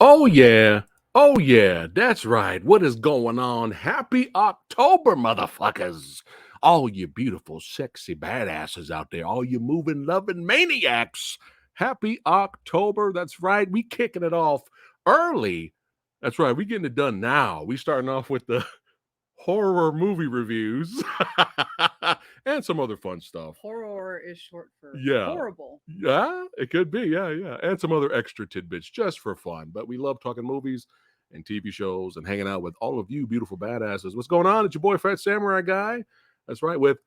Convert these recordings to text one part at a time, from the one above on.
Oh, yeah. Oh, yeah. That's right. What is going on? Happy October, motherfuckers. All you beautiful, sexy badasses out there, all you moving, loving maniacs. Happy October. That's right. We kicking it off early. That's right. We getting it done now. We starting off with the horror movie reviews and some other fun stuff. Horror is short for Yeah. horrible. Yeah, it could be. Yeah. And some other extra tidbits just for fun. But we love talking movies and TV shows and hanging out with all of you beautiful badasses. What's going on? It's your boy, PhatSamuraiGuy. That's right, with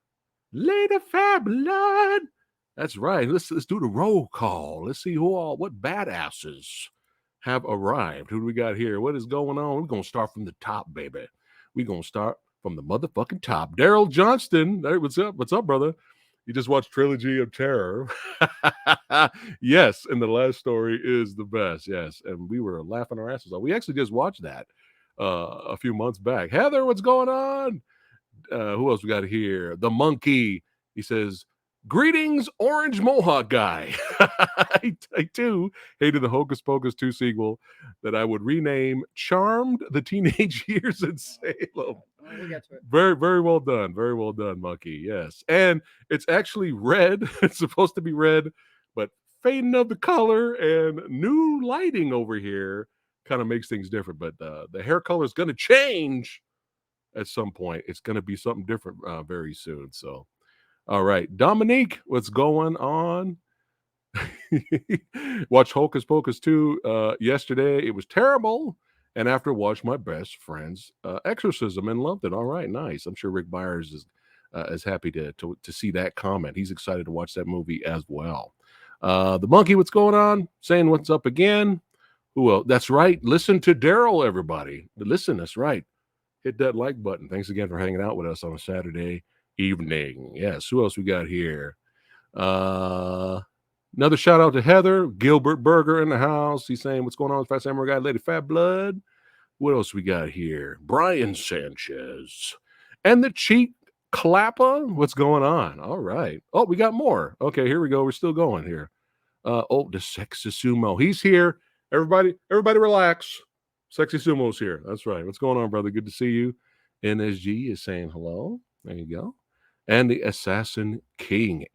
Lady Phatblood. That's right. Let's do the roll call. Let's see what badasses have arrived. Who do we got here? What is going on? We're going to start from the top, baby. We're going to start from the motherfucking top. Daryl Johnston. Hey, what's up? What's up, brother? You just watched Trilogy of Terror. Yes, and the last story is the best. Yes, and we were laughing our asses off. We actually just watched that a few months back. Heather, what's going on? Who else we got here? The Monkey. He says, "Greetings, Orange Mohawk Guy." I too hated the Hocus Pocus 2 sequel that I would rename Charmed the Teenage Years in Salem. We'll get to it. Very, very well done. Very well done, Monkey. Yes. And it's actually red. It's supposed to be red, but fading of the color and new lighting over here kind of makes things different. But the hair color is going to change at some point. It's going to be something different very soon. So, all right. Dominique, what's going on? Watched Hocus Pocus 2 yesterday. It was terrible. And after watched my best friend's exorcism and loved it. All right, nice. I'm sure Rick Byers is happy to see that comment. He's excited to watch that movie as well. The Monkey, what's going on? Saying what's up again. Who else? That's right. Listen to Daryl, everybody. Listen, that's right. Hit that like button. Thanks again for hanging out with us on a Saturday evening. Yes. Who else we got here? Another shout out to Heather Gilbert Berger in the house. He's saying, "What's going on with Fat Samurai Guy, Lady Phatblood?" What else we got here? Brian Sanchez and the Cheek Clapper. What's going on? All right. Oh, we got more. Okay, here we go. We're still going here. The Sexy Sumo. He's here. Everybody relax. Sexy Sumo's here. That's right. What's going on, brother? Good to see you. NSG is saying hello. There you go. And the Assassin King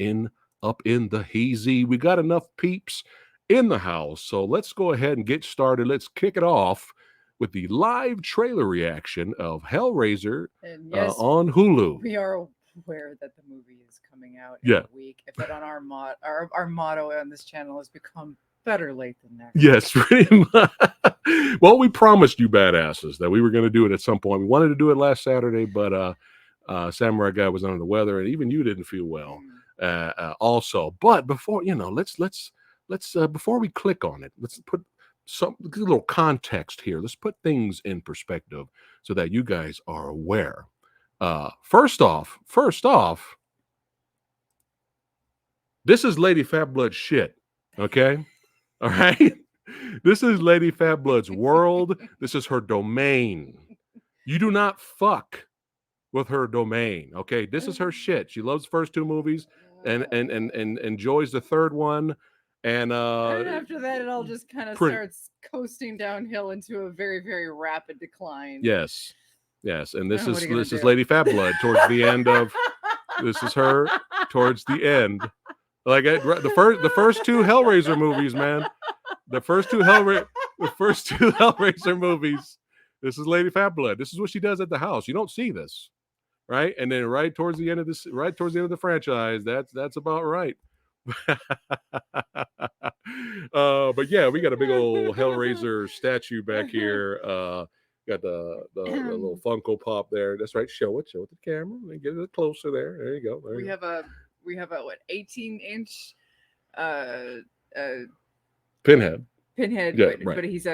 up in the hazy. We got enough peeps in the house. So let's go ahead and get started. Let's kick it off with the live trailer reaction of Hellraiser Yes, on Hulu. we are aware that the movie is coming out in Yeah. a week. But on our motto on this channel has become better late than never. Yes, pretty much. Well, we promised you badasses that we were going to do it at some point. We wanted to do it last Saturday, but Samurai Guy was under the weather, and even you didn't feel well. Also, but before let's before we click on it, let's put a little context here. Let's put things in perspective so that you guys are aware. First off, this is Lady Phatblood shit. Okay, all right. This is Lady Phatblood's world. This is her domain. You do not fuck with her domain. Okay, this is her shit. She loves the first two movies and enjoys the third one. And after that, it all just kind of starts coasting downhill into a very, very rapid decline. Yes. And this is Lady Phatblood towards the end of. This is her towards the end. Like the first two Hellraiser movies, man. The first two Hellraiser movies. This is Lady Phatblood. This is what she does at the house. You don't see this, right? And then right towards the end of the franchise, that's about right. But yeah, we got a big old Hellraiser statue back here. Got the little Funko Pop there. That's right. Show it to the camera. And get it closer there. There you go. We have a 18-inch Pinhead. Yeah, but he's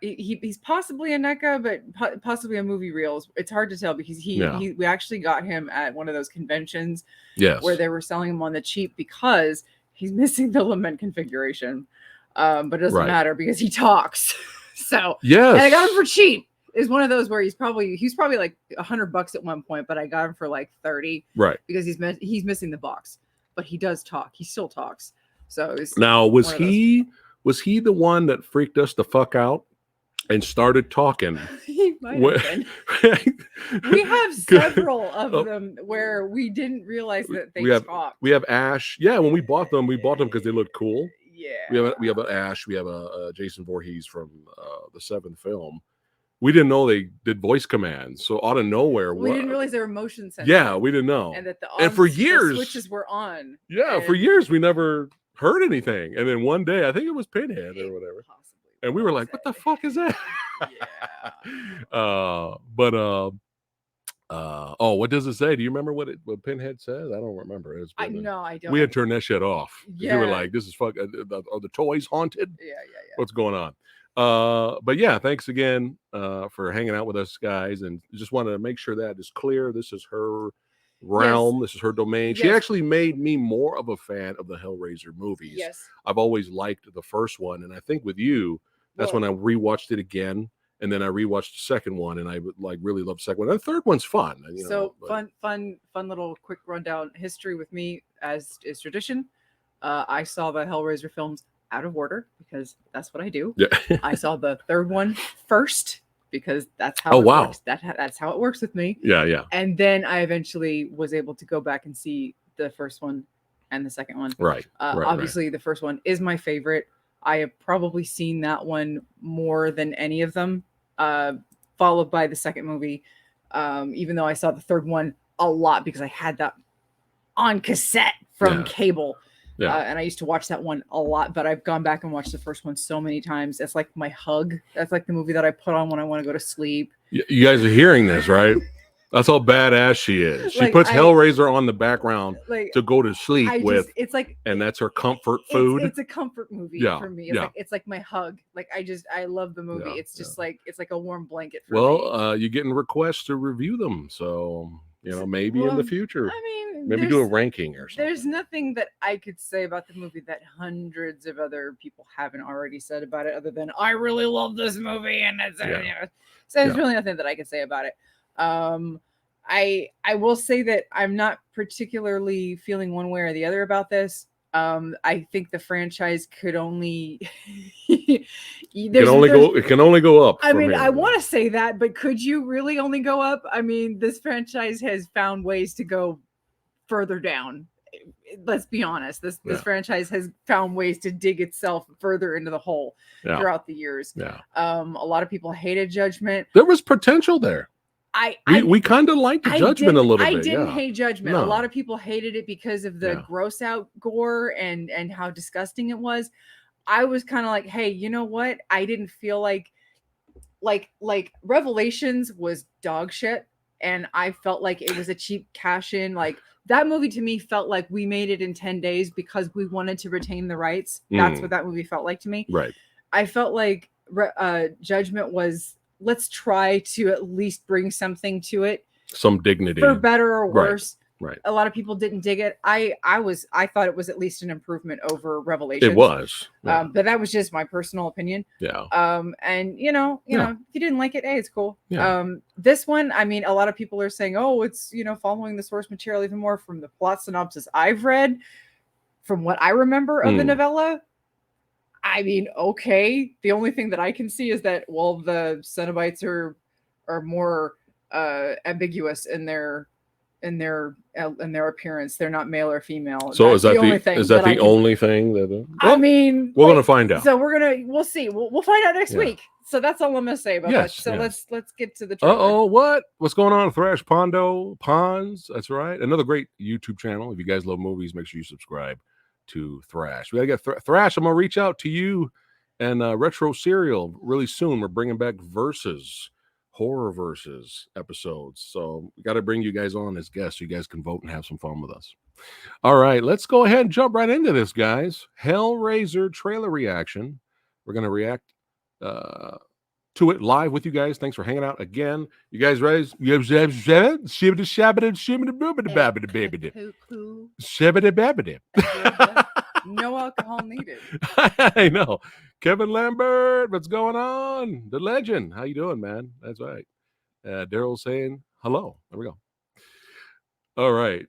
he's possibly a NECA, but possibly a movie reel. It's hard to tell because we actually got him at one of those conventions where they were selling him on the cheap because he's missing the lament configuration. But it doesn't matter because he talks. So yes, and I got him for cheap. It's one of those where he's probably like $100 at one point, but I got him for like 30, right? Because he's missing the box, but he does talk. He still talks. So now was he Was he the one that freaked us the fuck out and started talking? He might have been. We have several of them where we didn't realize that they talked. We have Ash. Yeah, when we bought them because they looked cool. Yeah. We have an Ash. We have a Jason Voorhees from the 7th film. We didn't know they did voice commands. So out of nowhere, we didn't realize they were motion sensitive. Yeah, we didn't know. And that for years, the switches were on. Yeah, for years we never heard anything. And then one day, I think it was Pinhead or whatever. And we were like, what the fuck is that? Yeah. What does it say? Do you remember what Pinhead says? I don't remember. No, I don't. We had turned that shit off. Yeah. We were like, this is fuck. Are the toys haunted? Yeah. What's going on? But yeah, thanks again for hanging out with us, guys. And just wanted to make sure that is clear. This is her realm. Yes. This is her domain. Yes. She actually made me more of a fan of the Hellraiser movies. Yes. I've always liked the first one. And I think with you, that's when I rewatched it again. And then I rewatched the second one, and I really loved the second one. And the third one's fun. Fun little quick rundown history with me, as is tradition. I saw the Hellraiser films out of order because that's what I do. Yeah. I saw the third one first because that's how works. That's how it works with me. Yeah. And then I eventually was able to go back and see the first one and the second one. Right. Obviously, the first one is my favorite. I have probably seen that one more than any of them, followed by the second movie, even though I saw the third one a lot because I had that on cassette from cable. Yeah. And I used to watch that one a lot, but I've gone back and watched the first one so many times. It's like my hug. That's like the movie that I put on when I want to go to sleep. You guys are hearing this, right? That's how badass she is. She puts Hellraiser on the background to go to sleep with. It's like, and that's her comfort food. It's a comfort movie for me. It's like my hug. Like I love the movie. It's just like a warm blanket for me. You're getting requests to review them, so maybe in the future. I mean, maybe do a ranking or something. There's nothing that I could say about the movie that hundreds of other people haven't already said about it, other than I really love this movie, and so there's really nothing that I can say about it. I will say that I'm not particularly feeling one way or the other about this. I think the franchise could only it can only go up. I mean, I want to say that, but could you really only go up? I mean, this franchise has found ways to go further down. Let's be honest. This franchise has found ways to dig itself further into the hole throughout the years. Yeah. A lot of people hated Judgment. There was potential there. We kind of liked Judgment a little bit. I didn't hate Judgment. No. A lot of people hated it because of the gross out gore and how disgusting it was. I was kind of like, hey, you know what? I didn't feel like Revelations was dog shit, and I felt like it was a cheap cash in. Like that movie to me felt like we made it in 10 days because we wanted to retain the rights. That's what that movie felt like to me. Right. I felt like Judgment was, let's try to at least bring something to it, some dignity, for better or worse. Right. A lot of people didn't dig it. I thought it was at least an improvement over Revelations. It was, but that was just my personal opinion. Yeah. And you know, if you didn't like it, hey, it's cool. Yeah. This one, I mean, a lot of people are saying, oh, it's following the source material even more. From the plot synopsis I've read, from what I remember of the novella, I mean, okay. The only thing that I can see is that, well, the Cenobites are more ambiguous in their appearance. They're not male or female. So is that the only thing that? I mean, we're gonna find out. So we'll see. We'll find out next week. So that's all I'm gonna say about that. So let's get to the trailer. What's going on? Thrash Ponds. That's right. Another great YouTube channel. If you guys love movies, make sure you subscribe to Thrash. We gotta get Thrash. I'm gonna reach out to you and Retro Serial really soon. We're bringing back horror versus episodes, so we got to bring you guys on as guests so you guys can vote and have some fun with us. All right, let's go ahead and jump right into this, guys. Hellraiser trailer reaction. We're gonna react to it live with you guys. Thanks for hanging out again. You guys ready? No alcohol needed. I know. Kevin Lambert, what's going on? The legend. How you doing, man? That's right. Daryl saying hello. There we go. All right.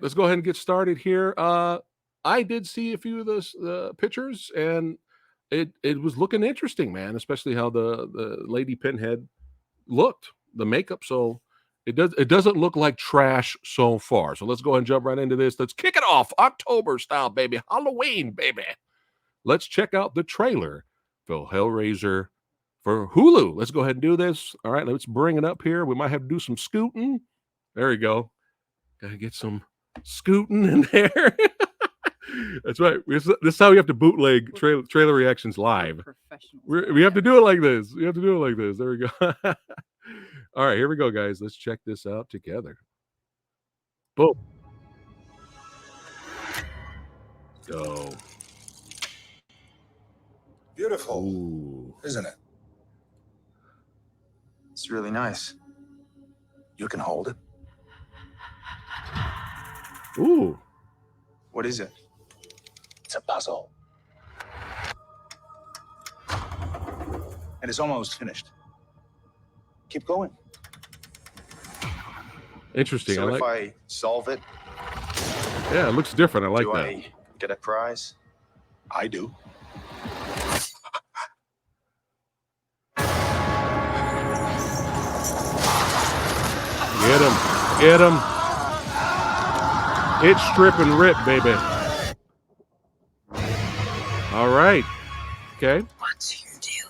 Let's go ahead and get started here. I did see a few of those pictures, and it was looking interesting, man, especially how the Lady Pinhead looked, the makeup. So it doesn't look like trash so far. So let's go ahead and jump right into this. Let's kick it off October style, baby. Halloween, baby. Let's check out the trailer for Hellraiser for Hulu. Let's go ahead and do this. All right, let's bring it up here. We might have to do some scooting. There we go. Gotta get some scooting in there. That's right. This is how we have to bootleg trailer reactions live. We have to do it like this. We have to do it like this. There we go. All right, here we go, guys. Let's check this out together. Boom. Go. Beautiful, Ooh. isn't it? It's really nice. You can hold it. Ooh. What is it? It's a puzzle. And it's almost finished. Keep going. Interesting. So if I solve it, yeah, it looks different. I like do that. I get a prize? I do. Get him. Get him. It's strip and rip, baby. All right. Okay. What do you do?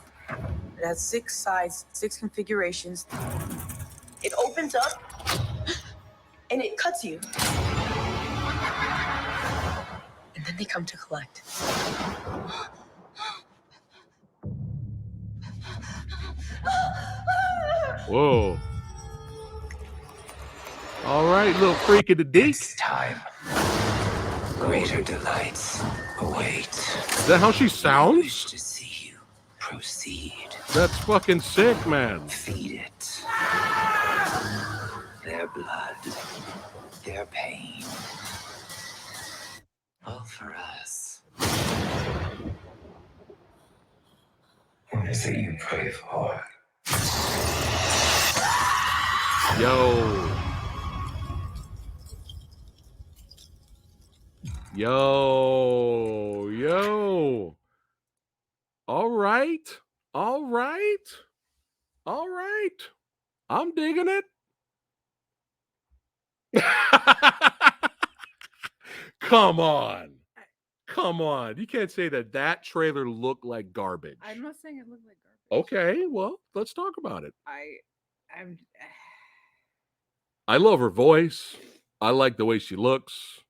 It has 6 sides, 6 configurations. It opens up and it cuts you. And then they come to collect. Whoa. All right, little freak of the deek. It's time. Greater delights await. Is that how she I sounds? wish to see you proceed. That's fucking sick, man. Feed it. Their blood, their pain. All for us. What is it you pray for? Yo. Yo. Yo. All right. All right. All right. I'm digging it. Come on. Come on. You can't say that trailer looked like garbage. I'm not saying it looked like garbage. Okay, well, let's talk about it. I'm I love her voice. I like the way she looks.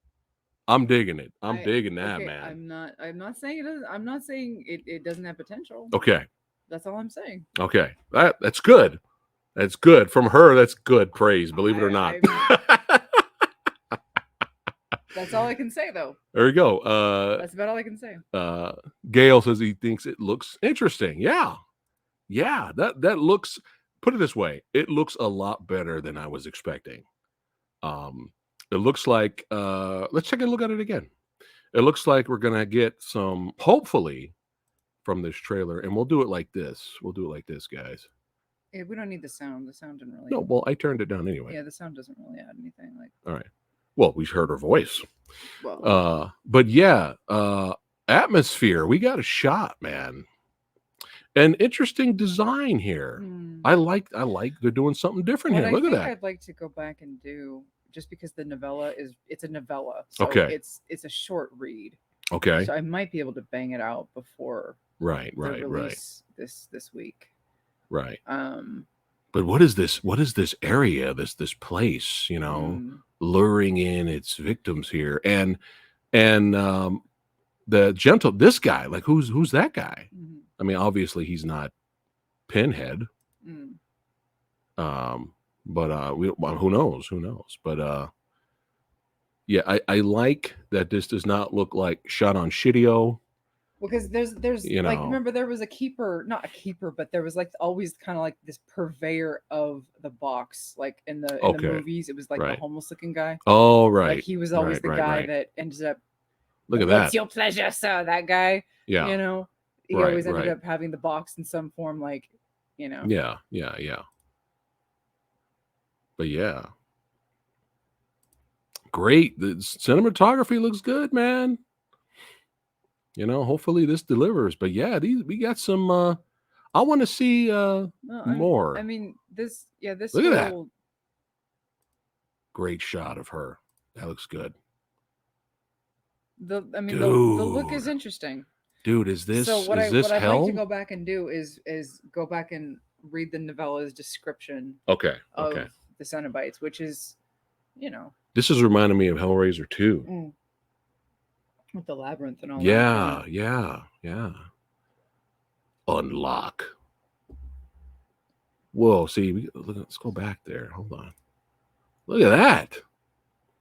I'm digging it. I'm digging that, okay, man. I'm not saying it is. I'm not saying it doesn't have potential. Okay. That's all I'm saying. Okay. That's good. That's good. From her, that's good praise, believe it or not. That's all I can say, though. There we go. That's about all I can say. Gail says he thinks it looks interesting. Yeah. Yeah. That looks, put it this way, it looks a lot better than I was expecting. It looks like, let's take a look at it again. It looks like we're going to get some, hopefully, from this trailer, and we'll do it like this. We'll do it like this, guys. Yeah, we don't need the sound. The sound didn't really. No, well, I turned it down anyway. Yeah, the sound doesn't really add anything. Like. All right. Well, we heard her voice. Well. But yeah, atmosphere. We got a shot, man. An interesting design here. I like they're doing something different here. Look at that. I'd like to go back and do, just because the novella it's a novella. So okay. It's a short read. Okay. So I might be able to bang it out before right this week. Right. But what is this area, this place, you know, luring in its victims here? And this guy, like who's that guy? I mean, obviously he's not Pinhead. But who knows? But yeah, I like that this does not look like shot on Shidio. Because there's like, remember there was not a keeper, but there was like always kind of like this purveyor of the box, like in the movies, it was like the homeless looking guy. Oh, right. Like he was always the guy that ended up. Look at that. It's your pleasure, sir. That guy. Yeah. You know, he always ended up having the box in some form, like, you know. Yeah. But yeah. Great. The cinematography looks good, man. You know, hopefully this delivers. But yeah, we got some. I want to see more. I mean, this Look at that. Great shot of her. That looks good. The look is interesting. Dude, is this so? What is this I'd hell? like to go back and do is go back and read the novella's description. Okay. Of the Cenobites, which is, you know, this is reminding me of Hellraiser 2. With the labyrinth and all that. Yeah. Unlock. Whoa, see, let's go back there. Hold on. Look at that.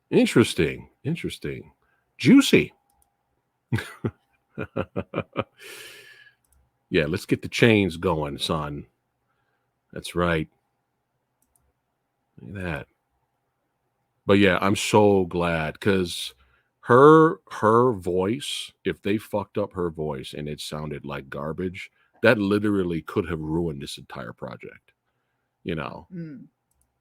Interesting. Juicy. Yeah, let's get the chains going, son. That's right. Look at that. But yeah, I'm so glad because her voice, if they fucked up her voice and it sounded like garbage, that literally could have ruined this entire project. You know,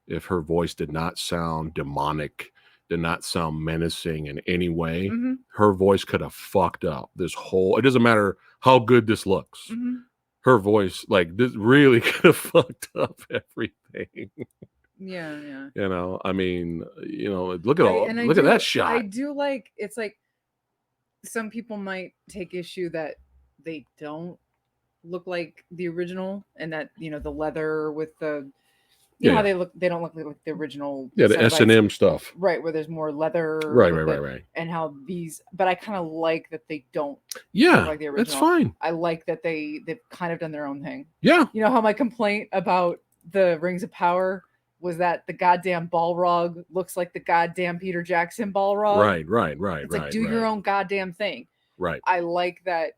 if her voice did not sound demonic, did not sound menacing in any way, her voice could have fucked up this whole. It doesn't matter how good this looks. Her voice, like, this really could have fucked up everything. Yeah. You know, I mean, you know, look at that shot. I do like, it's like some people might take issue that they don't look like the original, and that, you know, the leather with the how they don't look like the original. Yeah, the S&M stuff. Right, where there's more leather. Right. And how these, but I kind of like that they don't look like the original. That's fine. I like that they've kind of done their own thing. Yeah. You know how my complaint about the Rings of Power was that the goddamn Balrog looks like the goddamn Peter Jackson Balrog. Right. It's like, do your own goddamn thing. Right. I like that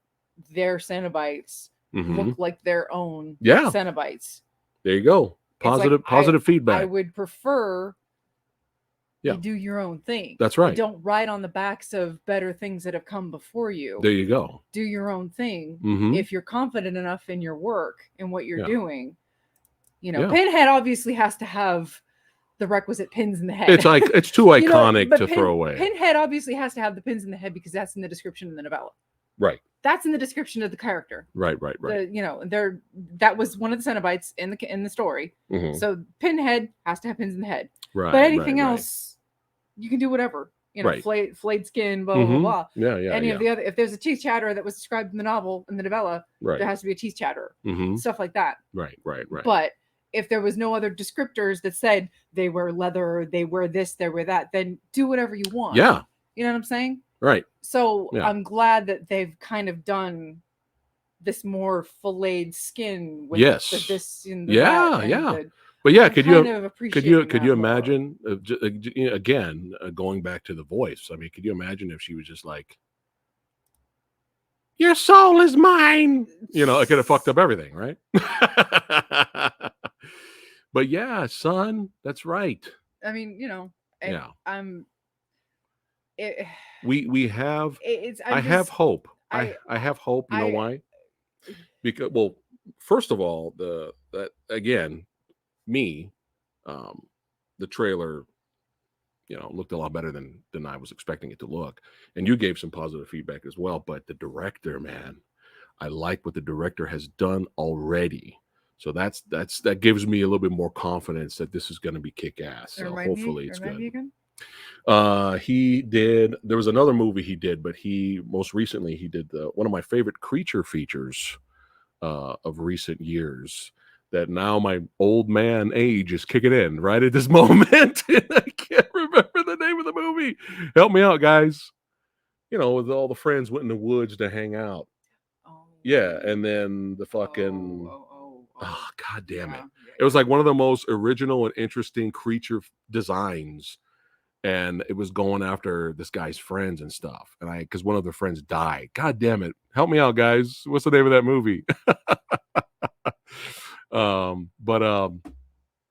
their Cenobites look like their own Cenobites. There you go. Positive feedback. I would prefer you do your own thing. That's right. You don't ride on the backs of better things that have come before you. There you go. Do your own thing. If you're confident enough in your work and what you're doing. You know, Pinhead obviously has to have the requisite pins in the head. It's like, it's too iconic to throw away. Pinhead obviously has to have the pins in the head because that's in the description of the novella. Right. That's in the description of the character. Right. You know, that was one of the Cenobites in the story. So Pinhead has to have pins in the head. Right. But anything else, you can do whatever. You know, flayed skin, blah blah blah. Yeah. Any of the other, if there's a teeth chatterer that was described in the novel, in the novella, there has to be a teeth chatterer. Stuff like that. Right. But if there was no other descriptors that said they wear leather, they wear this, they wear that, then do whatever you want. Yeah. You know what I'm saying? Right. So I'm glad that they've kind of done this more filleted skin with this in the but yeah, could you imagine again going back to the voice? I mean, could you imagine if she was just like, "Your soul is mine"? You know, it could have fucked up everything, right? But yeah, son, that's right. I mean, you know, we have. I have hope. I have hope. You know why? Because, well, first of all, the trailer, you know, looked a lot better than I was expecting it to look, and you gave some positive feedback as well. But the director, man, I like what the director has done already. So that gives me a little bit more confidence that this is going to be kick ass. So hopefully it's good. He did. There was another movie he did, but most recently he did one of my favorite creature features of recent years. That now my old man age is kicking in right at this moment. And I can't remember the name of the movie. Help me out, guys. You know, with all the friends went in the woods to hang out. Yeah, and then the fucking. Oh, God damn it. It was like one of the most original and interesting creature designs. And it was going after this guy's friends and stuff. And because one of their friends died. God damn it. Help me out, guys. What's the name of that movie?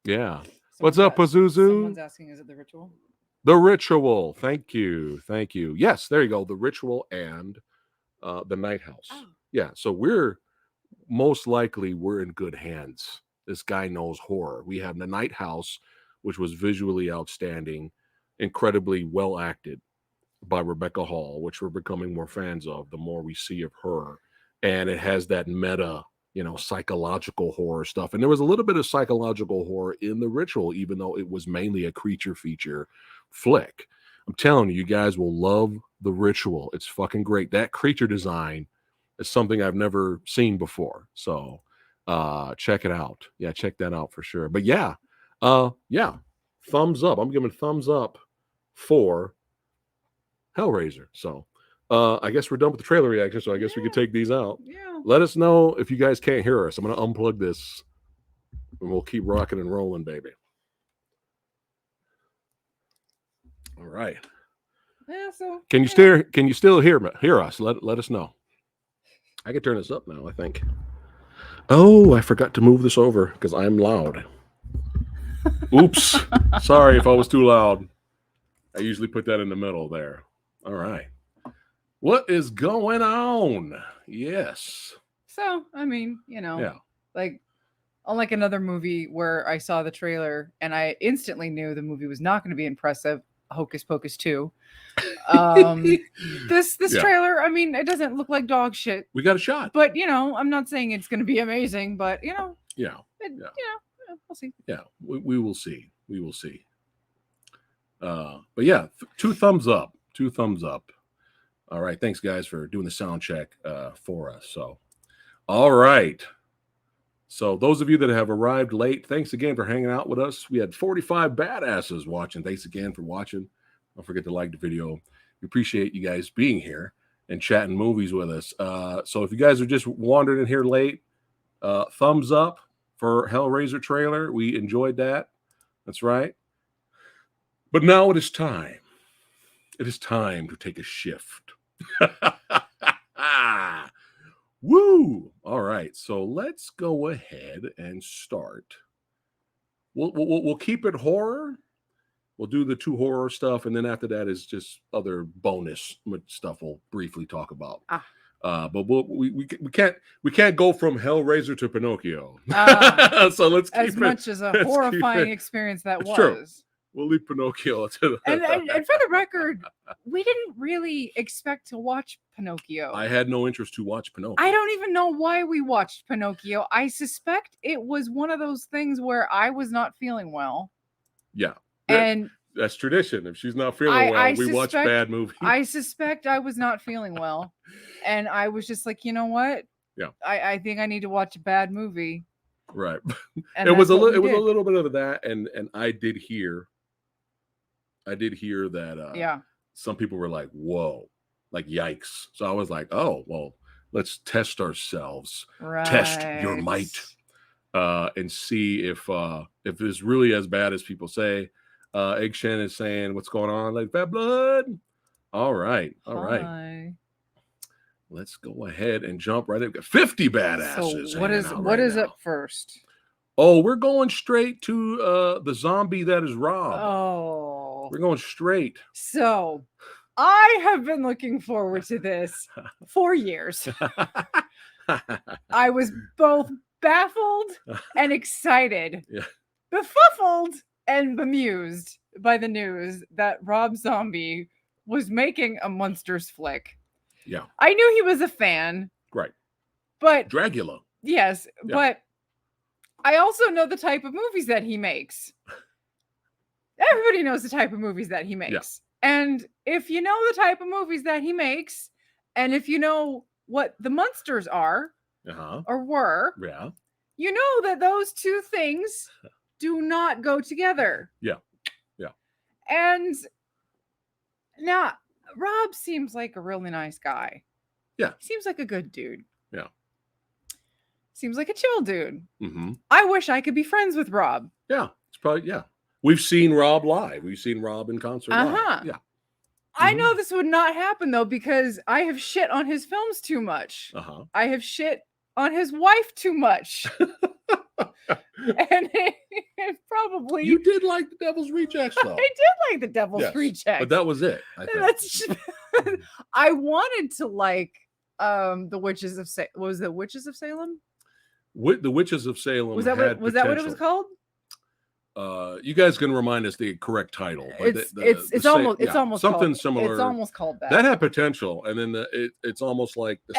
Yeah. What's up, Pazuzu? Someone's asking, is it The Ritual? The Ritual. Thank you. Yes, there you go. The Ritual and The Night House. Oh. Yeah. So we're in good hands. This guy knows horror. We have The Night House, which was visually outstanding, incredibly well acted. by Rebecca Hall, which we're becoming more fans of the more we see of her. And it has that meta, psychological horror stuff. And there was a little bit of psychological horror in The Ritual, even though it was mainly a creature feature flick. I'm telling you, you guys will love The Ritual. It's fucking great. That creature design is something I've never seen before. So check it out. Yeah, check that out for sure. But yeah, thumbs up. I'm giving thumbs up for Hellraiser. So I guess we're done with the trailer reaction, so I guess we can take these out. Yeah. Let us know if you guys can't hear us. I'm going to unplug this, and we'll keep rocking and rolling, baby. All right. Yeah. So can you still hear us? Let us know. I can turn this up now, I think. Oh, I forgot to move this over because I'm loud. Oops. Sorry if I was too loud. I usually put that in the middle there. All right. What is going on? Yes. So, I mean, like, unlike another movie where I saw the trailer and I instantly knew the movie was not going to be impressive, Hocus Pocus 2. This trailer, I mean, it doesn't look like dog shit. We got a shot. But, I'm not saying it's going to be amazing, but, we'll see. Yeah, we will see. We will see. But yeah, 2 thumbs up. 2 thumbs up. All right. Thanks, guys, for doing the sound check for us. So, all right. So those of you that have arrived late, thanks again for hanging out with us. We had 45 badasses watching. Thanks again for watching. Don't forget to like the video. We appreciate you guys being here and chatting movies with us. So if you guys are just wandering in here late, thumbs up for Hellraiser trailer. We enjoyed that. That's right. But now it is time. It is time to take a shift. Woo! All right, so let's go ahead and start. We'll keep it horror. We'll do the 2 horror stuff, and then after that is just other bonus stuff we'll briefly talk about. But we can't go from Hellraiser to Pinocchio. So let's keep as much as a horrifying experience that was. True. We'll leave Pinocchio to the and for the record, we didn't really expect to watch Pinocchio. I had no interest to watch Pinocchio. I don't even know why we watched Pinocchio. I suspect it was one of those things where I was not feeling well. Yeah. And that's tradition. If she's not feeling well, we watch bad movies. I suspect I was not feeling well. And I was just like, you know what? Yeah. I think I need to watch a bad movie. Right. And it was a little bit of that, and I did hear that some people were like, whoa, like yikes. So I was like, oh, well, let's test ourselves. Right. Test your might. And see if it's really as bad as people say. Egg Shen is saying, what's going on? Like Phatblood. All right. Hi. Let's go ahead and jump right in. We've got 50 badasses. So what is up first? Oh, we're going straight to the zombie that is Rob. Oh. We're going straight. So I have been looking forward to this for years. I was both baffled and excited, befuddled and bemused by the news that Rob Zombie was making a Munsters flick. Yeah. I knew he was a fan. Right. But Dracula. Yes, but I also know the type of movies that he makes. Everybody knows the type of movies that he makes. Yeah. And if you know the type of movies that he makes, and if you know what the Munsters are, or were, you know that those 2 things do not go together. Yeah. And now Rob seems like a really nice guy. Yeah. Seems like a good dude. Yeah. Seems like a chill dude. Mm-hmm. I wish I could be friends with Rob. Yeah. It's probably, We've seen Rob live. We've seen Rob in concert live. Yeah. I know this would not happen, though, because I have shit on his films too much. I have shit on his wife too much. And it probably... You did like The Devil's Rejects, though. I did like The Devil's Rejects. But that was it. I wanted to like The Witches of Salem. Was it Witches of Salem? The Witches of Salem. Was that what it was called? You guys can remind us the correct title. But it's almost something called, similar. It's almost called that. That had potential, and then it's almost like the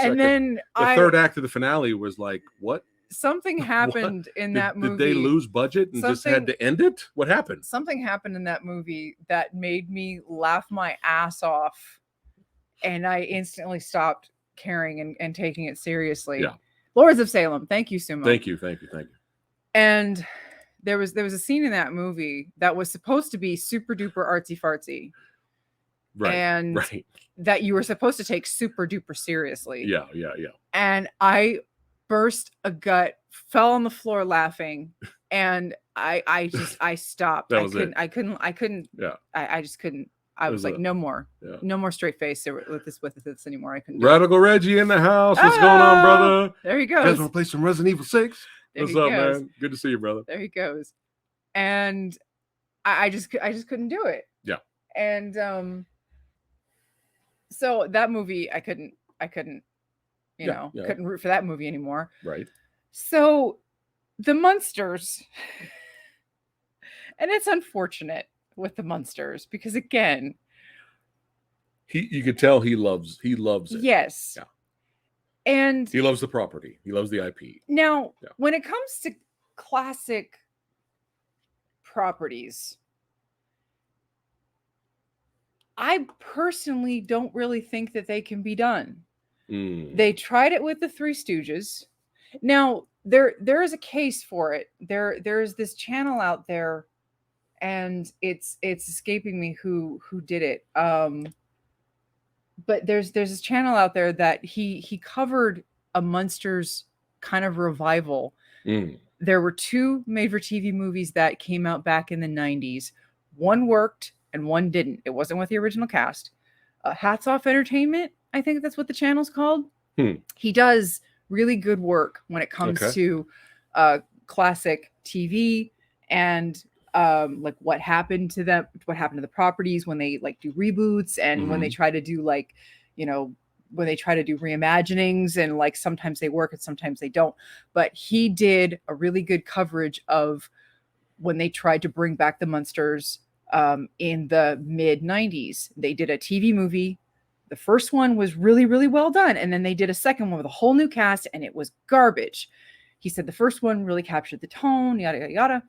third act of the finale was like, what? Something happened in that movie. Did they lose budget and just had to end it? What happened? Something happened in that movie that made me laugh my ass off, and I instantly stopped caring and taking it seriously. Yeah. Lords of Salem. Thank you, Sumo. Thank you. And there was a scene in that movie that was supposed to be super duper artsy fartsy. Right. And that you were supposed to take super duper seriously. Yeah. And I burst a gut, fell on the floor laughing, and I stopped. I couldn't. Yeah. I just couldn't. I was like, no more straight face with this anymore. I couldn't. Radical Reggie in the house. What's going on, brother? There he goes. You guys want to play some Resident Evil 6? What's up, man? Good to see you, brother. There he goes. And I just couldn't do it. Yeah. And so that movie, I couldn't, couldn't root for that movie anymore. Right. So the Munsters, and it's unfortunate with the Munsters because again, you could tell he loves it. Yes. Yeah. And he loves the property. He loves the IP. Now, when it comes to classic properties, I personally don't really think that they can be done. They tried it with the Three Stooges. Now, there is a case for it. There is this channel out there, and it's escaping me who did it. But there's this channel out there that he covered a Munsters kind of revival. There were 2 made-for-TV movies that came out back in the 90s. One worked and one didn't. It wasn't with the original cast. Hats Off Entertainment, I think that's what the channel's called. He does really good work when it comes to classic TV and like what happened to them, what happened to the properties when they like do reboots and when they try to do like, when they try to do reimaginings, and like sometimes they work and sometimes they don't. But he did a really good coverage of when they tried to bring back the Munsters in the mid 90s. They did a TV movie. The first one was really, really well done. And then they did a second one with a whole new cast and it was garbage. He said the first one really captured the tone, yada, yada, yada.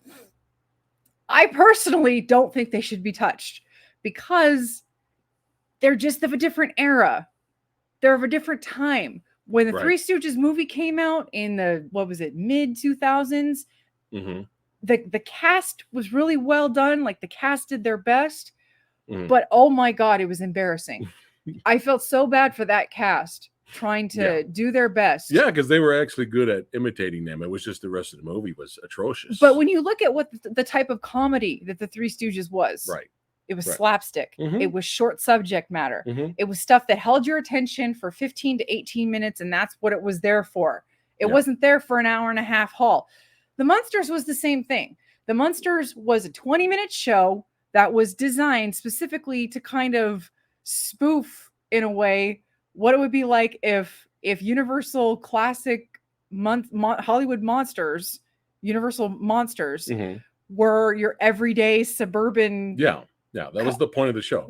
I personally don't think they should be touched because they're just of a different era. They're of a different time. When the Three Stooges movie came out in the, mid 2000s, the cast was really well done. Like the cast did their best, but oh my God, it was embarrassing. I felt so bad for that cast trying to do their best. Yeah, because they were actually good at imitating them. It was just the rest of the movie was atrocious. But when you look at what the type of comedy that the Three Stooges was, it was slapstick. It was short subject matter. It was stuff that held your attention for 15 to 18 minutes, and that's what it was there for. It wasn't there for an hour and a half haul. The Munsters was the same thing. The Munsters was a 20-minute show that was designed specifically to kind of spoof, in a way, what it would be like if Universal classic Hollywood monsters, Universal monsters, were your everyday suburban. Yeah, that was the point of the show.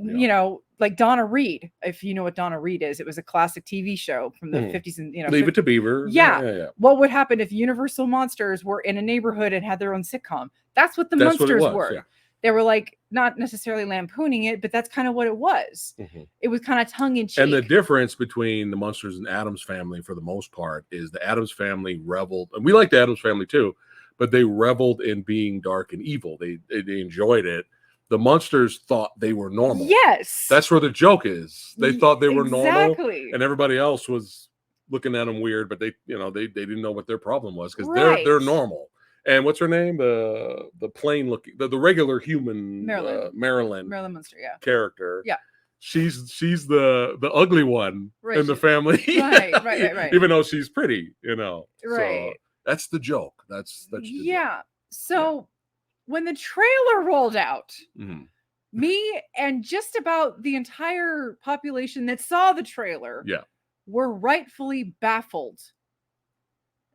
Like Donna Reed. If you know what Donna Reed is, it was a classic TV show from the 50s and Leave It to Beaver. Yeah. What would happen if Universal monsters were in a neighborhood and had their own sitcom? That's what the Munsters were. Yeah. They were like not necessarily lampooning it, but that's kind of what it was. It was kind of tongue in cheek. And the difference between the Munsters and Addams Family, for the most part, is the Addams Family reveled, and we like the Addams Family too, but they reveled in being dark and evil. They enjoyed it. The Munsters thought they were normal. Yes, that's where the joke is. They thought they were normal, and everybody else was looking at them weird. But they didn't know what their problem was because they're normal. And what's her name? The plain looking, the regular human Marilyn Munster, character. Yeah, she's the ugly one in the family. Right. Even though she's pretty, Right. So that's the joke. That's the joke. So when the trailer rolled out, me and just about the entire population that saw the trailer, were rightfully baffled.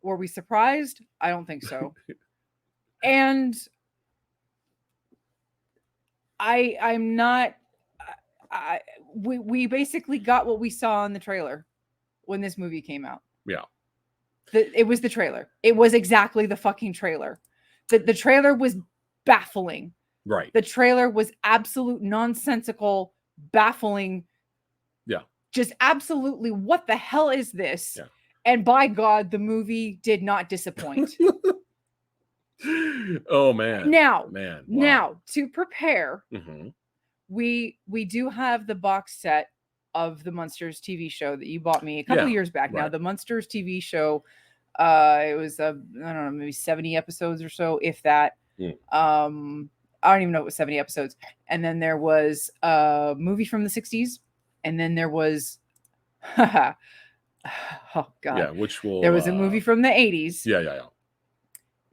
Were we surprised? I don't think so. And I'm not. We basically got what we saw in the trailer when this movie came out. Yeah. It was the trailer. It was exactly the fucking trailer. The trailer was baffling. Right. The trailer was absolute nonsensical, baffling. Yeah. Just absolutely, what the hell is this? Yeah. And by God, the movie did not disappoint. Oh man. Now, Wow. now to prepare, mm-hmm. we do have the box set of the Munsters TV show that you bought me a couple of years back. Right. Now, the Munsters TV show, it was I don't know, maybe 70 episodes or so, if that. I don't even know it was 70 episodes. And then there was a movie from the 60s, and then there was oh God. Yeah, which will there was a movie from the 80s. Yeah.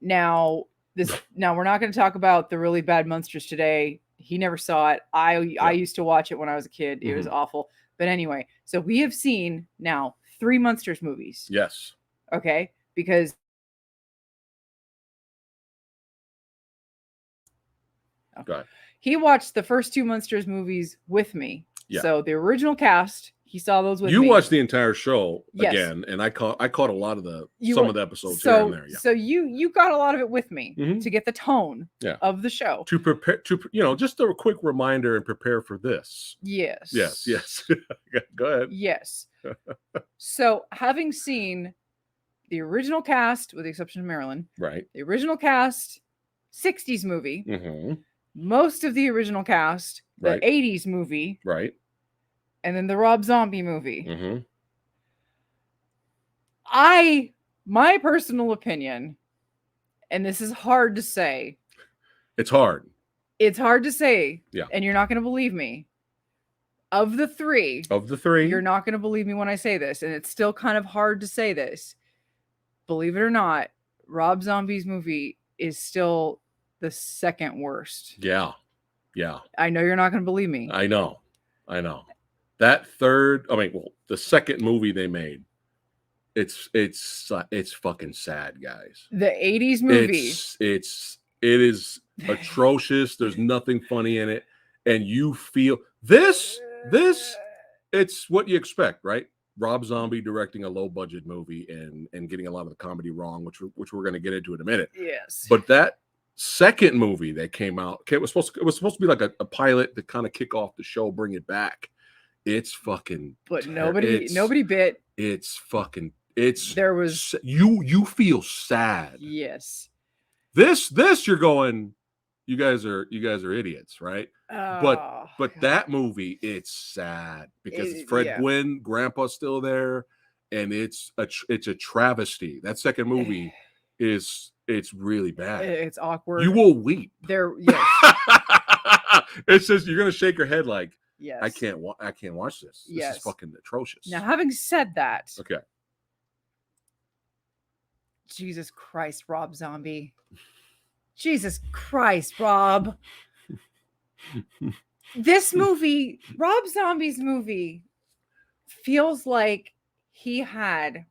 Now we're not going to talk about the really bad Munsters today. He never saw it. I used to watch it when I was a kid. It was awful. But anyway, so we have seen now 3 Munsters movies. Yes. Okay, because he watched the first 2 Munsters movies with me. Yeah. So the original cast, he saw those with me. You watched the entire show again, and I caught a lot of some of the episodes here and there. Yeah. So you got a lot of it with me to get the tone of the show. To prepare, just a quick reminder and prepare for this. Yes. Go ahead. Yes. So having seen the original cast, with the exception of Marilyn, right? The original cast, 60s movie, most of the original cast, the 80s movie, right? And then the Rob Zombie movie. My personal opinion, and this is hard to say. It's hard. It's hard to say. Yeah. And you're not going to believe me. Of the three, you're not going to believe me when I say this. And it's still kind of hard to say this. Believe it or not, Rob Zombie's movie is still the second worst. Yeah. I know you're not going to believe me. I know. That the second movie they made, it's fucking sad, guys. The 80s movie. It is atrocious. There's nothing funny in it. And you feel this, it's what you expect, right? Rob Zombie directing a low budget movie and getting a lot of the comedy wrong, which we're going to get into in a minute. Yes. But that second movie that came out, it was supposed to be like a pilot to kind of kick off the show, bring it back. It's fucking. But nobody bit. It's fucking. There was you feel sad. Yes. This you're going. You guys are idiots, right? But that movie, it's sad because Fred Gwynn, Grandpa's still there, and it's a travesty. That second movie it's really bad. It's awkward. You will weep. Yes. It's just you're gonna shake your head like. Yes. I can't watch this. This is fucking atrocious. Now, having said that, okay. Jesus Christ, Rob Zombie. Jesus Christ, Rob. This movie, Rob Zombie's movie, feels like he had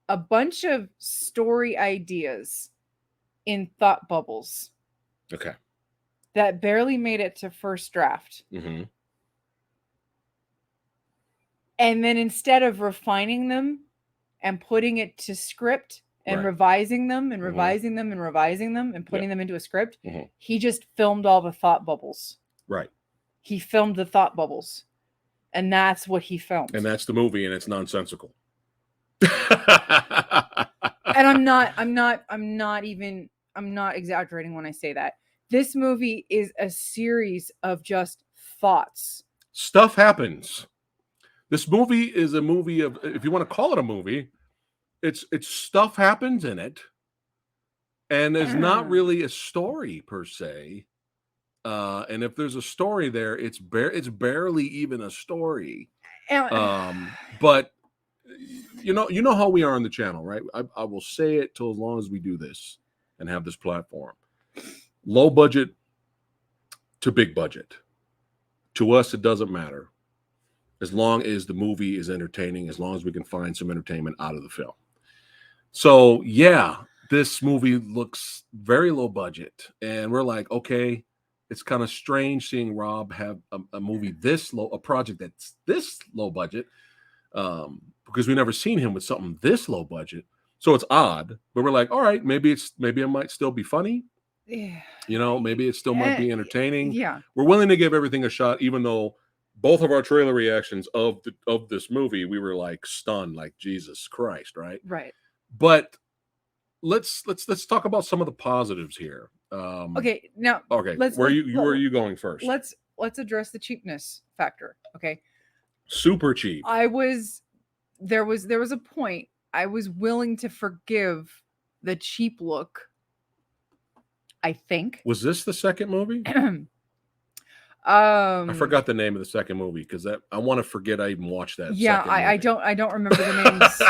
a bunch of story ideas in thought bubbles. Okay. That barely made it to first draft. And then instead of refining them and putting it to script and revising them and revising them and revising them and putting them into a script, he just filmed all the thought bubbles. Right. He filmed the thought bubbles. And that's what he filmed. And that's the movie, and it's nonsensical. And I'm not exaggerating when I say that. This movie is a series of just thoughts. Stuff happens. This movie is a movie of, if you want to call it a movie, it's stuff happens in it, and there's not really a story per se. And if there's a story there, it's barely even a story. But you know how we are on the channel, right? I will say it till as long as we do this and have this platform. Low budget to big budget. To us, it doesn't matter. As long as the movie is entertaining, as long as we can find some entertainment out of the film. So, yeah, this movie looks very low budget. And we're like, okay, it's kind of strange seeing Rob have a movie this low, a project that's this low budget, because we never seen him with something this low budget. So it's odd, but we're like, all right, maybe it might still be funny. Yeah. You know, maybe it still might be entertaining. Yeah. We're willing to give everything a shot, even though both of our trailer reactions of this movie, we were like stunned, like Jesus Christ, right? Right. But let's talk about some of the positives here. Okay, now where are you going first? Let's address the cheapness factor. Okay. Super cheap. There was a point I was willing to forgive the cheap look. I think. Was this the second movie? I forgot the name of the second movie because I want to forget I even watched that. Yeah, I don't remember the names.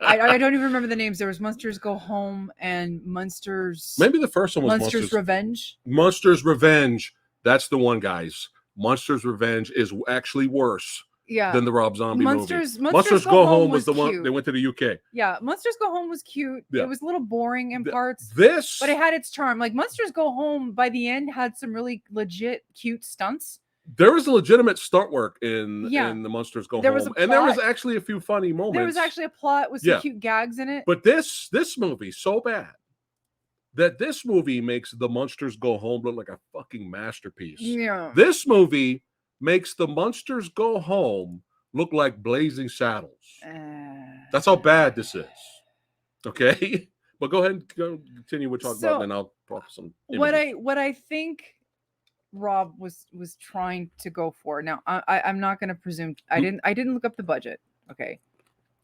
I don't even remember the names. There was Munsters Go Home and Munsters. Maybe the first one was Munsters Revenge. Munsters Revenge. That's the one, guys. Munsters Revenge is actually worse. Yeah. Than the Rob Zombie movie. Monsters Go Home was the cute. one they went to the UK. Yeah, Monsters Go Home was cute. Yeah. It was a little boring in parts. But it had its charm. Like Monsters Go Home by the end had some really legit cute stunts. There was a legitimate stunt work in the Monsters Go Home. And there was actually a few funny moments. There was actually a plot with some cute gags in it. But this movie so bad that this movie makes the Monsters Go Home look like a fucking masterpiece. Yeah. This movie makes the Munsters Go Home look like Blazing Saddles. That's how bad this is. Okay? But go ahead and continue with talking about it, and then I'll talk some images. What I think Rob was trying to go for. Now, I'm not going to presume. I didn't look up the budget. Okay.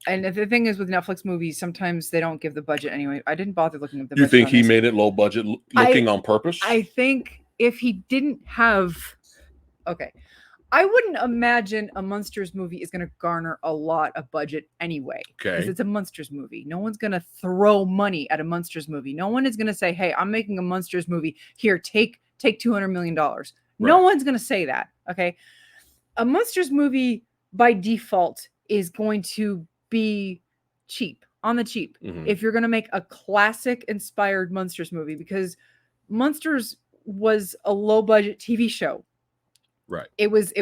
And the thing is with Netflix movies, sometimes they don't give the budget anyway. I didn't bother looking up the budget. You think he made it low budget looking on purpose? I think if he didn't have... Okay. I wouldn't imagine a Munsters movie is going to garner a lot of budget anyway. Okay. Because it's a Munsters movie. No one's going to throw money at a Munsters movie. No one is going to say, hey, I'm making a Munsters movie. Here, take $200 million. Right. No one's going to say that. Okay. A Munsters movie by default is going to be cheap, on the cheap. Mm-hmm. If you're going to make a classic inspired Munsters movie, because Munsters was a low budget TV show. Right. It was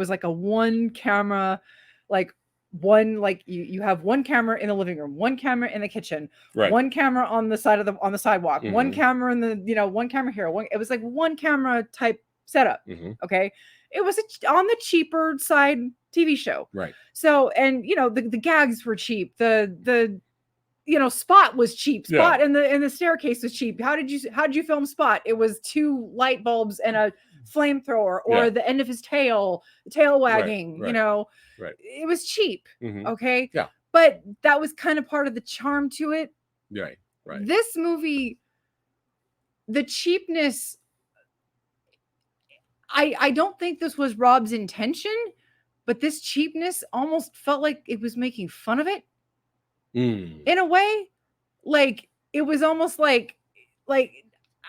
like a one camera, you have one camera in the living room, one camera in the kitchen, right. One camera on the sidewalk, mm-hmm. One camera in the, one camera here. It was like one camera type setup. Mm-hmm. Okay. It was on the cheaper side TV show. Right. So, and the gags were cheap. The Spot was cheap. Spot in the staircase was cheap. How did you film Spot? It was 2 light bulbs and a flamethrower, or the end of his tail wagging. Right. It was cheap. Mm-hmm. Okay. Yeah. But that was kind of part of the charm to it. Right. This movie, the cheapness, I don't think this was Rob's intention, but this cheapness almost felt like it was making fun of it. In a way, like it was almost like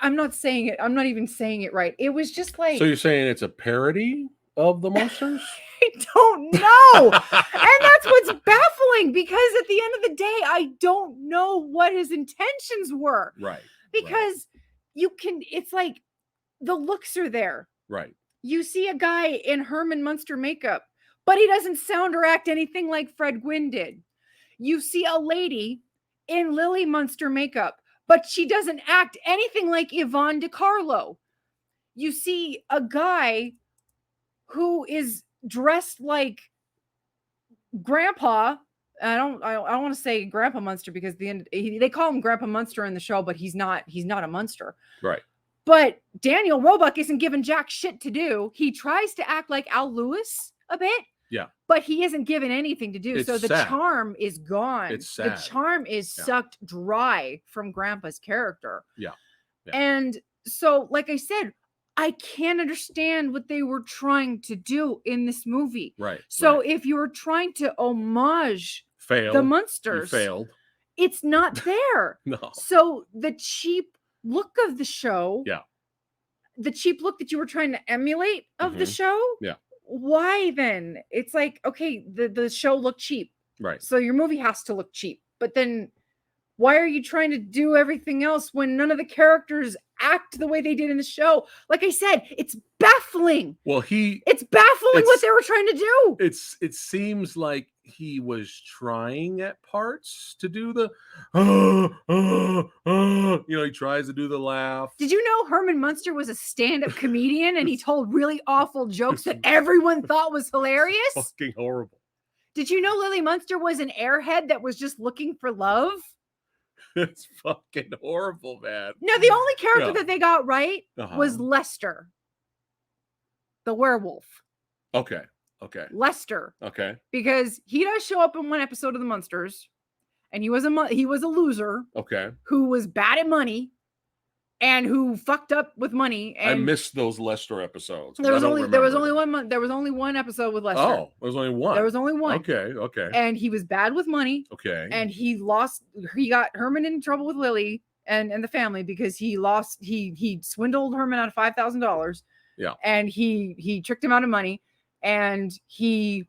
I'm not even saying it right. It was just like, so you're saying it's a parody of the Munsters? I don't know. And that's what's baffling, because at the end of the day, I don't know what his intentions were. Right. Because it's like the looks are there. Right. You see a guy in Herman Munster makeup, but he doesn't sound or act anything like Fred Gwynn did. You see a lady in Lily Munster makeup, but she doesn't act anything like Yvonne DiCarlo. You see a guy who is dressed like Grandpa. I want to say Grandpa Munster, because they call him Grandpa Munster in the show, but he's not a Munster. Right. But Daniel Roebuck isn't given jack shit to do. He tries to act like Al Lewis a bit. Yeah. But he isn't given anything to do. It's so the sad. charm is gone. It's sad. The charm is sucked dry from Grandpa's character. Yeah. And so, like I said, I can't understand what they were trying to do in this movie. Right. So if you were trying to homage the Munsters, you failed. It's not there. No. So the cheap look of the show, the cheap look that you were trying to emulate of the show, why then? It's like, okay, the show looked cheap, right? So your movie has to look cheap. But then why are you trying to do everything else when none of the characters act the way they did in the show. Like I said, it's baffling. Well, it's baffling what they were trying to do. It seems like he was trying at parts to do the he tries to do the laugh. Did you know Herman Munster was a stand-up comedian and he told really awful jokes that everyone thought was hilarious? Fucking horrible. Did you know Lily Munster was an airhead that was just looking for love? It's fucking horrible, man. No, the only character that they got right was Lester, the werewolf. Okay. Lester. Okay. Because he does show up in one episode of the Munsters, and he was a loser. Okay. Who was bad at money, and who fucked up with money. And I missed those Lester episodes. There was only one episode with Lester. Oh, there was only one. There was only one. Okay. And he was bad with money. Okay. And he got Herman in trouble with Lily and the family because he swindled Herman out of $5,000. Yeah. And he tricked him out of money. And he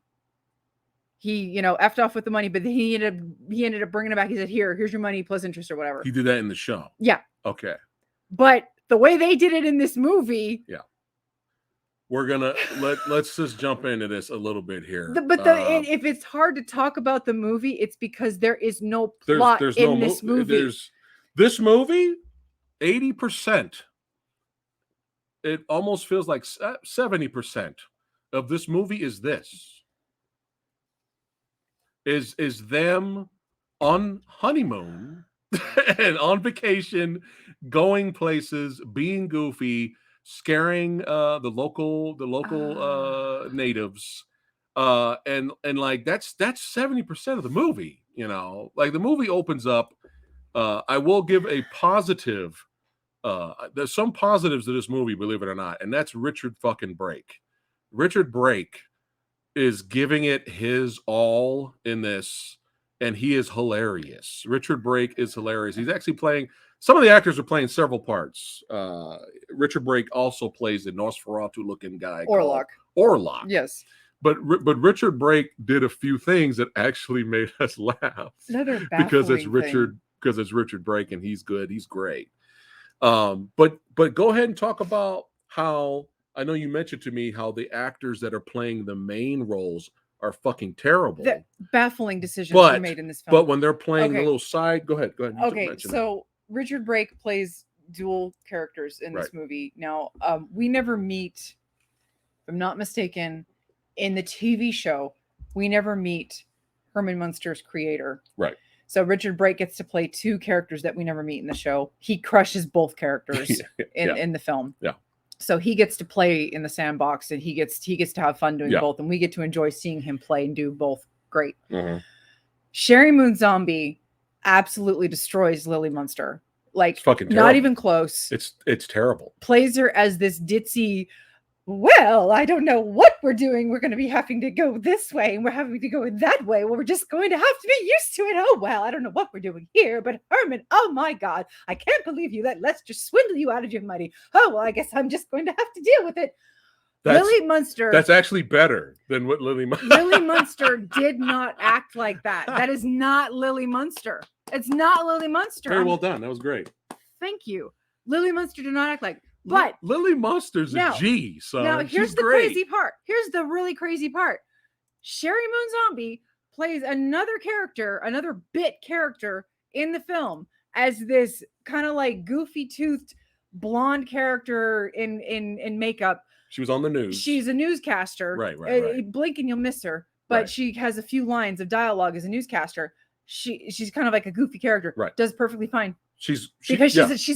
effed off with the money, but then he ended up bringing it back. He said, here's your money plus interest or whatever. He did that in the show. Yeah. Okay. But the way they did it in this movie. Yeah. We're gonna let's just jump into this a little bit here. If it's hard to talk about the movie, it's because there is no plot in this movie. This movie, 80%. It almost feels like 70% of this movie is them on honeymoon and on vacation, going places, being goofy, scaring the local natives, and like that's 70% of the movie. Like the movie opens up. I will give a positive. There's some positives to this movie, believe it or not, and that's Richard fucking Brake. Richard Brake is giving it his all in this, and he is hilarious. Richard Brake is hilarious. He's actually playing. Some of the actors are playing several parts. Richard Brake also plays the Nosferatu-looking guy. Orlok. Yes. But Richard Brake did a few things that actually made us laugh. Because it's Richard Brake, and he's good. He's great. But go ahead and talk about how, I know you mentioned to me how the actors that are playing the main roles are fucking terrible. The baffling decisions were made in this film. But when they're playing the little side, go ahead. Okay, so Richard Brake plays dual characters in this movie. Now, we never meet, if I'm not mistaken, in the TV show, we never meet Herman Munster's creator. Right. So Richard Brake gets to play two characters that we never meet in the show. He crushes both characters in the film. Yeah. So he gets to play in the sandbox, and he gets to have fun doing both, and we get to enjoy seeing him play and do both great. Mm-hmm. Sherry Moon Zombie absolutely destroys Lily Munster. Like, it's fucking not even close. It's terrible. Plays her as this ditzy, well, I don't know what we're doing. We're going to be having to go this way, and we're having to go that way. Well, we're just going to have to be used to it. Oh, well, I don't know what we're doing here, but Herman, oh my God, I can't believe you let Lester swindle you out of your money. Oh, well, I guess I'm just going to have to deal with it. Lily Munster. That's actually better than what Lily Munster did not act like that. That is not Lily Munster. It's not Lily Munster. Very well done. That was great. Thank you. Lily Munster did not act like. But Lily Munster's a G. So now here's the crazy part. Here's the really crazy part. Sherry Moon Zombie plays another bit character in the film as this kind of like goofy toothed blonde character in makeup. She was on the news. She's a newscaster. Right. Blink and you'll miss her. But she has a few lines of dialogue as a newscaster. She's kind of like a goofy character. Right. Does perfectly fine. She's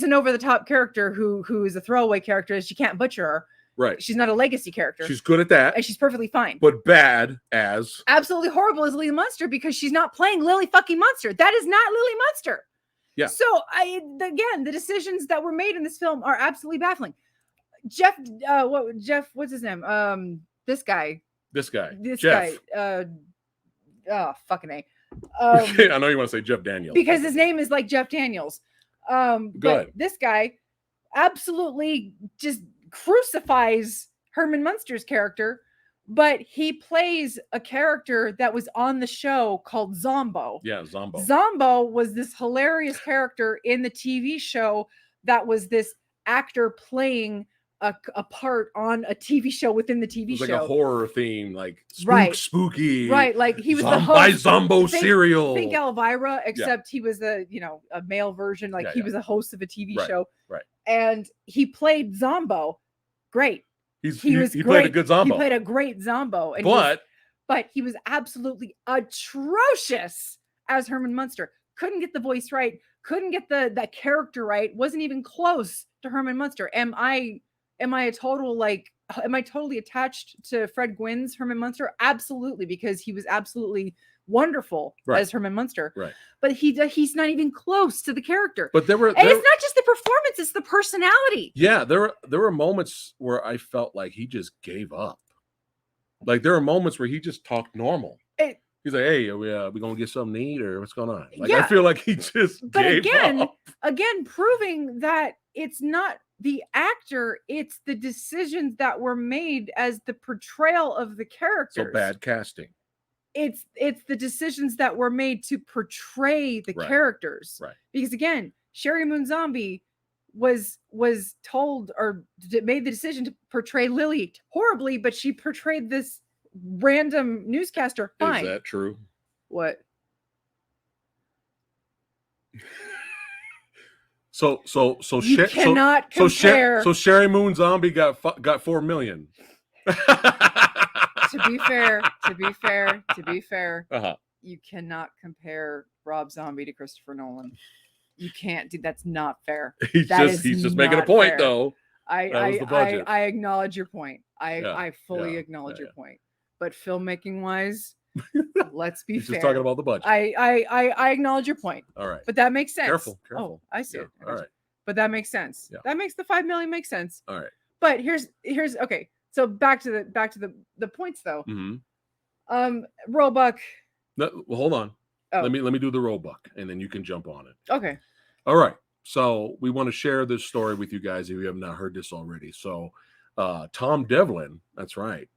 an over the top character who is a throwaway character. She can't butcher her. Right. She's not a legacy character. She's good at that. And she's perfectly fine. But bad as absolutely horrible as Lily Munster, because she's not playing Lily fucking Munster. That is not Lily Munster. Yeah. So the decisions that were made in this film are absolutely baffling. Jeff, what's his name? This guy. Jeff. Fucking A. I know you want to say Jeff Daniels because his name is like Jeff Daniels. But this guy absolutely just crucifies Herman Munster's character, but he plays a character that was on the show called Zombo. Yeah, Zombo. Zombo was this hilarious character in the TV show that was this actor playing a part on a TV show within the TV show. Like a horror theme, like spooky. Right. Like he was the host. Zombo serial. Think Elvira, except he was a male version. Like he was a host of a TV show. Right. And he played Zombo. Great. He played a good Zombo. He played a great Zombo. And but he was absolutely atrocious as Herman Munster. Couldn't get the voice right. Couldn't get the character right. Wasn't even close to Herman Munster. Am I totally attached to Fred Gwynn's Herman Munster? Absolutely, because he was absolutely wonderful as Herman Munster. Right. But he's not even close to the character. But it's not just the performance, it's the personality. Yeah, there were moments where I felt like he just gave up. Like there are moments where he just talked normal. He's like, "Hey, we gonna get something to eat, or what's going on?" Like I feel like he just gave up. Again, proving that it's not the actor, it's the decisions that were made as the portrayal of the characters. So bad casting. It's the decisions that were made to portray the characters. Right. Because again, Sherry Moon Zombie was told or made the decision to portray Lily horribly, but she portrayed this random newscaster fine. Is that true? What? So you cannot compare. So Sherry Moon Zombie got $4 million. To be fair, you cannot compare Rob Zombie to Christopher Nolan. You can't do. That's not fair. He's just making a point, fair. Though. I acknowledge your point. I fully acknowledge your point. But filmmaking wise, let's be fair. Just talking about the budget. I acknowledge your point. All right. But that makes sense. Careful. Oh, I see it. All right. But that makes sense. Yeah. That makes the $5 million make sense. All right. But here's okay. So back to the points though. Mm-hmm. Roebuck. No, well, hold on. Oh. Let me do the Roebuck, and then you can jump on it. Okay. All right. So we want to share this story with you guys if you have not heard this already. So Tom Devlin, that's right.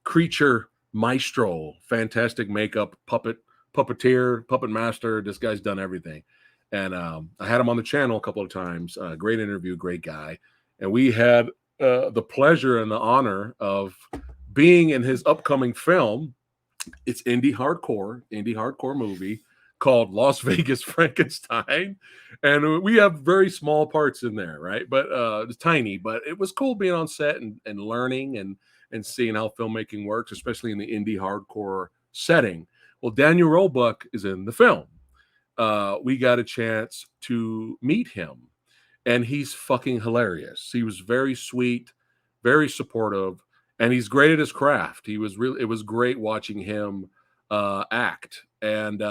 Creature maestro, fantastic makeup, puppeteer, puppet master. This guy's done everything. And I had him on the channel a couple of times. Great interview, great guy. And we had the pleasure and the honor of being in his upcoming film. It's indie hardcore movie called Las Vegas Frankenstein. And we have very small parts in there, right? But it's tiny, but it was cool being on set and learning and seeing how filmmaking works, especially in the indie hardcore setting. Well, Daniel Roebuck is in the film. We got a chance to meet him, and he's fucking hilarious. He was very sweet, very supportive, and he's great at his craft. It was great watching him act. And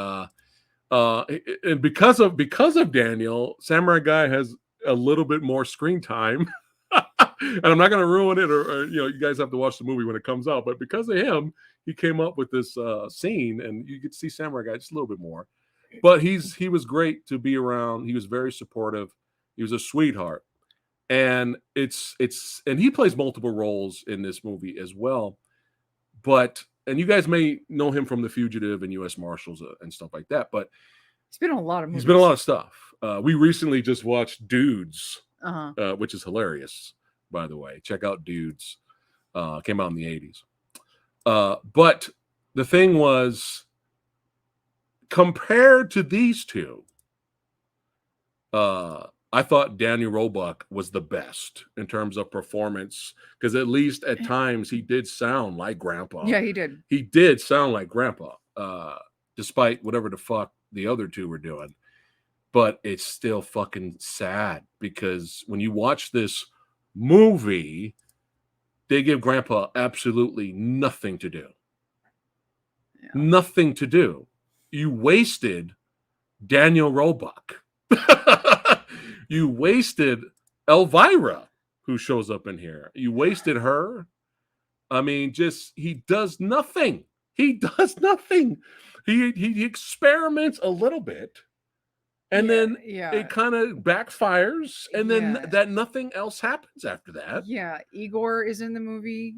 because of Daniel, Samurai Guy has a little bit more screen time. And I'm not going to ruin it, or you guys have to watch the movie when it comes out. But because of him, he came up with this scene, and you get to see Samurai Guy just a little bit more. But he was great to be around. He was very supportive. He was a sweetheart, and and he plays multiple roles in this movie as well. And you guys may know him from The Fugitive and U.S. Marshals and stuff like that. But he's been in a lot of movies. He's been in a lot of stuff. We recently just watched Dudes, which is hilarious. By the way, check out Dudes. Came out in the 80s. But the thing was, compared to these two, I thought Daniel Roebuck was the best in terms of performance, because at least at times he did sound like Grandpa. Yeah, he did. He did sound like Grandpa, despite whatever the fuck the other two were doing. But it's still fucking sad, because when you watch this movie, they give Grandpa absolutely nothing to do. Yeah. Nothing to do. You wasted Daniel Roebuck. You wasted Elvira, who shows up in here. You wasted her. I mean, he does nothing. He does nothing. He experiments a little bit, and then it kind of backfires, and then that nothing else happens after that. Yeah, Igor is in the movie.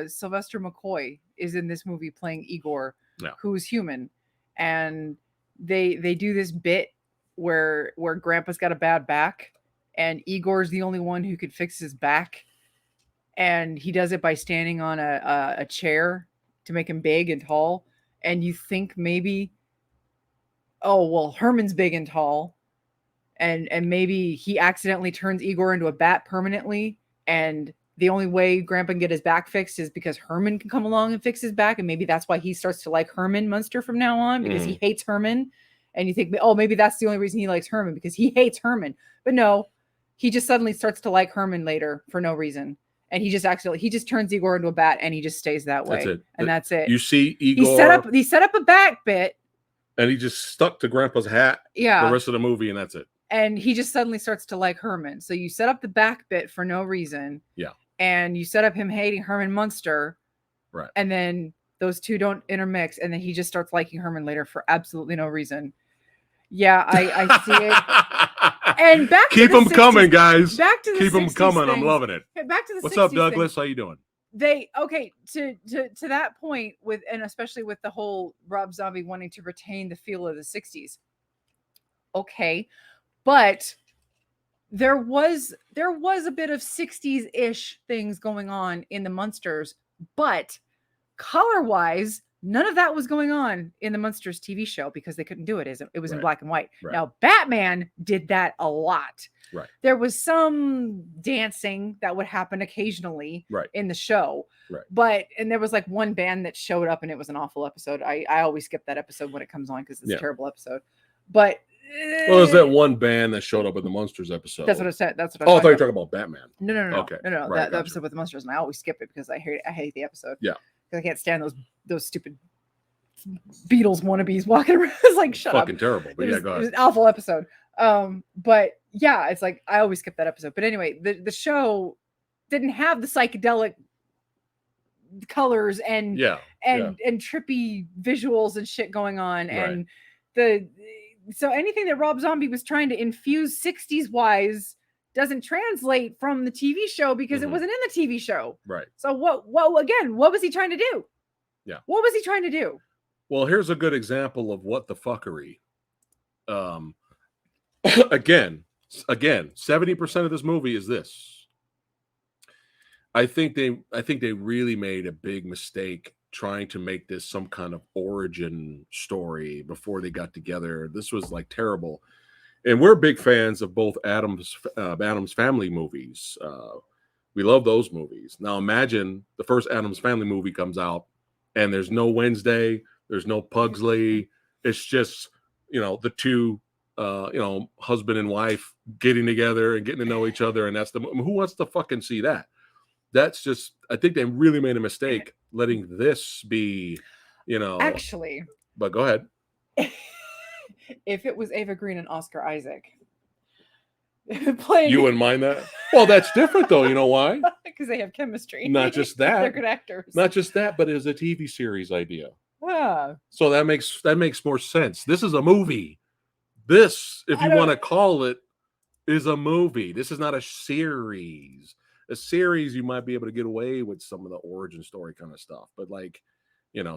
Sylvester McCoy is in this movie playing Igor, who's human, and they do this bit where Grandpa's got a bad back, and Igor's the only one who could fix his back, and he does it by standing on a chair to make him big and tall. And you think maybe, oh well, Herman's big and tall, and maybe he accidentally turns Igor into a bat permanently, and the only way Grandpa can get his back fixed is because Herman can come along and fix his back, and maybe that's why he starts to like Herman Munster from now on, because he hates Herman. And you think, oh, maybe that's the only reason he likes Herman, because he hates Herman. But no, he just suddenly starts to like Herman later for no reason. And he just turns Igor into a bat, and he just stays that way. That's it. And that's it. You see Igor. He set up a back bit. And he just stuck to Grandpa's hat the rest of the movie, and that's it. And he just suddenly starts to like Herman. So you set up the back bit for no reason. Yeah. And you set up him hating Herman Munster. Right. And then those two don't intermix. And then he just starts liking Herman later for absolutely no reason. Yeah, I see it. And back to keep the them 60s, coming, guys. Back to the keep them coming. Things. I'm loving it. Back to the What's 60s up, Douglas? things. How you doing? To that point, and especially with the whole Rob Zombie wanting to retain the feel of the 60s. Okay, but there was a bit of 60s-ish things going on in the Munsters, but color-wise, none of that was going on in the Munsters TV show because they couldn't do it. It was in black and white. Right. Now, Batman did that a lot. Right. There was some dancing that would happen occasionally in the show. Right. And there was like one band that showed up, and it was an awful episode. I always skip that episode when it comes on because it's a terrible episode. But well, there's that one band that showed up in the Munsters episode. That's what I said. That's what I thought you were talking about Batman. No. Okay. No. Right, that episode with the Munsters, and I always skip it because I hate the episode. Yeah. Because I can't stand those stupid Beatles wannabes walking around. It's like, shut fucking up. Terrible. But go ahead. It was an awful episode. But yeah, it's like I always skip that episode. But anyway, the show didn't have the psychedelic colors and trippy visuals and shit going on. Right. And so anything that Rob Zombie was trying to infuse 60s wise doesn't translate from the TV show because it wasn't in the TV show. Right. So what was he trying to do? Yeah. What was he trying to do? Well, here's a good example of what the fuckery. Again, 70% of this movie is this. I think they really made a big mistake trying to make this some kind of origin story before they got together. This was like terrible. And we're big fans of both Adam's Family movies. We love those movies. Now imagine the first Adam's Family movie comes out and there's no Wednesday, there's no Pugsley. It's just, the two, husband and wife getting together and getting to know each other. And that's who wants to fucking see that? That's just, I think they really made a mistake letting this be, Actually. But go ahead. If it was Ava Green and Oscar Isaac playing, you wouldn't mind that? Well, that's different though. You know why? Because they have chemistry. Not just that. They're good actors. Not just that, but it's a TV series idea. Yeah. So that makes more sense. This is a movie. This, if you want to call it, is a movie. This is not a series. A series, you might be able to get away with some of the origin story kind of stuff. But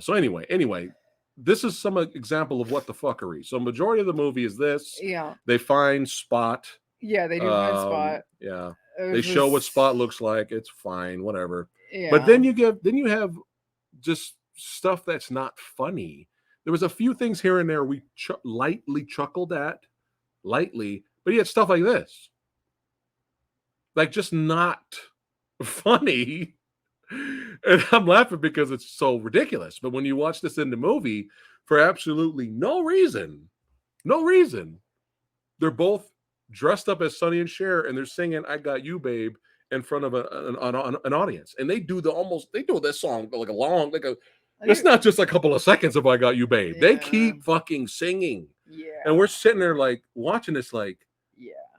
so anyway, this is some example of what the fuckery. So majority of the movie is this. Yeah. They find Spot. Yeah, they do find Spot. Yeah. They show what Spot looks like. It's fine, whatever. Yeah. But then you have just stuff that's not funny. There was a few things here and there we lightly chuckled at, but you had stuff like this. Like just not funny. And I'm laughing because it's so ridiculous. But when you watch this in the movie, for absolutely no reason, they're both dressed up as Sonny and Cher, and they're singing "I Got You, Babe" in front of an audience. And they do this song it's not just a couple of seconds of "I Got You, Babe." Yeah. They keep fucking singing. Yeah. And we're sitting there like watching this like,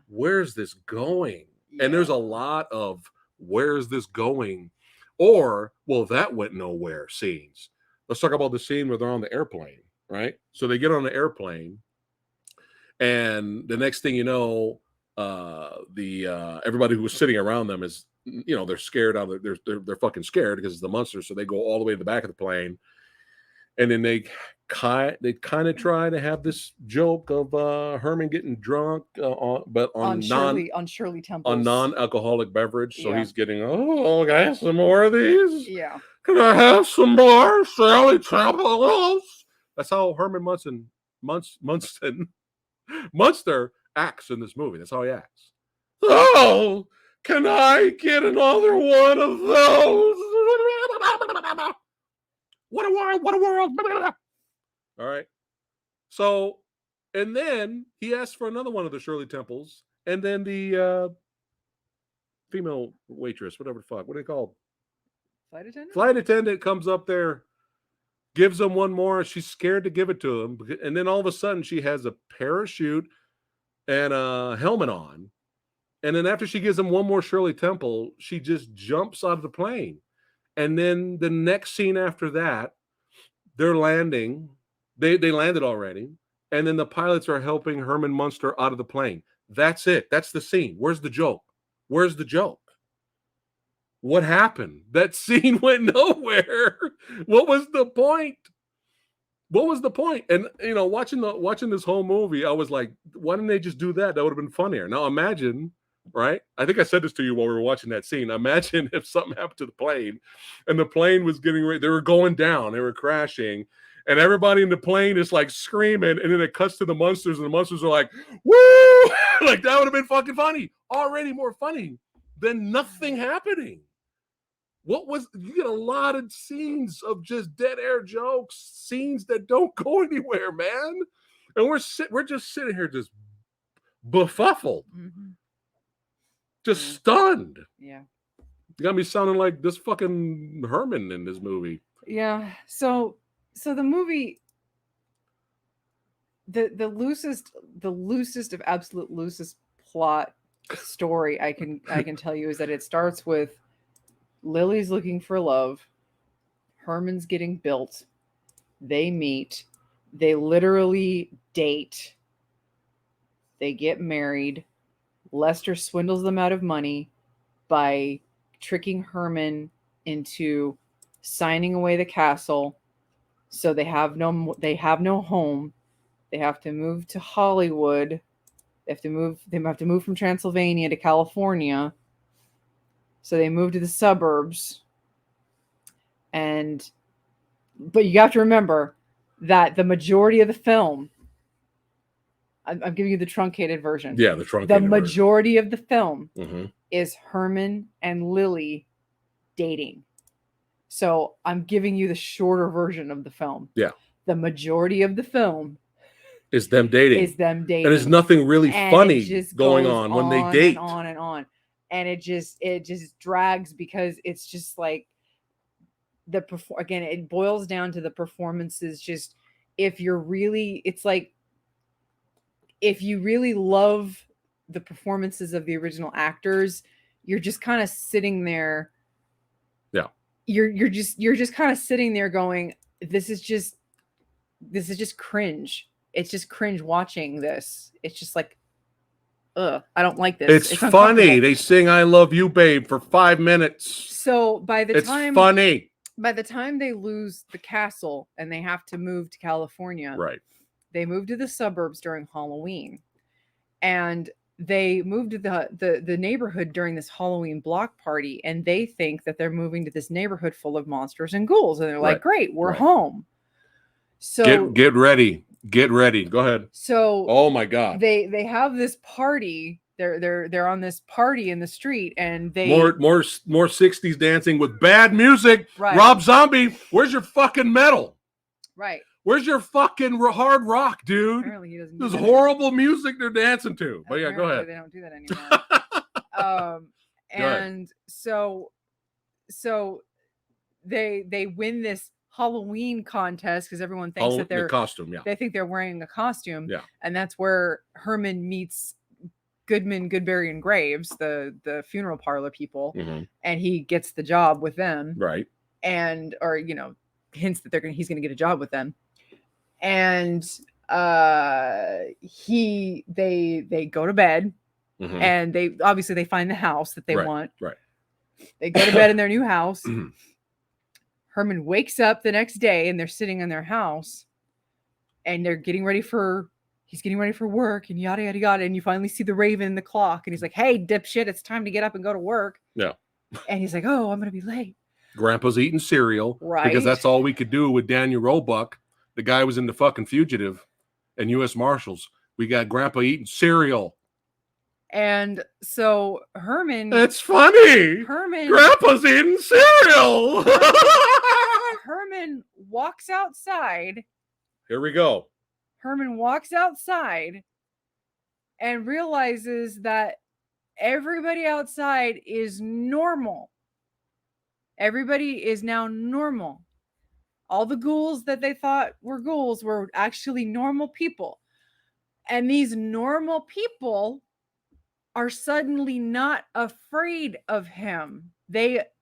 where's this going? Yeah. And there's a lot of where's this going? Or, well, that went nowhere scenes. Let's talk about the scene where they're on the airplane, right? So they get on the airplane, and the next thing you know, everybody who was sitting around them is, they're scared out of they're fucking scared because it's the Munsters. So they go all the way to the back of the plane, And then they kind of try to have this joke of Herman getting drunk, but on Shirley Temple's non-alcoholic beverage. So he's getting, okay, some more of these. Yeah. Can I have some more Shirley Temple's? That's how Herman Munster acts in this movie. That's how he acts. Oh, can I get another one of those? What a world! What a world! All right. So, and then he asks for another one of the Shirley Temples, and then the female waitress, whatever the fuck, what are they called? Flight attendant comes up there, gives him one more. She's scared to give it to him, and then all of a sudden she has a parachute and a helmet on, and then after she gives him one more Shirley Temple, she just jumps out of the plane, and then the next scene after that, they're landing. They landed already, and then the pilots are helping Herman Munster out of the plane. That's it. That's the scene. Where's the joke? Where's the joke? What happened? That scene went nowhere. What was the point? What was the point? And watching this whole movie, I was like, why didn't they just do that? That would have been funnier. Now imagine, right? I think I said this to you while we were watching that scene. Imagine if something happened to the plane, and the plane was getting ready. They were going down. They were crashing. And everybody in the plane is like screaming, and then it cuts to the Munsters, and the Munsters are like, woo! Like, that would have been fucking funny. Already more funny than nothing happening. You get a lot of scenes of just dead air jokes, scenes that don't go anywhere, man. And we're just sitting here just befuddled. Mm-hmm. Just stunned. Yeah. You got me sounding like this fucking Herman in this movie. Yeah. So the movie, the loosest of absolute loosest plot story I can tell you is that it starts with Lily's looking for love, Herman's getting built, they meet, they literally date, they get married, Lester swindles them out of money by tricking Herman into signing away the castle. So they have no home. They have to move to Hollywood. They have to move from Transylvania to California. So they move to the suburbs. But you have to remember that the majority of the film, I'm giving you the truncated version. Yeah, the truncated version. The majority of the film is Herman and Lily dating. So I'm giving you the shorter version of the film. Yeah. The majority of the film is them dating. And there's nothing really funny going on when they date. And on and on. And it just drags because it's just like again, it boils down to the performances. Just if you really love the performances of the original actors, you're just kind of sitting there. Yeah. You're just kind of sitting there going, this is just cringe. It's just cringe watching this. It's just like, I don't like this. It's funny. They sing "I Love You, Babe" for 5 minutes. So by the time they lose the castle and they have to move to California, right? They move to the suburbs during Halloween, and they move to the neighborhood during this Halloween block party, and they think that they're moving to this neighborhood full of monsters and ghouls, and they're like, "Great, we're home." So get ready. Go ahead. So, oh my God, they have this party. They're on this party in the street, and they more 60s dancing with bad music. Right. Rob Zombie, where's your fucking metal? Right. Where's your fucking hard rock, dude? Apparently he doesn't. This horrible music they're dancing to. But yeah, go ahead. They don't do that anymore. And so they win this Halloween contest because everyone thinks that they're costume. Yeah. They think they're wearing a costume. Yeah. And that's where Herman meets Goodman, Goodberry, and Graves, the funeral parlor people, and he gets the job with them. Right. Or hints that he's gonna get a job with them. And they go to bed, and they find the house that they want. Right. They go to bed in their new house. Herman wakes up the next day and they're sitting in their house and they're getting ready for work and yada, yada, yada. And you finally see the raven, the clock. And he's like, hey, dipshit, it's time to get up and go to work. Yeah. And he's like, oh, I'm going to be late. Grandpa's eating cereal. Right. Because that's all we could do with Daniel Roebuck. The guy was in The Fucking Fugitive and U.S. Marshals. We got Grandpa eating cereal. And so Herman. That's funny. Herman. Grandpa's eating cereal. Herman walks outside. Here we go. Herman walks outside and realizes that everybody outside is normal. Everybody is now normal. All the ghouls that they thought were ghouls were actually normal people. And these normal people are suddenly not afraid of him.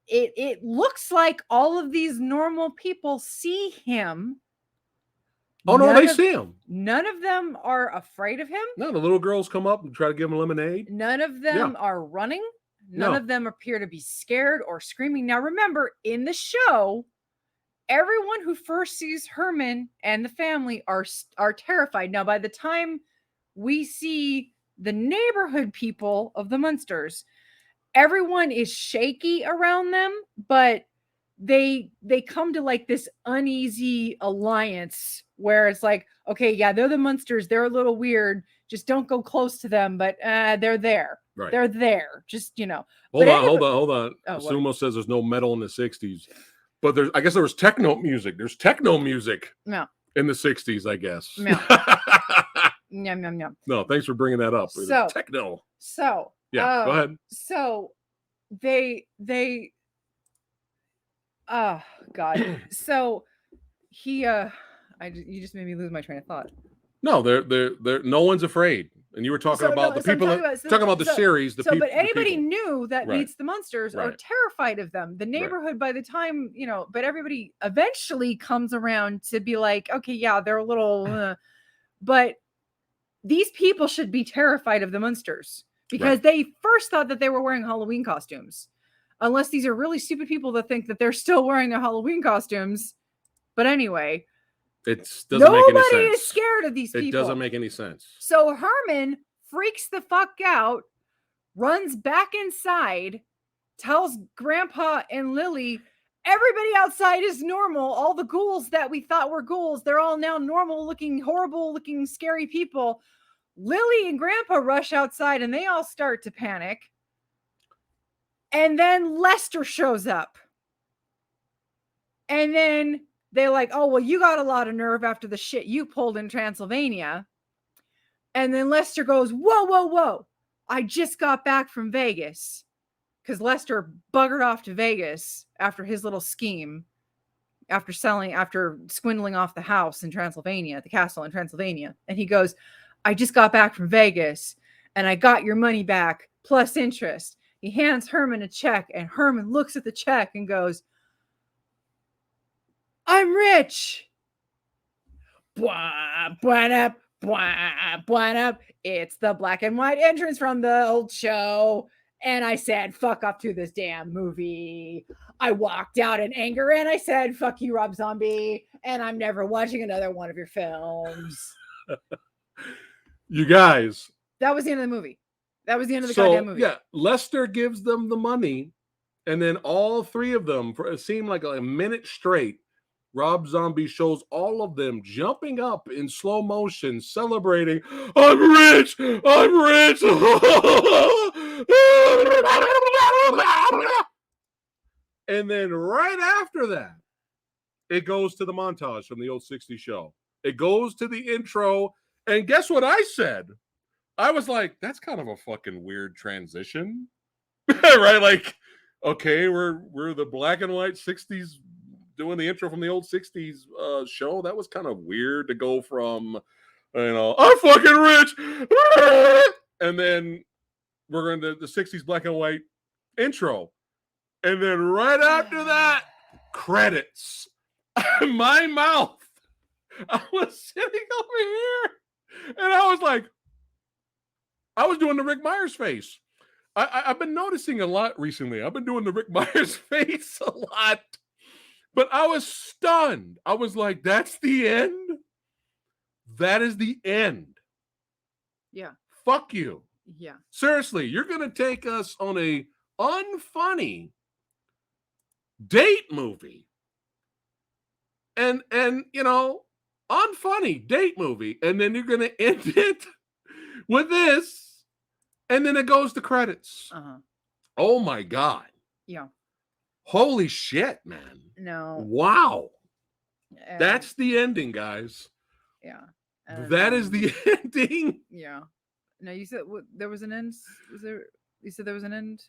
It looks like all of these normal people see him. Oh, no, they see him. None of them are afraid of him. No, the little girls come up and try to give him lemonade. None of them are running. None of them appear to be scared or screaming. Now, remember, in the show, everyone who first sees Herman and the family are terrified. Now, by the time we see the neighborhood people of the Munsters, everyone is shaky around them, but they come to like this uneasy alliance where it's like, okay, yeah, they're the Munsters. They're a little weird. Just don't go close to them, but they're there. Right. They're there. Just, Hold on. Oh, Sumo says there's no metal in the 60s. But I guess there was techno music. There's techno music in the 60s, I guess. No, thanks for bringing that up. So, techno. So, yeah, go ahead. So they oh God. So you just made me lose my train of thought. No, they're no one's afraid. And you were talking about the people talking about the series. But anybody new that meets the Munsters are terrified of them. The neighborhood, by the time, but everybody eventually comes around to be like, okay, yeah, they're a little, but these people should be terrified of the Munsters because they first thought that they were wearing Halloween costumes. Unless these are really stupid people that think that they're still wearing their Halloween costumes. But anyway. It doesn't make any sense. Nobody is scared of these people. It doesn't make any sense. So Herman freaks the fuck out, runs back inside, tells Grandpa and Lily, everybody outside is normal. All the ghouls that we thought were ghouls, they're all now normal looking, horrible looking, scary people. Lily and Grandpa rush outside and they all start to panic. And then Lester shows up. And then they're like, oh, well, you got a lot of nerve after the shit you pulled in Transylvania. And then Lester goes, whoa, whoa, whoa. I just got back from Vegas. Because Lester buggered off to Vegas after his little scheme. After swindling off the house in Transylvania, the castle in Transylvania. And he goes, I just got back from Vegas. And I got your money back plus interest. He hands Herman a check. And Herman looks at the check and goes, I'm rich. Blah, blah, blah, blah. It's the black and white entrance from the old show. And I said, fuck up to this damn movie. I walked out in anger and I said, fuck you, Rob Zombie. And I'm never watching another one of your films. You guys. That was the end of the movie. That was the end of the goddamn movie. Yeah, Lester gives them the money. And then all three of them, for it seemed like a minute straight, Rob Zombie shows all of them jumping up in slow motion, celebrating, I'm rich! I'm rich! And then right after that, it goes to the montage from the old 60s show. It goes to the intro. And guess what I said? I was like, that's kind of a fucking weird transition. Right? Like, okay, we're the black and white 60s doing the intro from the old 60s show. That was kind of weird to go from, I'm fucking rich. And then we're going to the 60s black and white intro. And then right after that, credits. My mouth. I was sitting over here. And I was like, I was doing the Rick Myers face. I've been noticing a lot recently. I've been doing the Rick Myers face a lot. But I was stunned. I was like, that's the end? That is the end. Yeah. Fuck you. Yeah. Seriously, you're going to take us on a unfunny date movie. And unfunny date movie. And then you're going to end it with this. And then it goes to credits. Uh-huh. Oh, my God. Yeah. Holy shit, man. No. Wow. That's the ending, guys. Yeah. That is the ending. Yeah. Now you said there was an end. Was there? You said there was an end.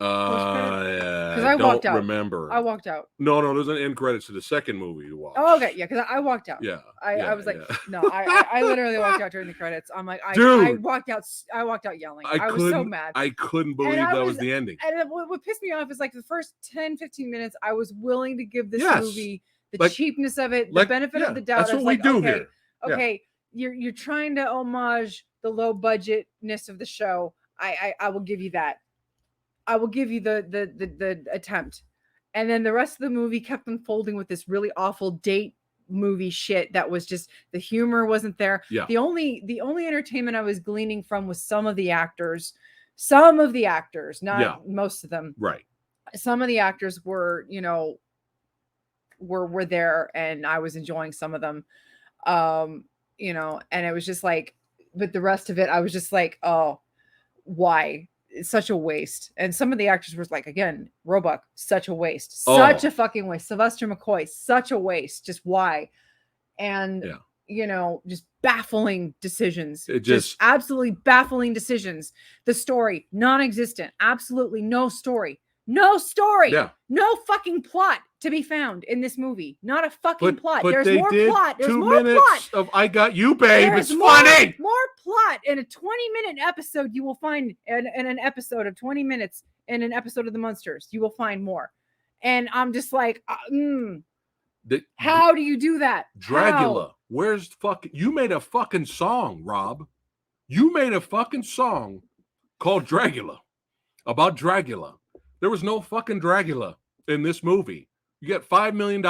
Because I walked out. Remember. I walked out. No, there's an end credits to the second movie you watched. Oh, okay, yeah, because I walked out. Yeah. I was like, no, I literally walked out during the credits. I'm like, Dude, I walked out yelling. I was so mad. I couldn't believe that was the ending. And what pissed me off is like the first 10-15 minutes, I was willing to give this movie the cheapness of it, the benefit of the doubt. That's what we do here. Okay, you're trying to homage the low budgetness of the show. I will give you that. I will give you the attempt. And then the rest of the movie kept unfolding with this really awful date movie shit that was just, the humor wasn't there. Yeah. The only entertainment I was gleaning from was some of the actors, not most of them. Right. Some of the actors were, were there, and I was enjoying some of them. And it was just like, but the rest of it, I was just like, oh, why? It's such a waste. And some of the actors were like, again, Roebuck, such a waste, such a fucking waste. Sylvester McCoy, such a waste. Just why? And just baffling decisions. Just absolutely baffling decisions. The story, non-existent. Absolutely no story. No story. Yeah. No fucking plot to be found in this movie. Not a fucking plot. But There's more plot. There's 2 more minutes plot. of I Got You, babe. There's It's funny. More plot in a 20-minute episode. You will find in an episode of 20 minutes in an episode of the Munsters. You will find more. And I'm just like, how do you do that? Dragula. Where's fucking? You made a fucking song, Rob. You made a fucking song called Dragula, about Dragula. There was no fucking Dragula in this movie. You get $5 million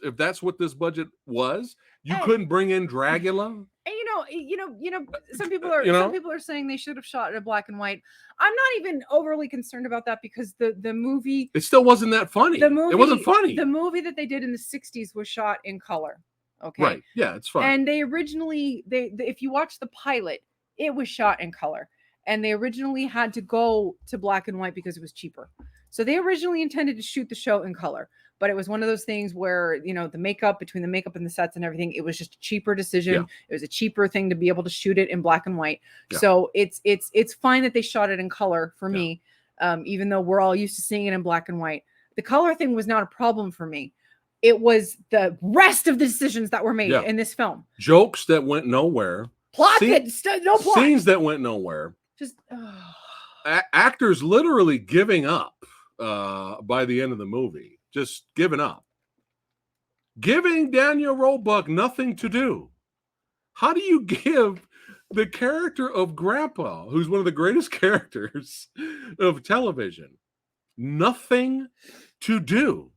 if that's what this budget was. You couldn't bring in Dragula. And some people are saying they should have shot it in black and white. I'm not even overly concerned about that because the movie, it still wasn't that funny. It wasn't funny. The movie that they did in the 60s was shot in color. Okay. Right. Yeah, it's fine. And they originally if you watch the pilot, it was shot in color. And they originally had to go to black and white because it was cheaper. So they originally intended to shoot the show in color, but it was one of those things where, the makeup, between the makeup and the sets and everything, it was just a cheaper decision. Yeah. It was a cheaper thing to be able to shoot it in black and white. Yeah. So it's fine that they shot it in color for me, even though we're all used to seeing it in black and white. The color thing was not a problem for me. It was the rest of the decisions that were made in this film. Jokes that went nowhere. No plot. Scenes that went nowhere. Just actors literally giving up by the end of the movie, just giving up, giving Daniel Roebuck nothing to do. How do you give the character of Grandpa, who's one of the greatest characters of television, nothing to do?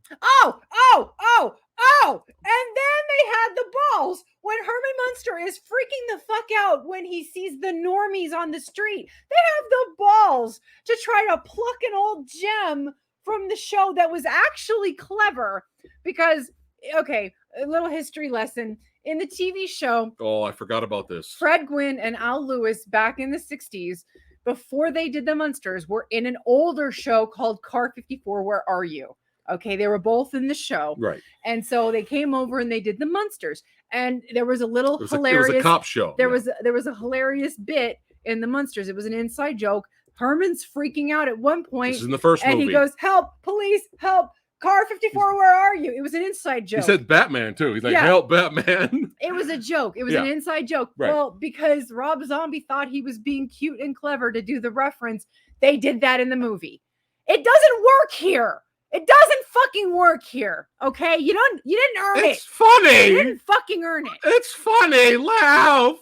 And then they had the balls when Herman Munster is freaking the fuck out when he sees the normies on the street. They have the balls to try to pluck an old gem from the show that was actually clever because, a little history lesson. In the TV show, I forgot about this. Fred Gwynn and Al Lewis back in the 60s, before they did the Munsters, were in an older show called Car 54, Where Are You? Okay, they were both in the show. Right. And so they came over and they did the Munsters. And there was a little hilarious... It was a cop show. There was a hilarious bit in the Munsters. It was an inside joke. Herman's freaking out at one point. This is in the first movie. And he goes, help, police, help. Car 54, where are you? It was an inside joke. He said Batman, too. He's like, help, Batman. It was a joke. It was an inside joke. Right. Well, because Rob Zombie thought he was being cute and clever to do the reference, they did that in the movie. It doesn't work here. It doesn't fucking work here. Okay? You didn't earn it. It's funny. You didn't fucking earn it. It's funny. Laugh.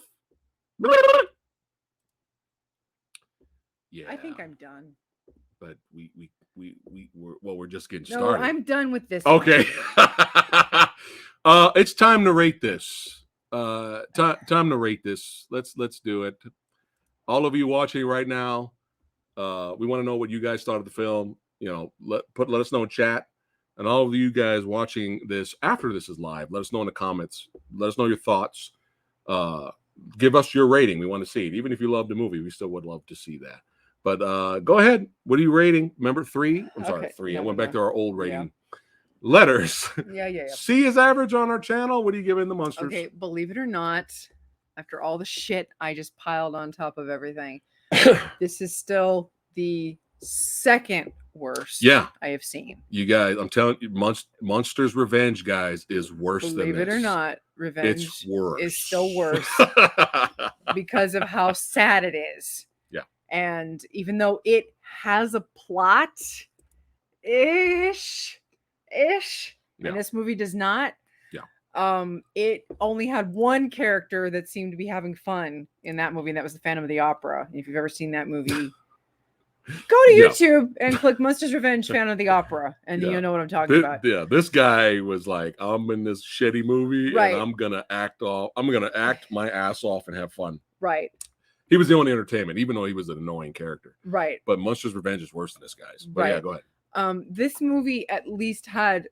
Yeah. I think I'm done. but we're just getting started. I'm done with this. Okay. It's time to rate this. Time to rate this. Let's do it. All of you watching right now, we want to know what you guys thought of the film. You know, let us know in chat. And all of you guys watching this after this is live, let us know in the comments. Let us know your thoughts. Give us your rating. We want to see it. Even if you love the movie, we still would love to see that. But go ahead. What are you rating? Remember 3? I'm sorry, 3. No, I went back to our old rating. Yeah. Letters. Yeah. C is average on our channel. What are you giving the Munsters? Okay, believe it or not, after all the shit I just piled on top of everything, this is still the second worst I have seen. You guys, I'm telling you, Munsters Revenge, guys, is worse than this. Believe it or not, Revenge is still worse because of how sad it is. Yeah. And even though it has a plot ish, and this movie does not. Yeah. It only had one character that seemed to be having fun in that movie, and that was the Phantom of the Opera. If you've ever seen that movie, go to YouTube and click Munsters Revenge Phantom of the Opera, and then you'll know what I'm talking about. Yeah, this guy was like, I'm in this shitty movie, and I'm gonna act my ass off and have fun. Right. He was the only entertainment, even though he was an annoying character. Right. But Munsters Revenge is worse than this guy's. But yeah, go ahead. This movie at least had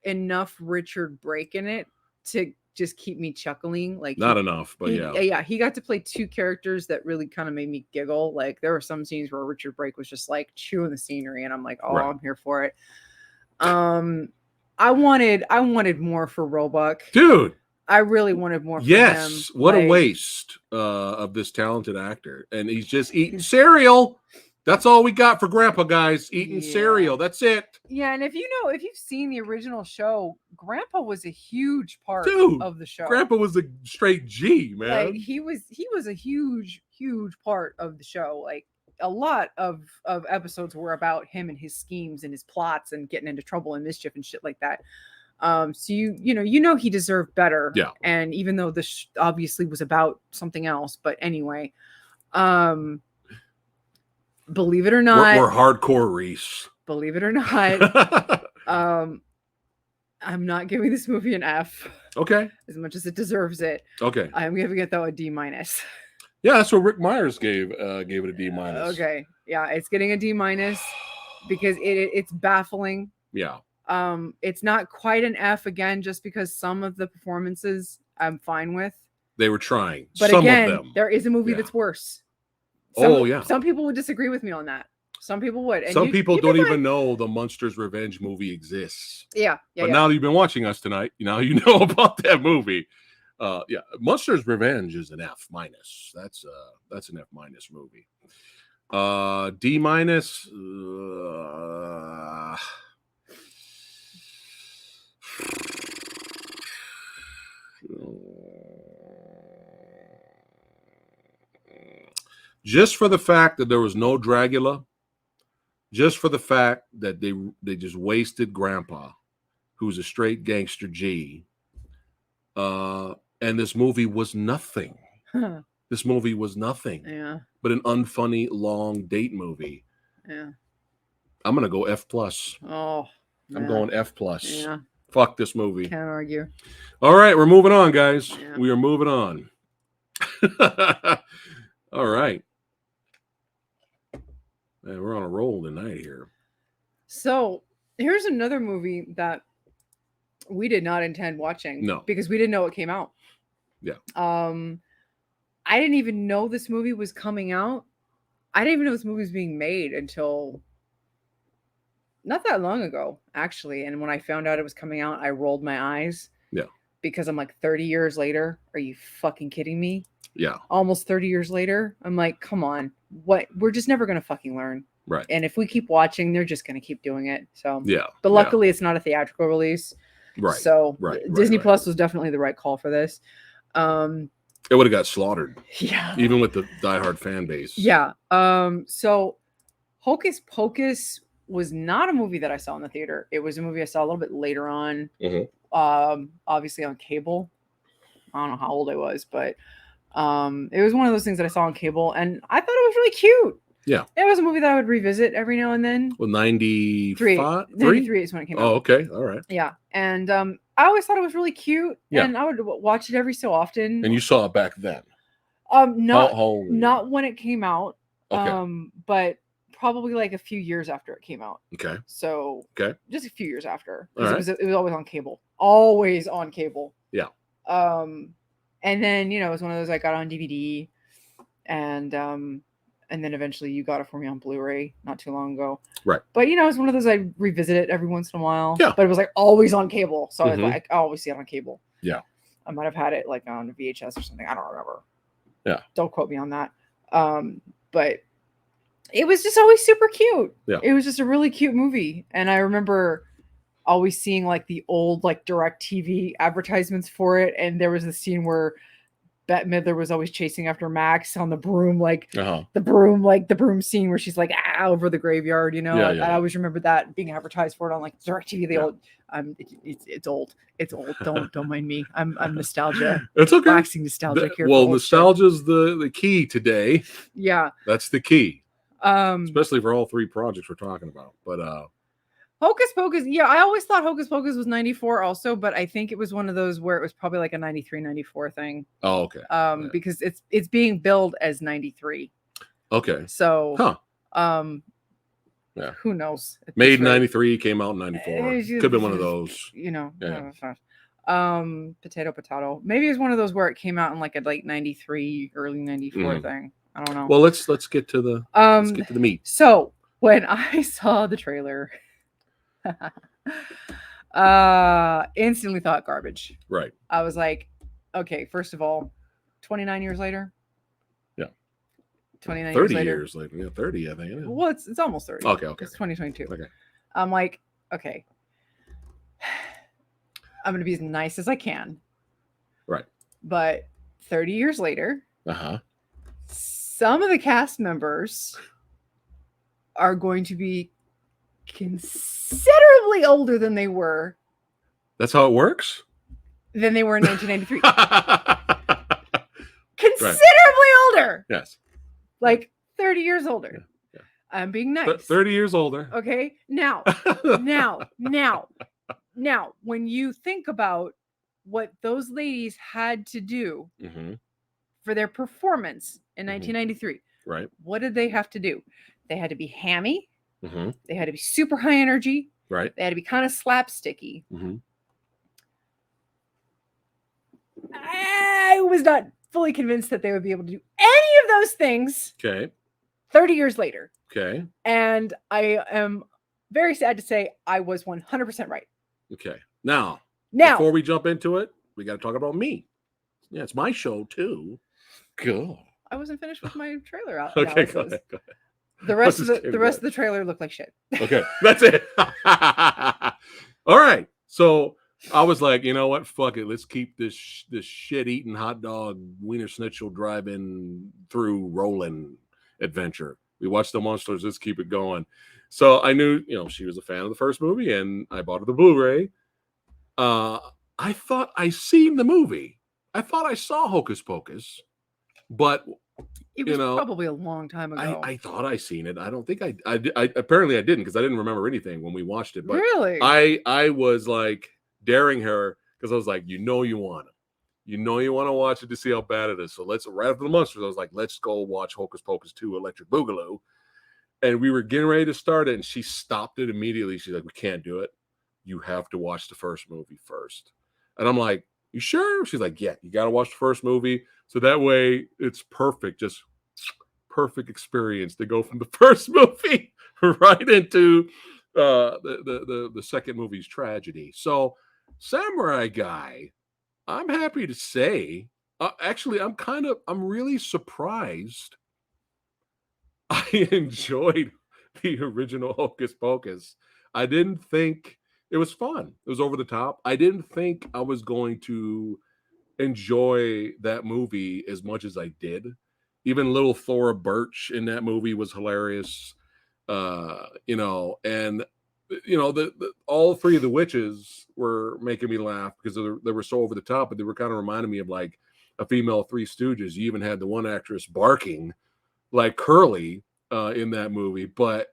enough Richard Brake in it to just keep me chuckling. Like not enough, but he got to play two characters that really kind of made me giggle. Like there were some scenes where Richard Brake was just like chewing the scenery, and I'm like, oh, I'm here for it. I wanted more for Roebuck, dude. I really wanted more. Yes, from him. What a waste of this talented actor, and he's just eating cereal. That's all we got for Grandpa, guys. Eating cereal. That's it. Yeah, and if you've seen the original show, Grandpa was a huge part of the show. Grandpa was a straight G, man. Like he was a huge part of the show. Like a lot of episodes were about him and his schemes and his plots and getting into trouble and mischief and shit like that. So you know he deserved better. Yeah. And even though this obviously was about something else, but anyway, believe it or not, we're hardcore Reese. Believe it or not, I'm not giving this movie an F. Okay. As much as it deserves it. Okay. I'm giving it though a D-. Yeah, that's what Rick Myers gave it a D-. Okay. Yeah, it's getting a D- because it's baffling. Yeah. It's not quite an F again, just because some of the performances I'm fine with. They were trying. But some again, of them. there is a movie that's worse. Some people would disagree with me on that. Some people would. And some people don't even know the Munsters Revenge movie exists. Yeah. But now that you've been watching us tonight, now you know about that movie. Munsters Revenge is an F-. That's an F- movie. D-. Just for the fact that there was no Dracula, just for the fact that they just wasted Grandpa, who's a straight gangster G, and this movie was nothing. This movie was nothing. Yeah. But an unfunny long date movie. Yeah. I'm gonna go F+. Oh. I'm going F+. Yeah. Fuck this movie. Can't argue. All right, we're moving on, guys. Yeah. We are moving on. All right. Man, we're on a roll tonight here. So here's another movie that we did not intend watching. No. Because we didn't know it came out. Yeah. I didn't even know this movie was coming out. I didn't even know this movie was being made until not that long ago, actually. And when I found out it was coming out, I rolled my eyes. Yeah. Because I'm like, 30 years later, are you fucking kidding me? Yeah. Almost 30 years later, I'm like, come on. What? We're just never going to fucking learn. Right. And if we keep watching, they're just going to keep doing it. So, yeah. But luckily, it's not a theatrical release. Right. So, Disney Plus was definitely the right call for this. It would have got slaughtered. Yeah. Even with the diehard fan base. Yeah. So, Hocus Pocus was not a movie that I saw in the theater. It was a movie I saw a little bit later on. Mm-hmm. Obviously on cable. I don't know how old I was, but it was one of those things that I saw on cable, and I thought it was really cute. Yeah. It was a movie that I would revisit every now and then. Well, 95? 93 is when it came out. Oh, okay. All right. Yeah. And I always thought it was really cute. Yeah. And I would watch it every so often. And you saw it back then? Not when it came out. Okay. But probably like a few years after it came out. Okay. So just a few years after. Because it was always on cable. Always on cable. Yeah. And then, it was one of those I got on DVD, and then eventually you got it for me on Blu-ray not too long ago. Right. But it was one of those I revisit it every once in a while. Yeah. But it was like always on cable. So I was like, I always see it on cable. Yeah. I might have had it like on VHS or something. I don't remember. Yeah. Don't quote me on that. But it was just always super cute. Yeah. It was just a really cute movie. And I remember always seeing like the old like DirecTV advertisements for it, and there was a scene where Bette Midler was always chasing after Max on the broom, the broom scene where she's like over the graveyard, I always remember that being advertised for it on like DirecTV. Old it's old. Don't mind me. I'm nostalgia. It's okay. Waxing nostalgic here. Well, nostalgia's the key today. Yeah. That's the key. Especially for all three projects we're talking about. But Hocus Pocus, yeah, I always thought Hocus Pocus was 94 also, but I think it was one of those where it was probably like a 93, 94 thing. Oh, okay. Because it's being billed as 93. Okay. So, who knows? Made in 93, came out in 94. Could have been one of those. Potato. Maybe it's one of those where it came out in like a 93, early 94 thing. I don't know. Well, let's get to the meat. So when I saw the trailer, instantly thought garbage. Right. I was like, okay, first of all, 29 years later. Yeah. 29 30 years later. Yeah, 30, I think. Yeah. Well, it's almost 30. Okay. It's 2022. Okay. I'm like, okay. I'm going to be as nice as I can. Right. But 30 years later, some of the cast members are going to be considerably older than they were. That's how it works? Than they were in 1993. Considerably older. Yes. Like 30 years older. Yeah. I'm being nice. 30 years older. Okay. Now, when you think about what those ladies had to do for their performance in 1993, right? What did they have to do? They had to be hammy. Mm-hmm. They had to be super high energy. Right. They had to be kind of slapsticky. Mm-hmm. I was not fully convinced that they would be able to do any of those things. Okay. 30 years later. Okay. And I am very sad to say I was 100% right. Okay. Now, before we jump into it, we got to talk about me. Yeah, it's my show too. Go. I wasn't finished with my trailer out. Okay, go ahead. The rest of the trailer looked like shit. Okay, that's it. All right. So I was like, you know what? Fuck it. Let's keep this shit-eating hot dog wiener schnitzel driving through rolling adventure. We watched the Munsters. Let's keep it going. So I knew, she was a fan of the first movie, and I bought her the Blu-ray. I thought I seen the movie. I thought I saw Hocus Pocus, but it was probably a long time ago. I thought I seen it. I don't think I apparently I didn't, because I didn't remember anything when we watched it. But really, I was like daring her, because I was like, you want to watch it to see how bad it is. So right after the Munsters, I was like, let's go watch Hocus Pocus 2 Electric Boogaloo. And we were getting ready to start it, and she stopped it immediately. She's like, we can't do it. You have to watch the first movie first. And I'm like, you sure? She's like, yeah, you got to watch the first movie. So that way it's perfect, just perfect experience to go from the first movie right into the second movie's tragedy. So Samurai Guy, I'm happy to say, actually, I'm really surprised. I enjoyed the original Hocus Pocus. I didn't think it was fun. It was over the top. I didn't think I was going to enjoy that movie as much as I did. Even little Thora Birch in that movie was hilarious. And all three of the witches were making me laugh because they were so over the top, but they were kind of reminding me of like a female Three Stooges. You even had the one actress barking like Curly in that movie, but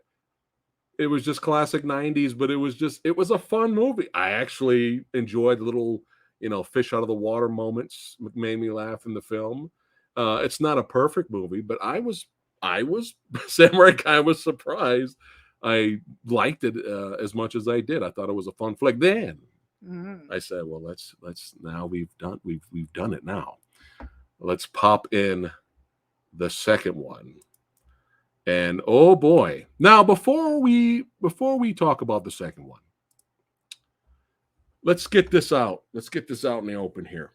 it was just classic 90s, but it was a fun movie. I actually enjoyed the little, fish out of the water moments that made me laugh in the film. It's not a perfect movie, but I was Samurai Guy was surprised. I liked it as much as I did. I thought it was a fun flick. Then I said, well, let's now we've done it now. Let's pop in the second one. And oh boy. Now before we talk about the second one, let's get this out. Let's get this out in the open here.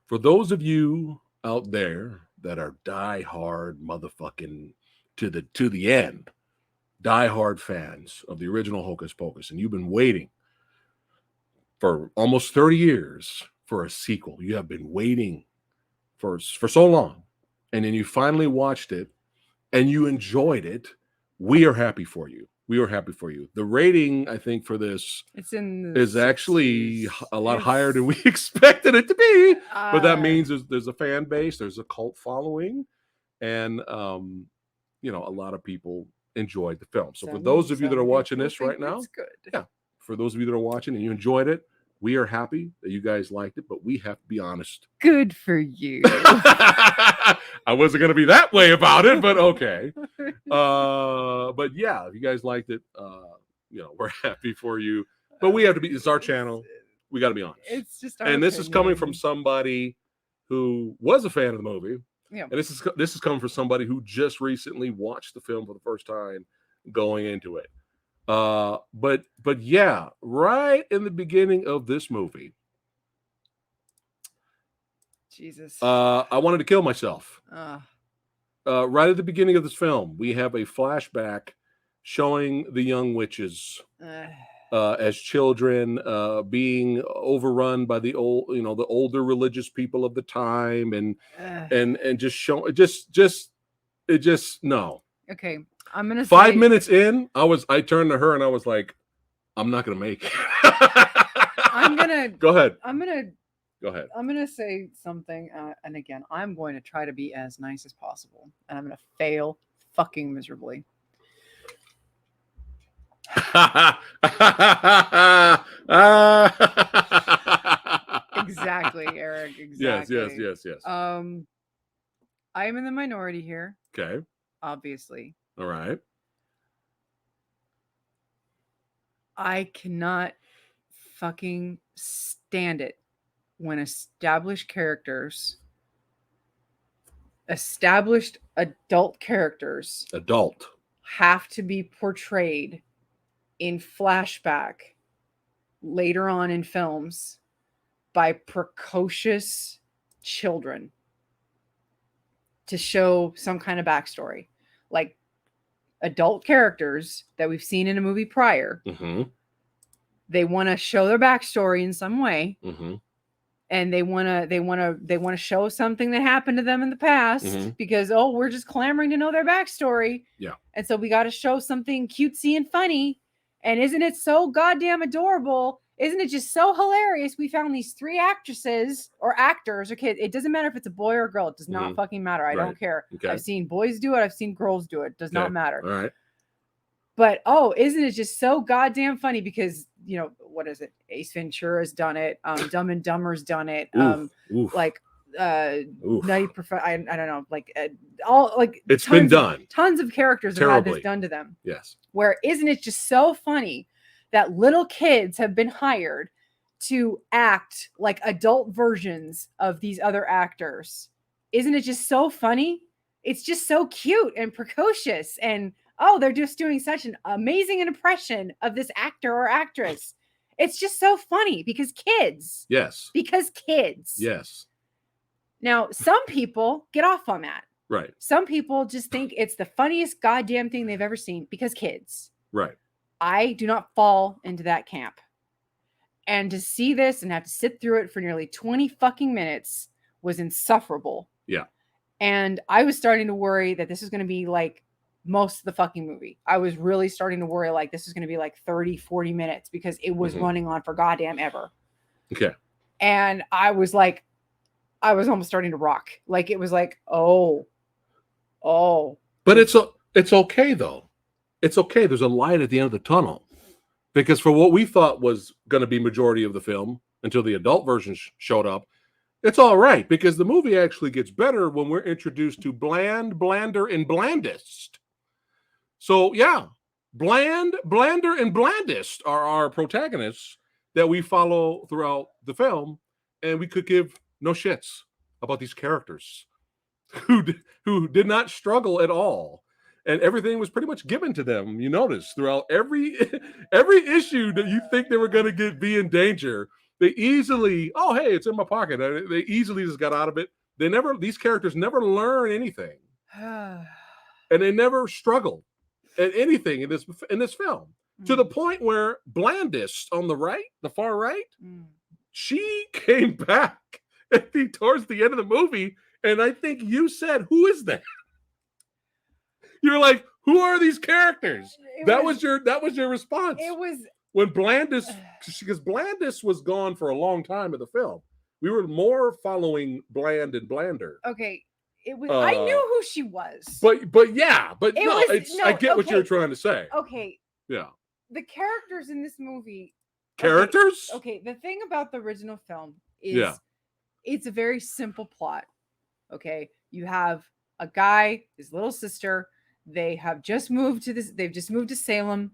For those of you out there that are die-hard motherfucking to the end, die-hard fans of the original Hocus Pocus, and you've been waiting for almost 30 years for a sequel. You have been waiting for so long, and then you finally watched it and you enjoyed it. We are happy for you. We are happy for you. The rating, I think, for this is actually a lot higher than we expected it to be. But that means there's a fan base, there's a cult following, and a lot of people enjoyed the film. So for those of you that are watching this right now, for those of you that are watching and you enjoyed it, we are happy that you guys liked it, but we have to be honest. Good for you. I wasn't going to be that way about it, but okay. But yeah, if you guys liked it, we're happy for you. But we have to be, it's our channel. We got to be honest. It's just our opinion. This is coming from somebody who was a fan of the movie. Yeah. And this is coming from somebody who just recently watched the film for the first time going into it. But yeah, right in the beginning of this movie, Jesus, I wanted to kill myself. Right at the beginning of this film, we have a flashback showing the young witches as children being overrun by the older religious people of the time, and just show no. Okay. I'm gonna 5 minutes in, I turned to her and I was like, I'm not gonna make it. I'm gonna go ahead. Go ahead. I'm gonna say something, and again, I'm going to try to be as nice as possible, and I'm gonna fail fucking miserably. Exactly, Eric. Exactly. Yes. I am in the minority here. Okay. Obviously. All right. I cannot fucking stand it when established adult characters have to be portrayed in flashback later on in films by precocious children to show some kind of backstory. Like adult characters that we've seen in a movie prior. Mm-hmm. They want to show their backstory in some way. Mm-hmm. And they want to show something that happened to them in the past because, we're just clamoring to know their backstory. Yeah. And so we got to show something cutesy and funny. And isn't it so goddamn adorable? Isn't it just so hilarious? We found these 3 actresses or actors or kids. It doesn't matter if it's a boy or a girl. It does not fucking matter. I don't care. Okay. I've seen boys do it. I've seen girls do it. It does not matter. All right. But, isn't it just so goddamn funny? Because, what is it? Ace Ventura's done it. Dumb and Dumber's done it. Like, Nutty I don't know. Like, it's been done. Tons of characters have had this done to them. Yes. Where isn't it just so funny that little kids have been hired to act like adult versions of these other actors? Isn't it just so funny? It's just so cute and precocious, and they're just doing such an amazing impression of this actor or actress. It's just so funny because kids. Yes. Because kids. Yes. Now, some people get off on that. Right. Some people just think it's the funniest goddamn thing they've ever seen because kids. Right. I do not fall into that camp. And to see this and have to sit through it for nearly 20 fucking minutes was insufferable. Yeah. And I was starting to worry that this was going to be like most of the fucking movie. I was really starting to worry like this was going to be like 30, 40 minutes because it was running on for goddamn ever. Okay. And I was almost starting to rock. Like it was like, oh. But it's It's okay though. It's okay. There's a light at the end of the tunnel. Because for what we thought was going to be majority of the film until the adult version showed up, it's all right because the movie actually gets better when we're introduced to Bland, Blander, and Blandest. So yeah, Bland, Blander, and Blandest are our protagonists that we follow throughout the film, and we could give no shits about these characters who did not struggle at all. And everything was pretty much given to them. You notice throughout every issue that you think they were going to be in danger, they easily, oh hey, it's in my pocket. They easily just got out of it. These characters never learn anything, and they never struggle at anything in this film. To the point where Blandest on the far right, she came back towards the end of the movie, and I think you said, "Who is that?" You're like, who are these characters? That was your response. It was when Blandest, because Blandest was gone for a long time in the film. We were more following Bland and Blander. Okay, it was. I knew who she was. But I get what you're trying to say. Okay. Yeah. The characters in this movie. Characters? Okay. The thing about the original film is, it's a very simple plot. Okay, you have a guy, his little sister. They have just moved to this. They've just moved to Salem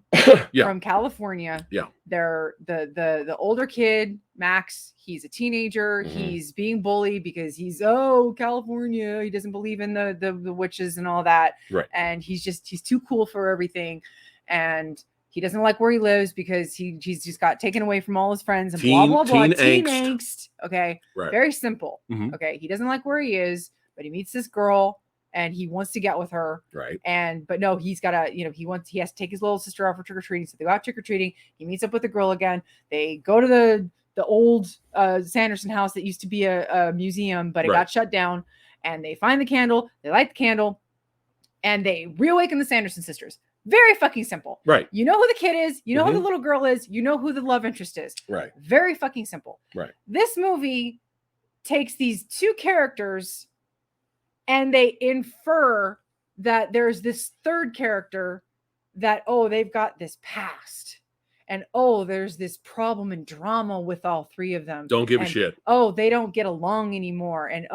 from California. Yeah. They're the older kid, Max. He's a teenager. Mm-hmm. He's being bullied because he's California. He doesn't believe in the witches and all that. Right. And he's too cool for everything. And he doesn't like where he lives because he's just got taken away from all his friends and blah blah blah. Teen angst. Okay. Right. Very simple. Mm-hmm. Okay. He doesn't like where he is, but he meets this girl. And he wants to get with her. Right. But no, he's got to, he has to take his little sister out for trick-or-treating. So they go out trick-or-treating. He meets up with the girl again. They go to the old Sanderson house that used to be a museum, but it got shut down. And they find the candle. They light the candle. And they reawaken the Sanderson sisters. Very fucking simple. Right. You know who the kid is. You know who the little girl is. You know who the love interest is. Right. Very fucking simple. Right. This movie takes these two characters and they infer that there's this third character that, they've got this past. And, there's this problem and drama with all three of them. Don't give a shit. They don't get along anymore. And,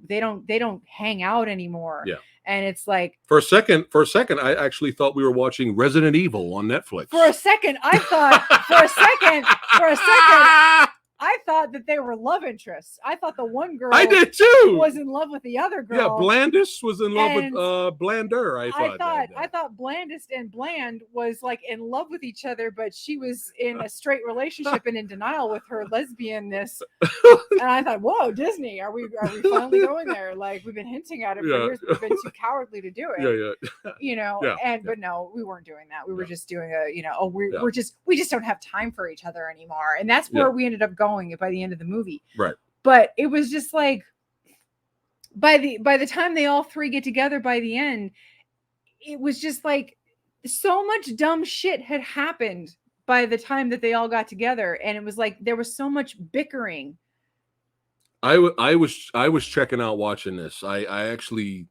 they don't hang out anymore. Yeah. And it's like. For a second, I actually thought we were watching Resident Evil on Netflix. For a second, I thought, I thought that they were love interests. I thought the one girl I did too was in love with the other girl. Yeah, Blandest was in love with Blander. I thought Blandest and Bland was like in love with each other, but she was in a straight relationship and in denial with her lesbianness. And I thought, whoa, Disney, are we finally going there? Like we've been hinting at it for years, but we've been too cowardly to do it. Yeah. But no, we weren't doing that. We were just doing we just don't have time for each other anymore. And that's where we ended up going by the end of the movie. Right. But it was just like by the time they all three get together by the end, it was just like so much dumb shit had happened by the time that they all got together. And it was like there was so much bickering. I was checking out watching this. I actually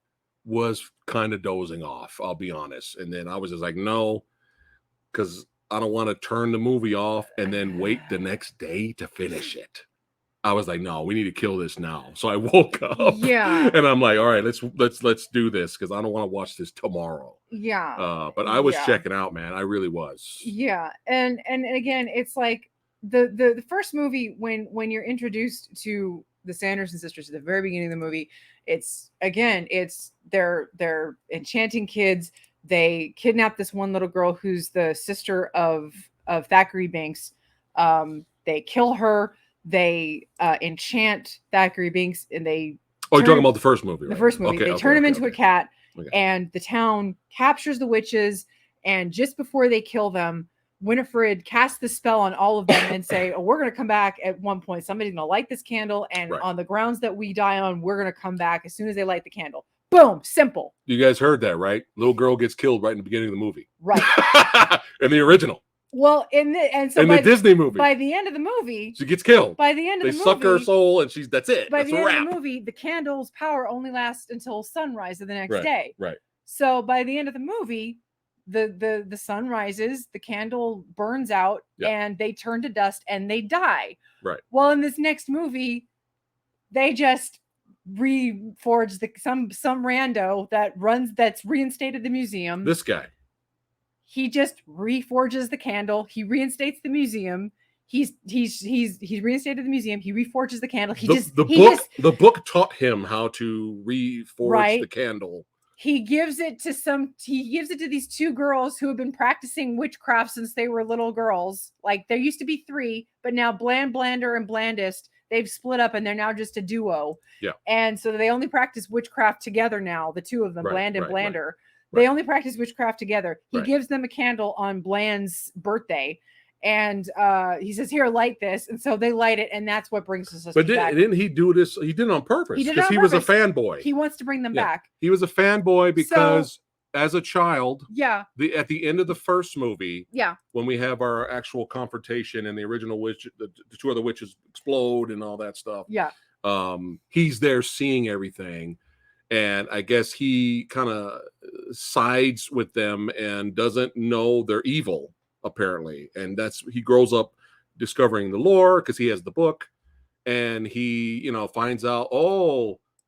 was kind of dozing off, I'll be honest. And then I was just like, no, because I don't want to turn the movie off and then wait the next day to finish it. I was like, no, we need to kill this now. So I woke up. Yeah. And I'm like, all right, let's do this because I don't want to watch this tomorrow. Yeah. But I was checking out, man. I really was. Yeah. And again, it's like the first movie when you're introduced to the Sanderson sisters at the very beginning of the movie, it's they're enchanting kids. They kidnap this one little girl who's the sister of Thackeray Binks. They kill her. They enchant Thackeray Binks, and they. Oh, you're talking about the first movie, right? The first movie. They turn him into a cat, and the town captures the witches. And just before they kill them, Winifred casts the spell on all of them and say, we're going to come back at one point. Somebody's going to light this candle, and on the grounds that we die on, we're going to come back as soon as they light the candle. Boom, simple. You guys heard that, right? Little girl gets killed right in the beginning of the movie. Right. In the original. Well, in the Disney movie. By the end of the movie, she gets killed. By the end of the movie, they suck her soul, and that's it. By that's the a end wrap. of the movie, the candle's power only lasts until sunrise of the next day. Right. So by the end of the movie, the sun rises, the candle burns out, and they turn to dust and they die. Right. Well, in this next movie, they just reforge some rando that's reinstated the museum. This guy. He just reforges the candle. He reinstates the museum. He's reinstated the museum. He reforges the candle. The book taught him how to reforge the candle. He gives it to these two girls who have been practicing witchcraft since they were little girls. Like, there used to be 3, but now Blander, and Blandest, they've split up and they're now just a duo. Yeah. And so they only practice witchcraft together now, the two of them, Bland and Blander. They only practice witchcraft together. He gives them a candle on Bland's birthday. And he says, "Here, light this." And so they light it, and that's what brings us back. Didn't he do this? He did it on purpose because he was a fanboy. He wants to bring them back. He was a fanboy because as a child, at the end of the first movie, when we have our actual confrontation and the original witch, the 2 other witches explode and all that stuff. He's there seeing everything. And I guess he kind of sides with them and doesn't know they're evil, apparently. And he grows up discovering the lore because he has the book. And he, finds out,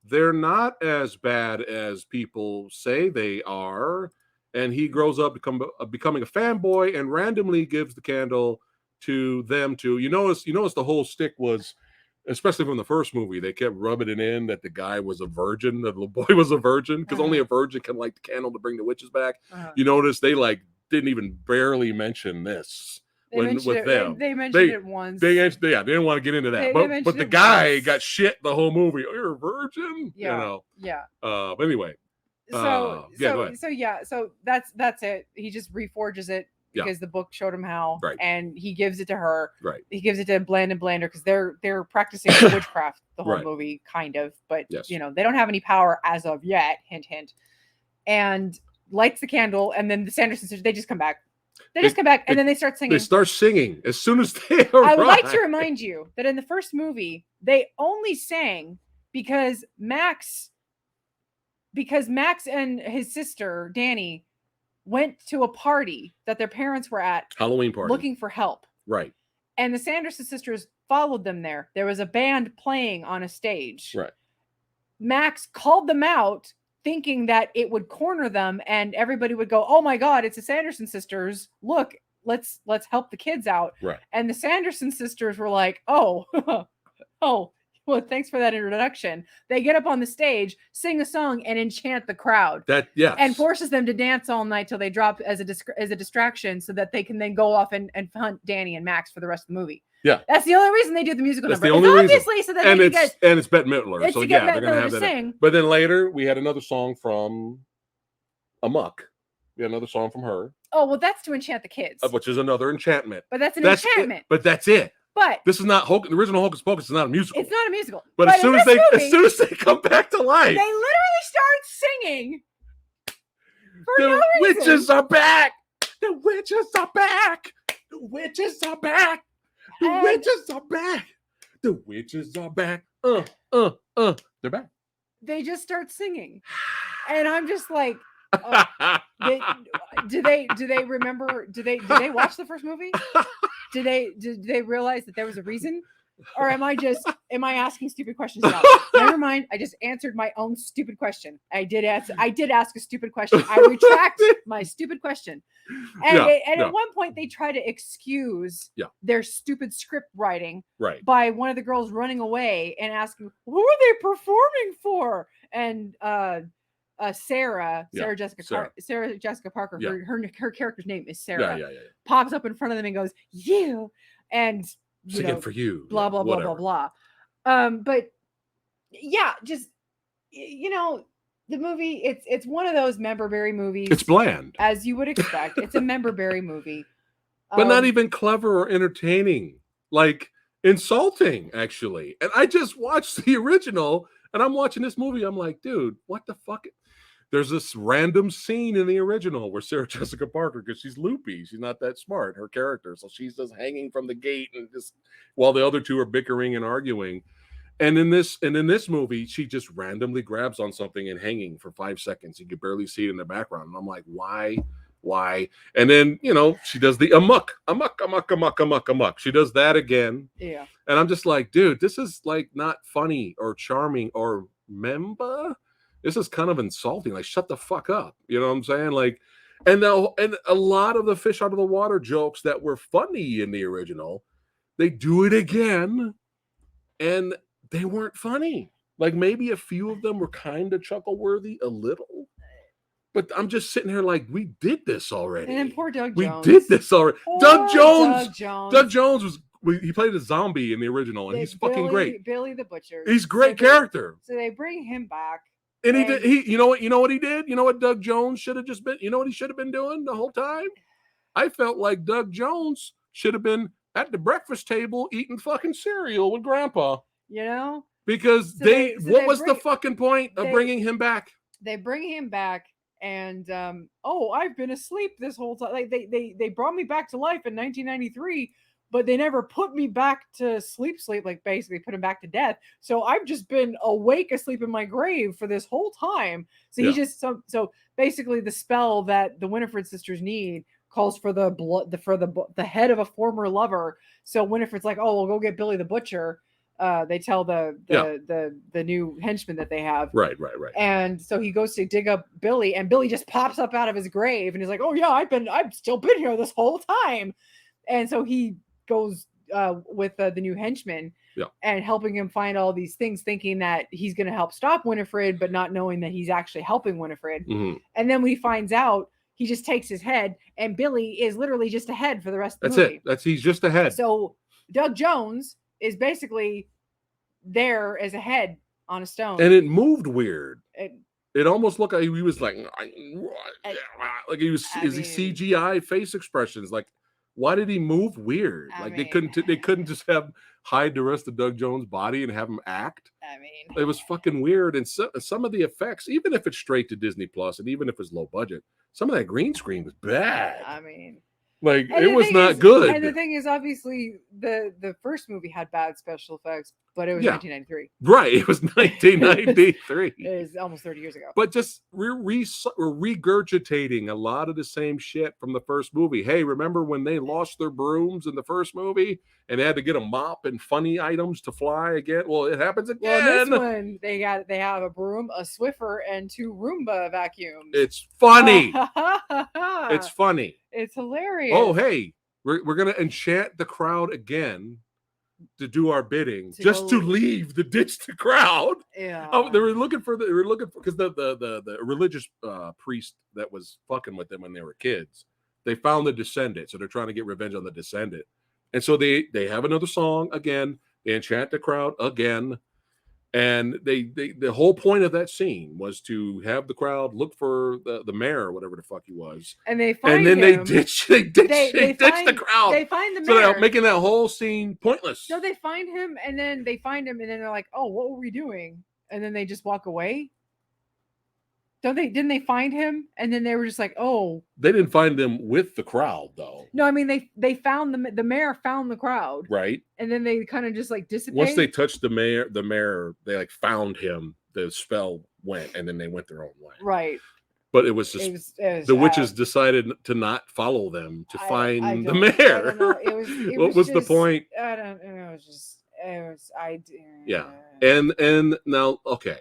they're not as bad as people say they are. And he grows up becoming a fanboy and randomly gives the candle to them too. You notice the whole stick was, especially from the first movie, they kept rubbing it in that the guy was a virgin, that the little boy was a virgin, because only a virgin can light the candle to bring the witches back. You notice they didn't even barely mention this with them. They mentioned it once. They didn't want to get into that. But the guy got shit the whole movie. Oh, you're a virgin? Yeah. But anyway. So that's it. He just reforges it because the book showed him how, and he gives it to her. He gives it to Bland and Blander because they're practicing witchcraft the whole movie, kind of, but they don't have any power as of yet. Hint, hint. And lights the candle, and then the Sanderson sisters, they just come back. And then they start singing. They start singing as soon as they arrive. I would like to remind you that in the first movie, they only sang because Max and his sister Danny went to a party that their parents were at, Halloween party, looking for help. Right. And the Sanderson sisters followed them there. There was a band playing on a stage. Right. Max called them out, thinking that it would corner them and everybody would go, "Oh my God, it's the Sanderson sisters. Look, let's help the kids out." Right. And the Sanderson sisters were like, "Oh, well, thanks for that introduction." They get up on the stage, sing a song, and enchant the crowd. And forces them to dance all night till they drop as a distraction, so that they can then go off and hunt Danny and Max for the rest of the movie. Yeah, that's the only reason they do the musical number. The only reason. Obviously, so that it's Bette Midler. So yeah, they're gonna have that. Sing. But then later we had another song from Amok. We had another song from her. Oh well, that's to enchant the kids, which is another enchantment. But that's enchantment. But that's it. But this is not the original Hocus Pocus is not a musical. It's not a musical. But as soon as they come back to life, they literally start singing. The witches are back. The witches are back. The witches are back. The witches are back. The witches are back. They're back. They just start singing, and I'm just like, do they remember? Do they watch the first movie? Did they realize that there was a reason? Or am I asking stupid questions now? Never mind. I just answered my own stupid question. I did ask a stupid question. I retract my stupid question. And at one point they try to excuse their stupid script writing by one of the girls running away and asking, "Who are they performing for?" And Sarah Jessica Parker, her character's name is Sarah, pops up in front of them and goes, "You," and singing for you, blah blah blah blah blah. But yeah, just the movie, it's one of those member-berry movies. It's bland, as you would expect. It's a member-berry movie, but not even clever or entertaining, like insulting actually. And I just watched the original and I'm watching this movie, I'm like, dude, what the fuck? There's this random scene in the original where Sarah Jessica Parker, because she's loopy, she's not that smart, her character, so she's just hanging from the gate and just while the other two are bickering and arguing. And in this movie, she just randomly grabs on something and hanging for 5 seconds. You could barely see it in the background. And I'm like, why? And then, she does the amok. She does that again. Yeah. And I'm just like, dude, this is like not funny or charming or memba. This is kind of insulting. Like, shut the fuck up. You know what I'm saying? Like, and a lot of the fish out of the water jokes that were funny in the original, they do it again, and they weren't funny. Like, maybe a few of them were kind of chuckle worthy, a little. But I'm just sitting here like, we did this already. And then poor Doug Jones. We did this already. Poor Doug Jones. Doug Jones he played a zombie in the original, and he's fucking great. Billy the Butcher. He's a great character. So they bring him back. And he did. You know what he did? You know what Doug Jones should have just been? You know what he should have been doing the whole time? I felt like Doug Jones should have been at the breakfast table eating fucking cereal with Grandpa. Because what was the fucking point of bringing him back? They bring him back, and I've been asleep this whole time. Like they brought me back to life in 1993. But they never put me back to sleep, like basically put him back to death. So I've just been awake, asleep in my grave for this whole time. So he just so basically the spell that the Winifred sisters need calls for the blood for the head of a former lover. So Winifred's like, oh, we'll go get Billy the Butcher. They tell the new henchman that they have. Right. And so he goes to dig up Billy, and Billy just pops up out of his grave, and he's like, oh yeah, I've still been here this whole time. And so he goes with the new henchman and helping him find all these things, thinking that he's going to help stop Winifred, but not knowing that he's actually helping Winifred. Mm-hmm. And then when he finds out, he just takes his head, and Billy is literally just a head for the rest of the movie. He's just a head. So Doug Jones is basically there as a head on a stone. And it moved weird. It almost looked like he was like he was CGI face expressions. Like, why did he move weird? They couldn't just hide the rest of Doug Jones' body and have him act. It was fucking weird. And some of the effects, even if it's straight to Disney Plus, and even if it's low budget, some of that green screen was bad. It was not good. And the thing is, obviously, the first movie had bad special effects, but it was 1993. Right. It was 1993. It was almost 30 years ago. But just we're regurgitating a lot of the same shit from the first movie. Hey, remember when they lost their brooms in the first movie and they had to get a mop and funny items to fly again? Well, it happens again. Well, this one, they have a broom, a Swiffer, and 2 Roomba vacuums. It's funny. It's funny. It's hilarious. Oh, hey, we're gonna enchant the crowd again to do our bidding, to ditch the crowd. Yeah. They were looking for because the religious priest that was fucking with them when they were kids. They found the descendant, so they're trying to get revenge on the descendant. And so they have another song again. They enchant the crowd again. And the whole point of that scene was to have the crowd look for the mayor or whatever the fuck he was. And they find and then him. they ditch the crowd. They find the mayor. So they're making that whole scene pointless. No, they find him, and then they're like, oh, what were we doing? And then they just walk away. Didn't they find him? And then they were just like, oh. They didn't find them with the crowd, though. No, I mean, they found the mayor found the crowd. Right. And then they kind of just like dissipate. Once they touched the mayor, they like found him, the spell went, and then they went their own way. Right. But it was just the witches decided to not follow them to find the mayor. I don't know. What was the point? I don't know. Yeah. And now, okay.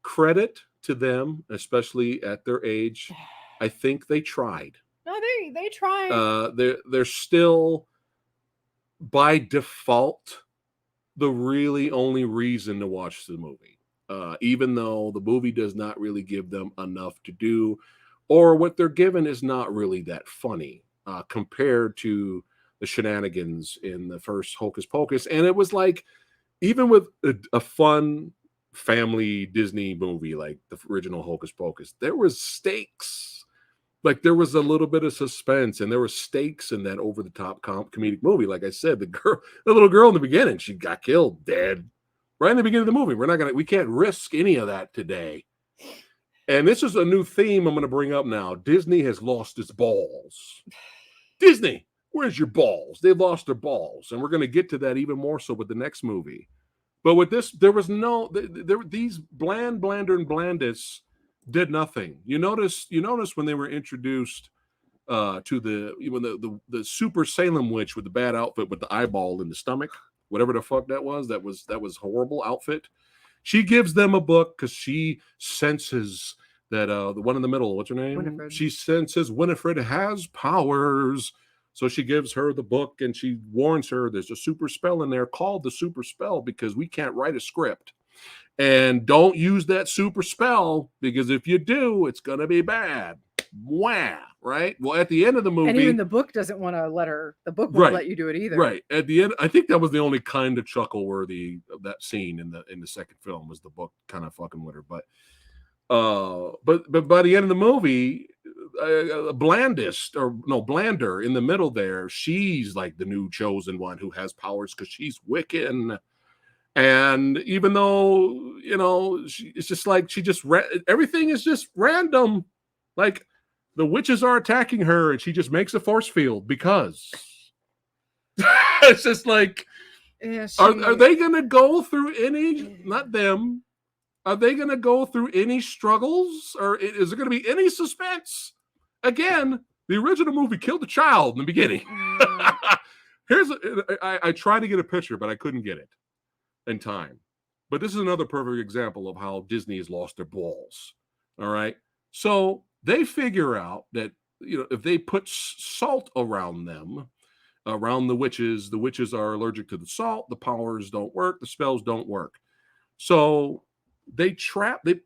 Credit to them, especially at their age. I think they tried. No, they tried. They're still by default the really only reason to watch the movie. Even though the movie does not really give them enough to do, or what they're given is not really that funny compared to the shenanigans in the first Hocus Pocus. And it was like, even with a fun family Disney movie like the original Hocus Pocus, there was stakes. Like, there was a little bit of suspense, and there were stakes in that over-the-top comedic movie. Like I said, the little girl in the beginning, she got killed dead right in the beginning of the movie. We can't risk any of that today. And this is a new theme I'm going to bring up now. Disney has lost its balls. Disney, where's your balls? They've lost their balls. And we're going to get to that even more so with the next movie. But with this, there was no these Blander and Blandis did nothing. You notice when they were introduced to the Super Salem witch with the bad outfit with the eyeball in the stomach, whatever the fuck that was horrible outfit. She gives them a book because she senses that the one in the middle, what's her name? Winifred. She senses Winifred has powers. So she gives her the book and she warns her there's a super spell in there called the super spell because we can't write a script. And don't use that super spell because if you do, it's going to be bad. Wah, right? Well, at the end of the movie. And even the book doesn't want to let her, the book won't let you do it either. Right. At the end, I think that was the only kind of chuckle worthy of that scene in the second film was the book kind of fucking with her. But by the end of the movie, Blander in the middle there, she's like the new chosen one who has powers because she's Wiccan. And even though, it's just like everything is just random. Like the witches are attacking her and she just makes a force field because it's just like, are they going to go through any, not them, are they going to go through any struggles or is there going to be any suspense? Again, the original movie killed a child in the beginning. I tried to get a picture, but I couldn't get it in time. But this is another perfect example of how Disney has lost their balls. All right. So they figure out that, if they put salt around them, around the witches are allergic to the salt, the powers don't work, the spells don't work. So they trap the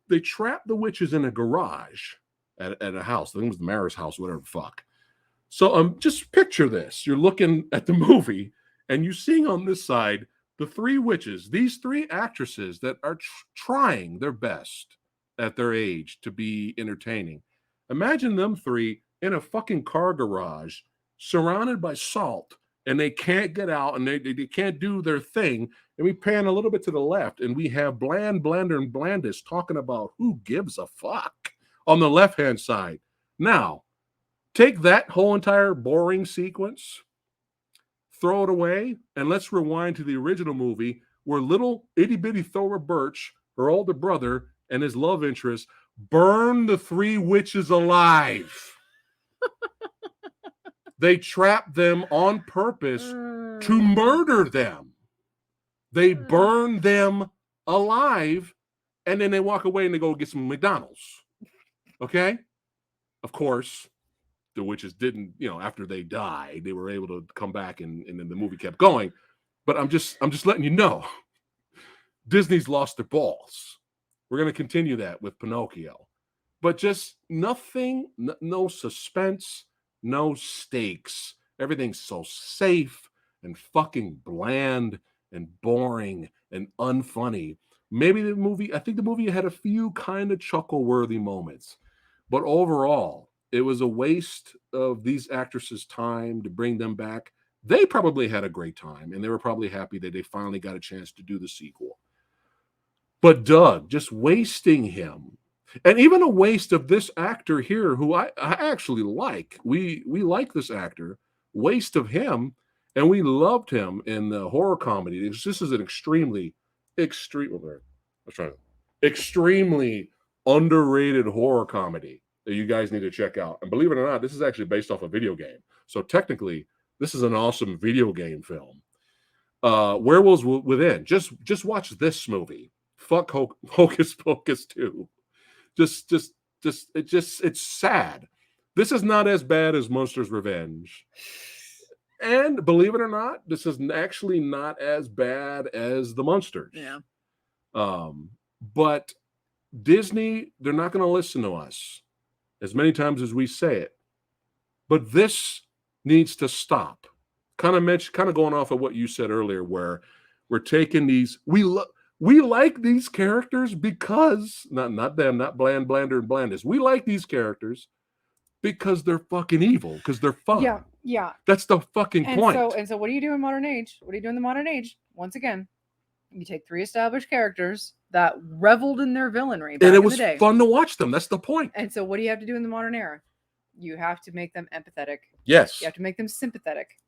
witches in a garage at a house. I think it was the mayor's house, whatever the fuck. So just picture this. You're looking at the movie and you're seeing on this side the three witches, these three actresses that are trying their best at their age to be entertaining. Imagine them three in a fucking car garage surrounded by salt and they can't get out and they can't do their thing. And we pan a little bit to the left and we have Blander and Blandis talking about who gives a fuck on the left-hand side. Now, take that whole entire boring sequence, throw it away, and let's rewind to the original movie where little itty-bitty Thora Birch, her older brother, and his love interest burn the three witches alive. They trap them on purpose to murder them. They burn them alive, and then they walk away and they go get some McDonald's. Okay? Of course, the witches didn't, after they died, they were able to come back and then the movie kept going. But I'm just letting you know, Disney's lost their balls. We're going to continue that with Pinocchio. But just nothing, no suspense, no stakes. Everything's so safe and fucking bland and boring and unfunny. Maybe I think the movie had a few kind of chuckle-worthy moments. But overall, it was a waste of these actresses' time to bring them back. They probably had a great time, and they were probably happy that they finally got a chance to do the sequel. But Doug, just wasting him. And even a waste of this actor here, who I actually like. We like this actor. Waste of him, and we loved him in the horror comedy. This is an extremely underrated horror comedy that you guys need to check out. And believe it or not, this is actually based off a video game. So technically, this is an awesome video game film. Werewolves Within. Just watch this movie. Fuck Hocus Pocus 2. It's sad. This is not as bad as Munsters Revenge. And believe it or not, this is actually not as bad as the Munsters. Yeah. But Disney, they're not going to listen to us as many times as we say it. But this needs to stop. Kind of going off of what you said earlier, where we're taking these. We like these characters because not them, not Blander and Blandis. We like these characters because they're fucking evil, because they're fun. Yeah. That's the fucking point. So what do you do in modern age? What do you do in the modern age? Once again, you take three established characters that reveled in their villainry back and it in was the day. Fun to watch them. That's the point. And so what do you have to do in the modern era? You have to make them empathetic. Yes. You have to make them sympathetic.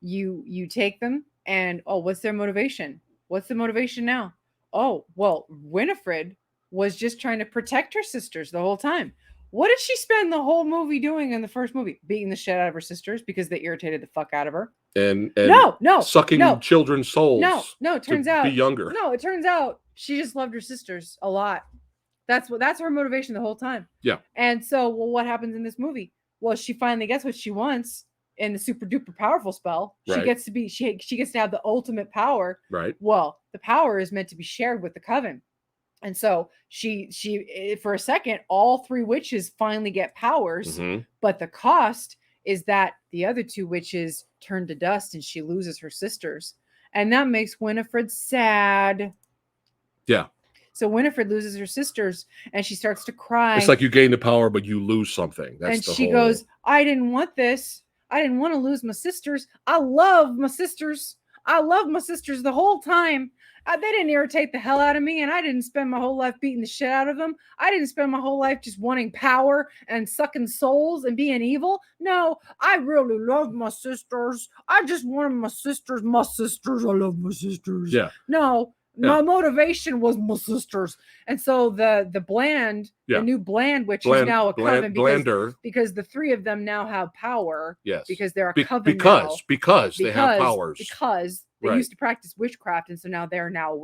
You take them and what's their motivation? What's the motivation now? Oh, well, Winifred was just trying to protect her sisters the whole time. What did she spend the whole movie doing in the first movie? Beating the shit out of her sisters because they irritated the fuck out of her. And no, sucking children's souls. No, it turns out be younger. No, it turns out she just loved her sisters a lot. That's her motivation the whole time. Yeah. And so, well, what happens in this movie? Well, she finally gets what she wants in the super duper powerful spell. She gets to be she gets to have the ultimate power. Right. Well, the power is meant to be shared with the coven. And so she for a second, all 3 witches finally get powers, but the cost is that the other 2 witches turn to dust and she loses her sisters. And that makes Winifred sad. Yeah. So Winifred loses her sisters and she starts to cry. It's like you gain the power, but you lose something. That's and she goes, I didn't want this. I didn't want to lose my sisters. I love my sisters. I love my sisters the whole time. They didn't irritate the hell out of me, and I didn't spend my whole life beating the shit out of them. I didn't spend my whole life just wanting power and sucking souls and being evil. No, I really love my sisters. I just wanted my sisters. My sisters. I love my sisters. Yeah. No. My motivation was my sisters. And so the new Bland witch is now a coven because the 3 of them now have power. Yes. Because they're a coven because they have powers. Because they used to practice witchcraft, and so now they're now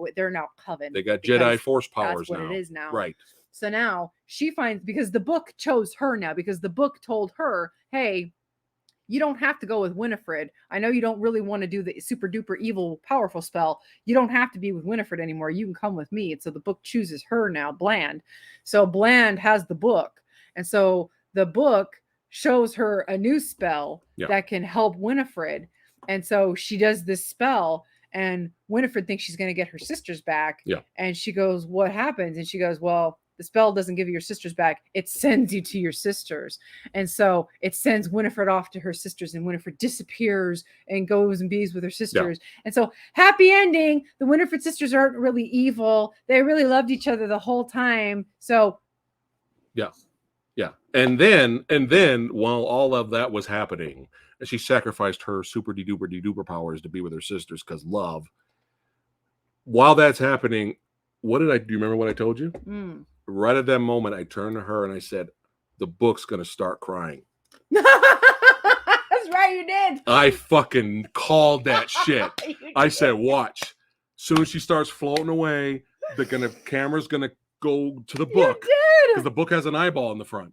coven. They got Jedi Force powers now. That's what it is now. Right. So now she finds, because the book chose her now, because the book told her, hey, you don't have to go with Winifred. I know you don't really want to do the super duper evil powerful spell. You don't have to be with Winifred anymore. You can come with me. And so the book chooses her now, Bland. So Bland has the book. And so the book shows her a new spell that can help Winifred. And so she does this spell, and Winifred thinks she's going to get her sisters back. Yeah. And she goes, what happens? And she goes, well, the spell doesn't give you your sisters back. It sends you to your sisters. And so it sends Winifred off to her sisters, and Winifred disappears and goes and bees with her sisters. Yeah. And so happy ending. The Winifred sisters aren't really evil. They really loved each other the whole time. So yeah. Yeah. And then while all of that was happening, and she sacrificed her super de-duper powers to be with her sisters because love. While that's happening, do you remember what I told you? Right at that moment, I turned to her and I said, the book's going to start crying. That's right, you did. I fucking called that shit. I said, watch. Soon as she starts floating away, the camera's going to go to the book. Because the book has an eyeball in the front.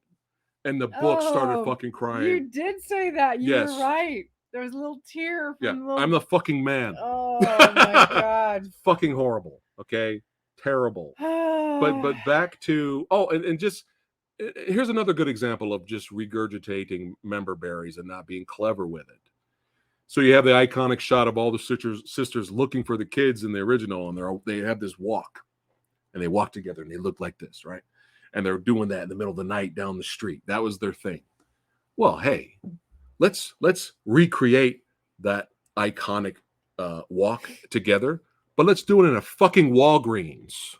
And the book started fucking crying. You did say that. You were right. There was a little tear. I'm the fucking man. Oh, my God. Fucking horrible. Okay? Terrible. But back to and just here's another good example of just regurgitating member berries and not being clever with it. So you have the iconic shot of all the sisters looking for the kids in the original, and they have this walk, and they walk together and they look like this, right? And they're doing that in the middle of the night down the street. That was their thing. Well, hey, let's recreate that iconic walk together, but let's do it in a fucking Walgreens.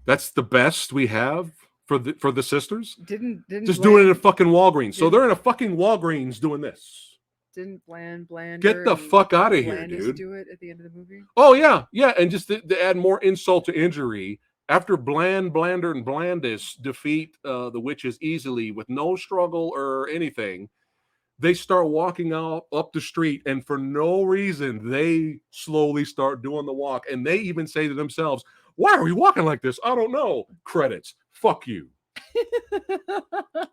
That's the best we have for the sisters. Didn't just doing it in a fucking Walgreens. So they're in a fucking Walgreens doing this. Didn't Bland get the fuck out of here, dude? Do it at the end of the movie. Oh yeah, and just to add more insult to injury, after Blander, and Blandis defeat the witches easily with no struggle or anything, they start walking out up the street, and for no reason, they slowly start doing the walk, and they even say to themselves, "Why are we walking like this? I don't know." Credits. Fuck you.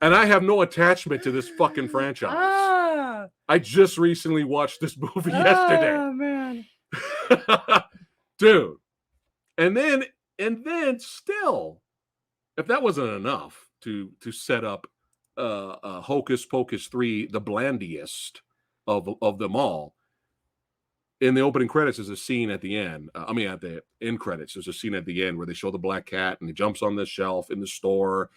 And I have no attachment to this fucking franchise. I just recently watched this movie yesterday. Oh man. Dude. And then still, if that wasn't enough to set up Hocus Pocus 3, the blandiest of them all, in the opening credits, there's a scene at the end. At the end credits, there's a scene at the end where they show the black cat and he jumps on the shelf in the store,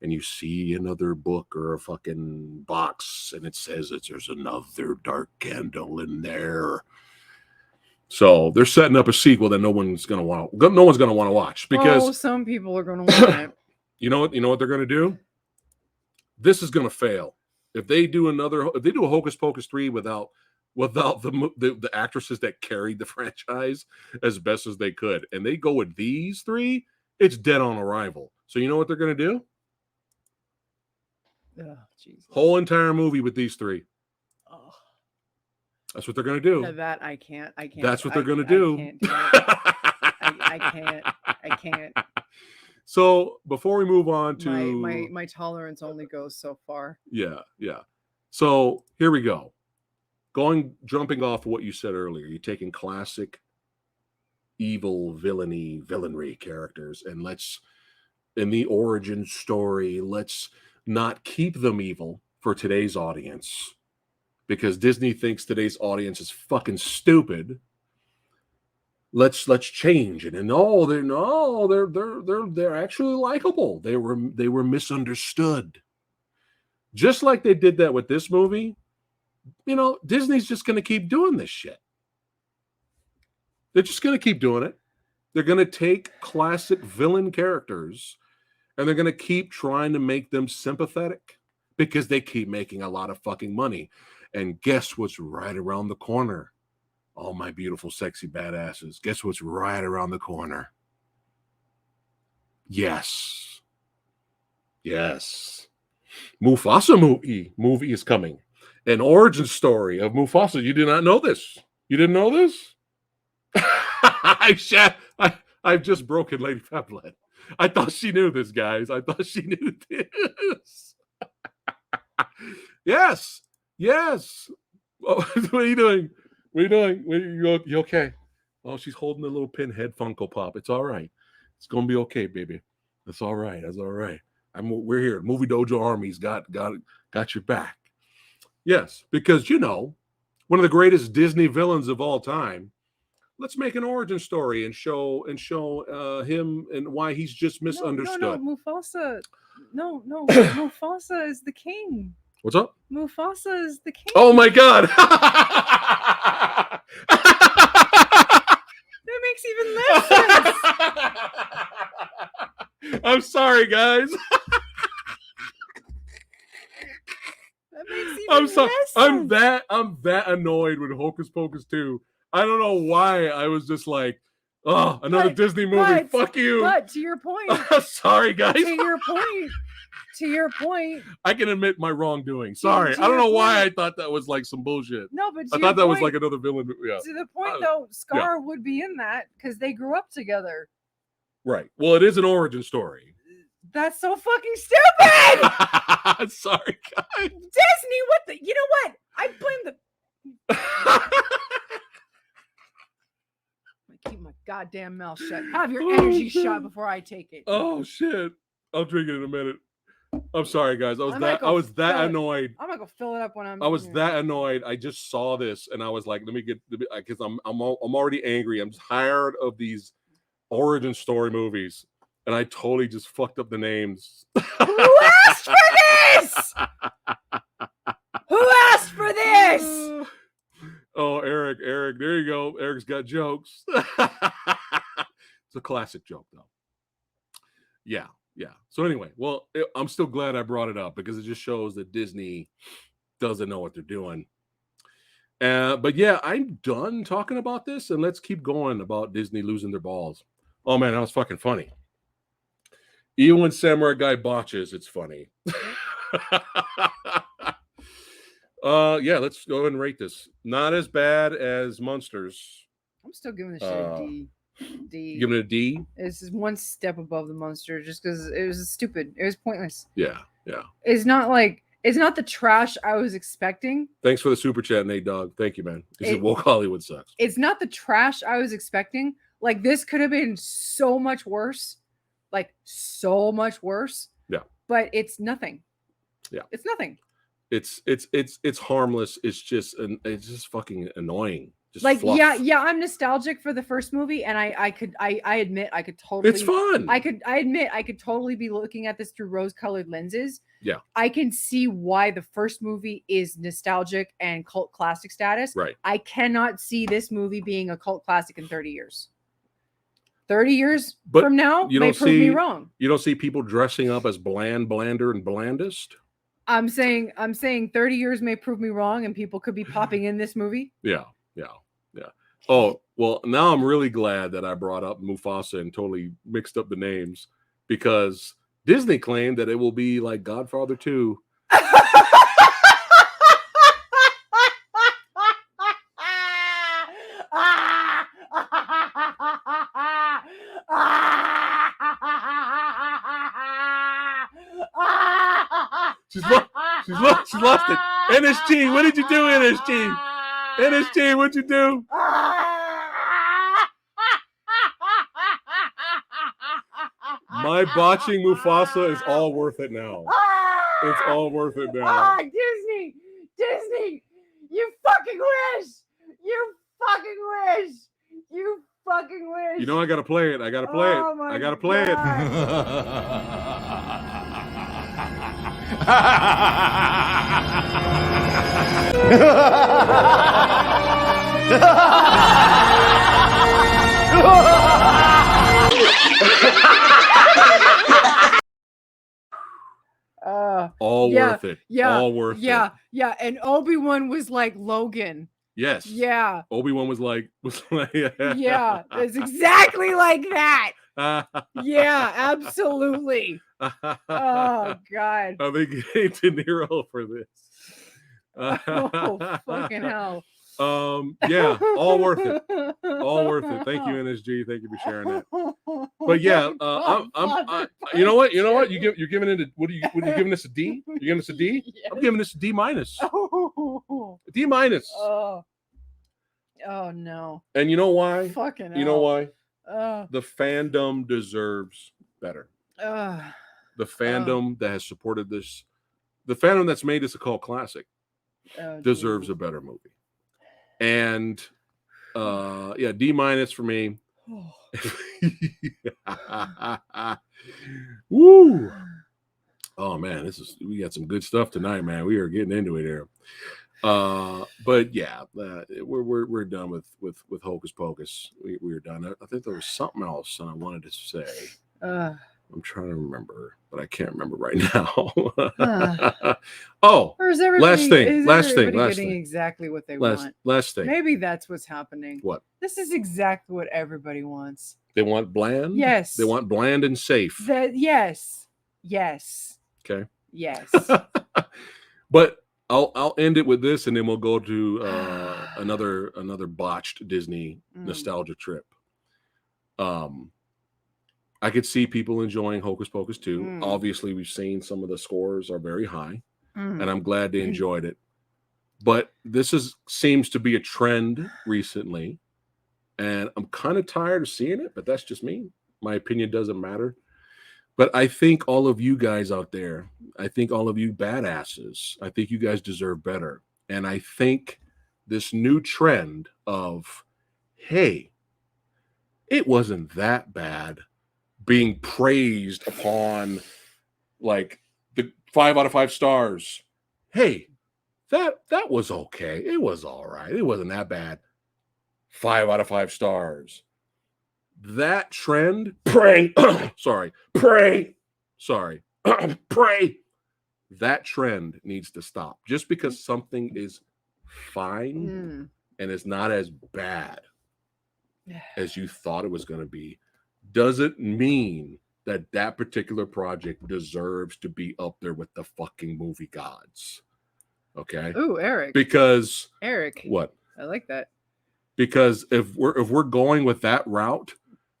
and you see another book or a fucking box, and it says that there's another dark candle in there. So they're setting up a sequel that no one's gonna want to watch, because some people are gonna want it. You know what they're gonna do? This is gonna fail. If they do a Hocus Pocus 3 without without the actresses that carried the franchise as best as they could. And they go with these three, it's dead on arrival. So you know what they're going to do? Oh, Jesus. Whole entire movie with these three. Oh. That's what they're going to do. That I can't. That's what they're going to do. I can't. So before we move on to my tolerance only goes so far. Yeah. So here we go. Jumping off of what you said earlier, you're taking classic evil villainry characters, and in the origin story, let's not keep them evil for today's audience, because Disney thinks today's audience is fucking stupid. Let's change it. And they're actually likable. They were misunderstood. Just like they did that with this movie. Disney's just going to keep doing this shit. They're just going to keep doing it. They're going to take classic villain characters and they're going to keep trying to make them sympathetic because they keep making a lot of fucking money. And guess what's right around the corner? All my beautiful, sexy badasses. Guess what's right around the corner? Yes. Mufasa movie is coming. An origin story of Mufasa. You did not know this. You didn't know this? I've just broken Lady Phatblood. I thought she knew this, guys. I thought she knew this. Yes. Oh, what are you doing? You okay? Oh, she's holding a little pinhead Funko Pop. It's all right. It's gonna be okay, baby. That's all right. We're here. Movie Dojo Army's got your back. Yes, because one of the greatest Disney villains of all time. Let's make an origin story and show him and why he's just misunderstood. No, Mufasa. No, Mufasa is the king. What's up? Mufasa is the king. Oh my God! That makes even less sense. I'm sorry, guys. That makes even less sense. I'm that annoyed with Hocus Pocus 2. I don't know why. I was just like, oh, another Disney movie. Fuck you. But to your point. Sorry, guys. To your point. I can admit my wrongdoing. Sorry. I don't know why I thought that was like some bullshit. No, but I thought that was like another villain. Yeah. To the point, though, Scar would be in that because they grew up together. Right. Well, it is an origin story. That's so fucking stupid. Sorry, guys. Disney, you know what? I blame the... Keep my goddamn mouth shut. Have your energy shot before I take it. Oh shit! I'll drink it in a minute. I'm sorry, guys. I was that annoyed. I'm gonna go fill it up when I'm. I was that annoyed. I just saw this and I was like, because I'm already angry. I'm tired of these origin story movies, and I totally just fucked up the names. Who asked for this? Who asked for this? Oh, Eric, there you go. Eric's got jokes. It's a classic joke, though. Yeah. So anyway, I'm still glad I brought it up because it just shows that Disney doesn't know what they're doing. But yeah, I'm done talking about this, and let's keep going about Disney losing their balls. Oh man, that was fucking funny. Even when Samurai Guy botches, it's funny. Yeah, let's go ahead and rate this. Not as bad as Munsters. I'm still giving this shit a D. Giving it a D? This is one step above the Munsters just because it was stupid. It was pointless. Yeah. It's not the trash I was expecting. Thanks for the super chat, Nate Dogg. Thank you, man. He said woke Hollywood sucks. It's not the trash I was expecting. Like, this could have been so much worse. Like, so much worse. Yeah. But it's nothing. Yeah. It's nothing. It's harmless. It's just fucking annoying. Just like fluff. yeah, I'm nostalgic for the first movie, and I admit I could totally. It's fun. I admit I could totally be looking at this through rose-colored lenses. Yeah. I can see why the first movie is nostalgic and cult classic status. Right. I cannot see this movie being a cult classic in 30 years. 30 years from now, you may prove me wrong. You don't see people dressing up as blander, and blandest? I'm saying 30 years may prove me wrong, and people could be popping in this movie. Yeah. Oh, well, now I'm really glad that I brought up Mufasa and totally mixed up the names, because Disney claimed that it will be like Godfather 2. She's lost it. NSG, what did you do, NSG? NSG, what'd you do? My botching Mufasa is all worth it now. It's all worth it now. Disney, you fucking wish. You fucking wish. You know I gotta play it. I gotta play it. I gotta play it. All worth it. All worth it. Yeah. And Obi-Wan was like Logan. Yes. Yeah. Obi-Wan was like yeah, it's exactly like that. Yeah, absolutely. Oh God. Are they getting De Niro for this? Oh fucking hell. Yeah, all worth it. All worth it. Thank you, NSG. Thank you for sharing that. But yeah, you know what? You're giving it what are you giving this a D? You're giving this a D? Yes. I'm giving this a D minus. D minus. Oh no. And you know why? Fucking hell. You know why? The fandom deserves better. The fandom that has supported this, the fandom that's made this a cult classic, deserves a better movie. And yeah, D minus for me. Woo! Oh man, we got some good stuff tonight, man. We are getting into it here. But yeah, we're done with Hocus Pocus. We're done. I think there was something else I wanted to say. I'm trying to remember, but I can't remember right now. Oh, last thing. Getting exactly what they want. Last thing. Maybe that's what's happening. What? This is exactly what everybody wants. They want bland? Yes. They want bland and safe. Yes. Okay. Yes. But I'll end it with this, and then we'll go to another botched Disney nostalgia trip. I could see people enjoying Hocus Pocus 2. Obviously, we've seen some of the scores are very high, and I'm glad they enjoyed it. But this seems to be a trend recently, and I'm kind of tired of seeing it, but that's just me. My opinion doesn't matter. But I think all of you guys out there, I think all of you badasses, I think you guys deserve better. And I think this new trend of, hey, it wasn't that bad, being praised upon like the 5 out of 5 stars. Hey, that was okay. It was all right. It wasn't that bad. 5 out of 5 stars. That trend, pray. That trend needs to stop. Just because something is fine and it's not as bad as you thought it was going to be, doesn't mean that particular project deserves to be up there with the fucking movie gods. Okay. Ooh, Eric. Because Eric. What? I like that. Because if we're going with that route,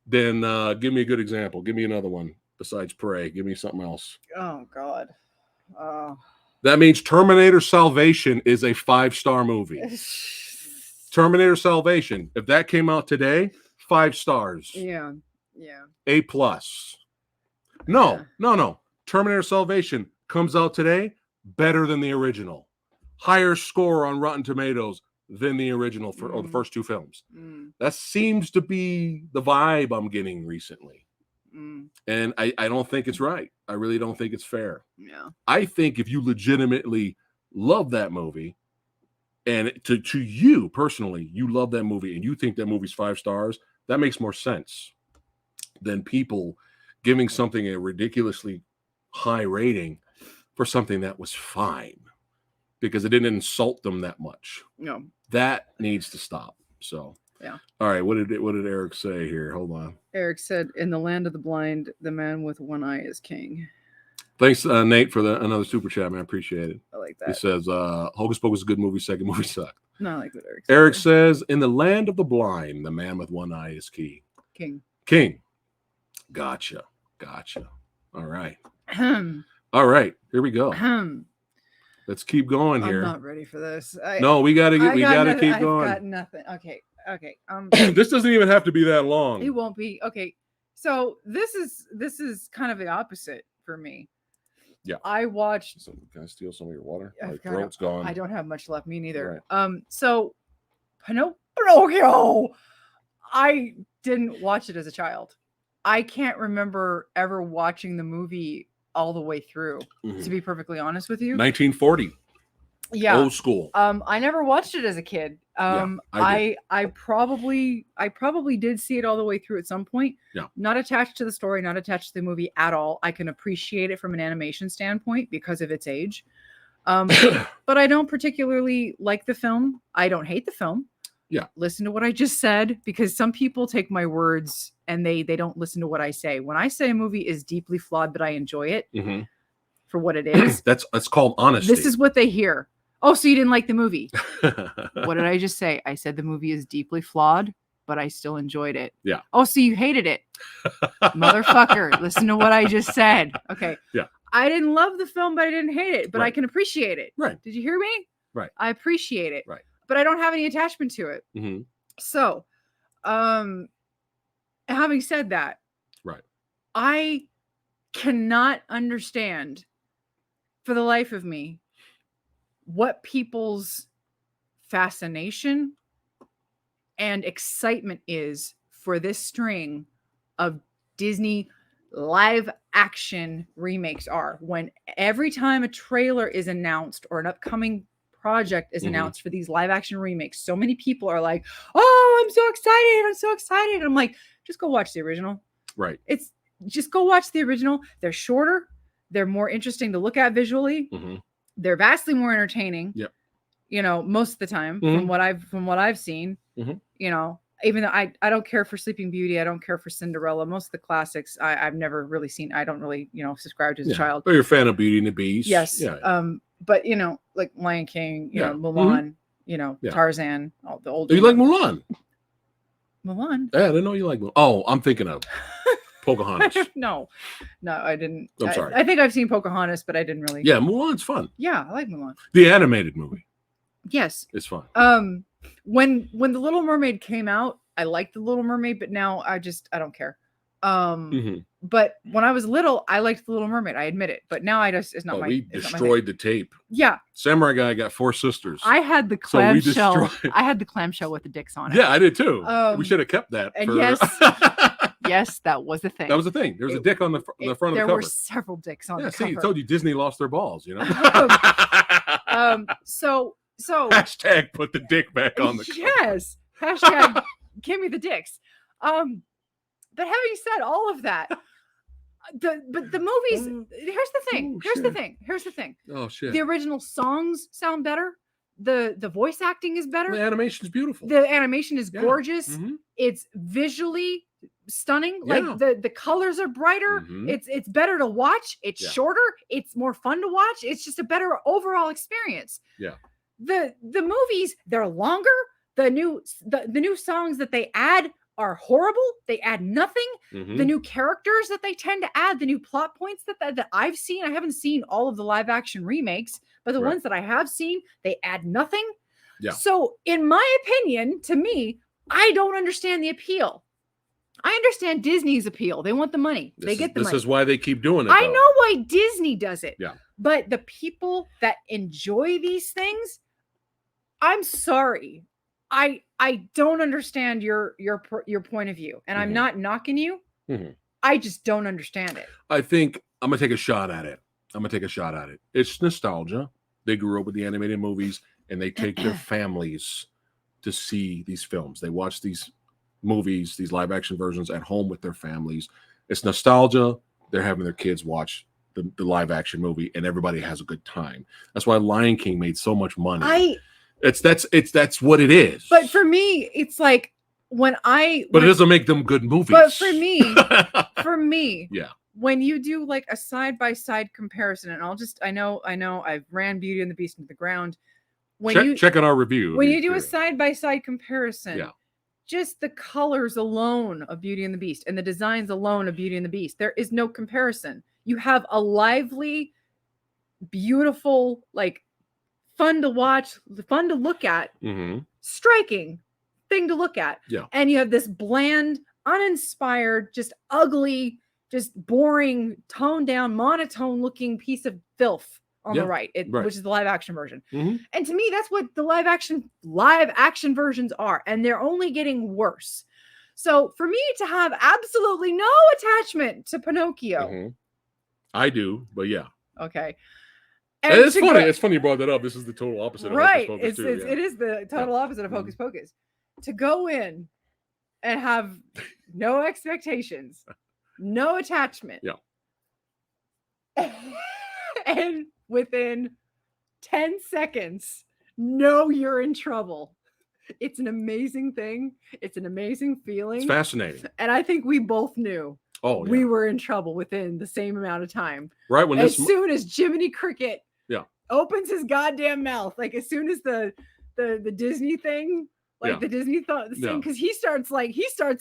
then give me a good example. Give me another one besides Prey. Give me something else. Oh God. That means Terminator Salvation is a 5-star movie. Terminator Salvation, if that came out today, 5 stars. Yeah. A+. No. Terminator Salvation comes out today, better than the original. Higher score on Rotten Tomatoes than the original for the first 2 films. That seems to be the vibe I'm getting recently. And I don't think it's right. I really don't think it's fair. Yeah. I think if you legitimately love that movie, and to you personally, you love that movie and you think that movie's 5 stars, that makes more sense than people giving something a ridiculously high rating for something that was fine because it didn't insult them that much. No, that needs to stop. So yeah. All right. What did Eric say here? Hold on. Eric said, "In the land of the blind, the man with one eye is king." Thanks, Nate, for another super chat, man. I appreciate it. I like that. He says, Hocus Pocus is a good movie. Second movie sucked. No, I like what Eric said. Eric says, in the land of the blind, the man with one eye is king. King. Gotcha. All right. All right. Here we go. Let's keep going here. I'm not ready for this. No, we gotta keep going. I've got nothing. Okay. This doesn't even have to be that long. It won't be. Okay. So this is kind of the opposite for me. Yeah. I watched. So can I steal some of your water? My throat's gone. I don't have much left. Me neither. Right. So Pinocchio. I didn't watch it as a child. I can't remember ever watching the movie all the way through, to be perfectly honest with you. 1940. Yeah. Old school. I never watched it as a kid. I probably did see it all the way through at some point. Yeah. Not attached to the story, not attached to the movie at all. I can appreciate it from an animation standpoint because of its age. But I don't particularly like the film. I don't hate the film. Yeah. Listen to what I just said, because some people take my words and they don't listen to what I say. When I say a movie is deeply flawed, but I enjoy it for what it is. That's called honesty. This is what they hear. Oh, so you didn't like the movie. What did I just say? I said the movie is deeply flawed, but I still enjoyed it. Yeah. Oh, so you hated it. Motherfucker. Listen to what I just said. Okay. Yeah. I didn't love the film, but I didn't hate it. But I can appreciate it. Right. Did you hear me? Right. I appreciate it. Right. But I don't have any attachment to it. Mm-hmm. So, having said that, right, I cannot understand for the life of me what people's fascination and excitement is for this string of Disney live action remakes are, when every time a trailer is announced or an upcoming project is announced for these live action remakes, so many people are like, oh, I'm so excited. I'm like, just go watch the original. Right. It's just go watch the original. They're shorter. They're more interesting to look at visually. They're vastly more entertaining. Yep. You know, most of the time from what I've seen, you know, even though I don't care for Sleeping Beauty. I don't care for Cinderella. Most of the classics I've never really seen. I don't really, you know, subscribe to as a child. But you're a fan of Beauty and the Beast. Yes. Yeah. But you know, like Lion King, you know, Mulan, you know, Tarzan, all the old. Do you like Mulan? Mulan? Yeah, I didn't know you like Mulan. Oh, I'm thinking of Pocahontas. No, I didn't. I'm sorry. I think I've seen Pocahontas, but I didn't really. Yeah, Mulan's fun. Yeah, I like Mulan. The animated movie. Yes. It's fun. When The Little Mermaid came out, I liked The Little Mermaid, but now I don't care. But when I was little, I liked The Little Mermaid. I admit it. But now it's not my. We destroyed the tape. Yeah. Samurai Guy got 4 sisters. I had the clamshell. I had the clamshell with the dicks on it. Yeah, I did too. We should have kept that. And yes, that was the thing. That was the thing. There was a dick on the front of the cover. There were several dicks on the cover. See, I told you Disney lost their balls, you know. So hashtag put the dick back on the cover. Yes. Hashtag give me the dicks. But having said all of that, the movies. Here's the thing. Oh shit. The original songs sound better. The voice acting is better. The animation is beautiful. The animation is gorgeous. It's visually stunning. Yeah. Like the colors are brighter. It's better to watch. It's shorter. It's more fun to watch. It's just a better overall experience. Yeah. The movies, they're longer. The new songs that they add are horrible. They add nothing. The new characters that they tend to add, the new plot points that I've seen. I haven't seen all of the live action remakes, but the ones that I have seen, they add nothing. Yeah. So in my opinion, to me, I don't understand the appeal. I understand Disney's appeal. They want the money. They get the money. This is why they keep doing it. I know why Disney does it. Yeah. But the people that enjoy these things, I'm sorry. I don't understand your point of view, and I'm not knocking you. I just don't understand it. I think I'm gonna take a shot at it. It's nostalgia. They grew up with the animated movies, and they take their families to see these films. They watch these movies, these live action versions at home with their families. It's nostalgia. They're having their kids watch the live action movie, and everybody has a good time. That's why Lion King made so much money. That's what it is. But for me, it's like it doesn't make them good movies. But for me, yeah. When you do like a side-by-side comparison, and I know I've ran Beauty and the Beast into the ground. Check on our review. When you do a side-by-side comparison, just the colors alone of Beauty and the Beast and the designs alone of Beauty and the Beast, there is no comparison. You have a lively, beautiful, like fun to watch, fun to look at, striking thing to look at. Yeah. And you have this bland, uninspired, just ugly, just boring, toned down, monotone looking piece of filth on the right, which is the live action version. And to me, that's what the live action versions are. And they're only getting worse. So for me to have absolutely no attachment to Pinocchio. I do, but yeah. Okay. And it's funny. It's funny you brought that up. This is the total opposite of Hocus Pocus. It is the total opposite of Hocus Pocus. To go in and have no expectations, no attachment. Yeah. And within 10 seconds, know you're in trouble. It's an amazing thing. It's an amazing feeling. It's fascinating. And I think we both knew we were in trouble within the same amount of time. Right. When as soon as Jiminy Cricket opens his goddamn mouth, like as soon as the Disney thing, like the Disney thing, because he starts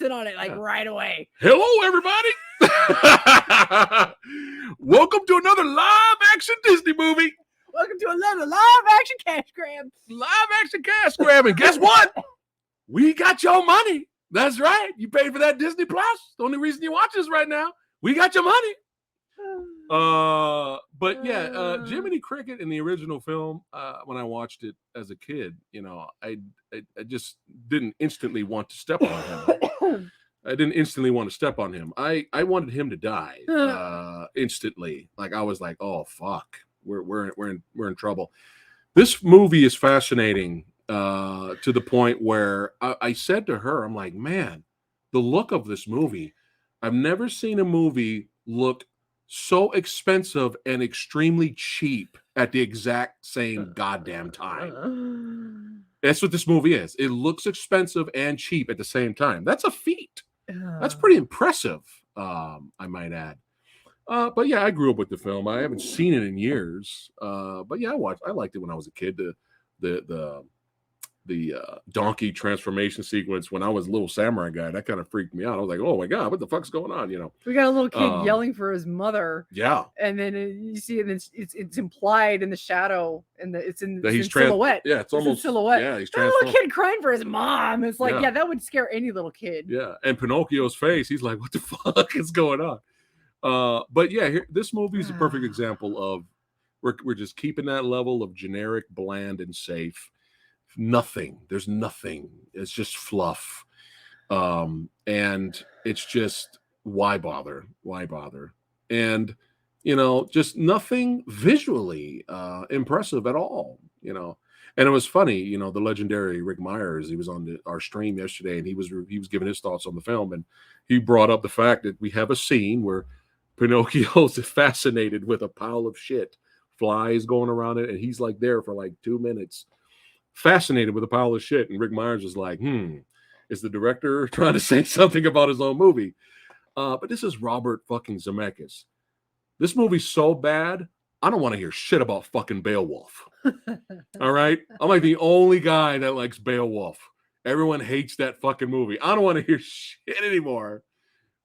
in on it like right away. Hello, everybody. Welcome to another live action Disney movie. Welcome to another live action cash grab. Live action cash grab. And guess what? We got your money. That's right. You paid for that Disney Plus. The only reason you watch this right now. We got your money. But yeah, Jiminy Cricket in the original film, when I watched it as a kid, you know, I just didn't instantly want to step on him. I didn't instantly want to step on him. I wanted him to die instantly. Like I was like, oh fuck, we're in trouble. This movie is fascinating to the point where I said to her, I'm like, man, the look of this movie. I've never seen a movie look so expensive and extremely cheap at the exact same goddamn time. That's what this movie is. It looks expensive and cheap at the same time. That's a feat. That's pretty impressive, I might add. But yeah, I grew up with the film. I haven't seen it in years. But yeah, I liked it when I was a kid. The donkey transformation sequence when I was a little samurai guy, that kind of freaked me out. I was like, oh my god, what the fuck's going on? You know, we got a little kid yelling for his mother. Yeah, and then you see it. It's implied in the shadow, and it's in silhouette. Yeah, it's almost in silhouette. Yeah, he's a little kid crying for his mom. It's like, yeah, that would scare any little kid. Yeah, and Pinocchio's face, he's like, what the fuck is going on? But yeah, this movie is a perfect example of we're just keeping that level of generic, bland, and safe. There's nothing. It's just fluff. And it's just, why bother? And, you know, just nothing visually impressive at all, you know. And it was funny, you know, the legendary Rick Myers, he was on our stream yesterday, and he was giving his thoughts on the film, and he brought up the fact that we have a scene where Pinocchio's fascinated with a pile of shit, flies going around it, and he's like there for like 2 minutes, fascinated with a pile of shit. And Rick Myers is like, is the director trying to say something about his own movie? But this is Robert fucking Zemeckis. This movie's so bad, I don't want to hear shit about fucking Beowulf. All right? I'm like the only guy that likes Beowulf. Everyone hates that fucking movie. I don't want to hear shit anymore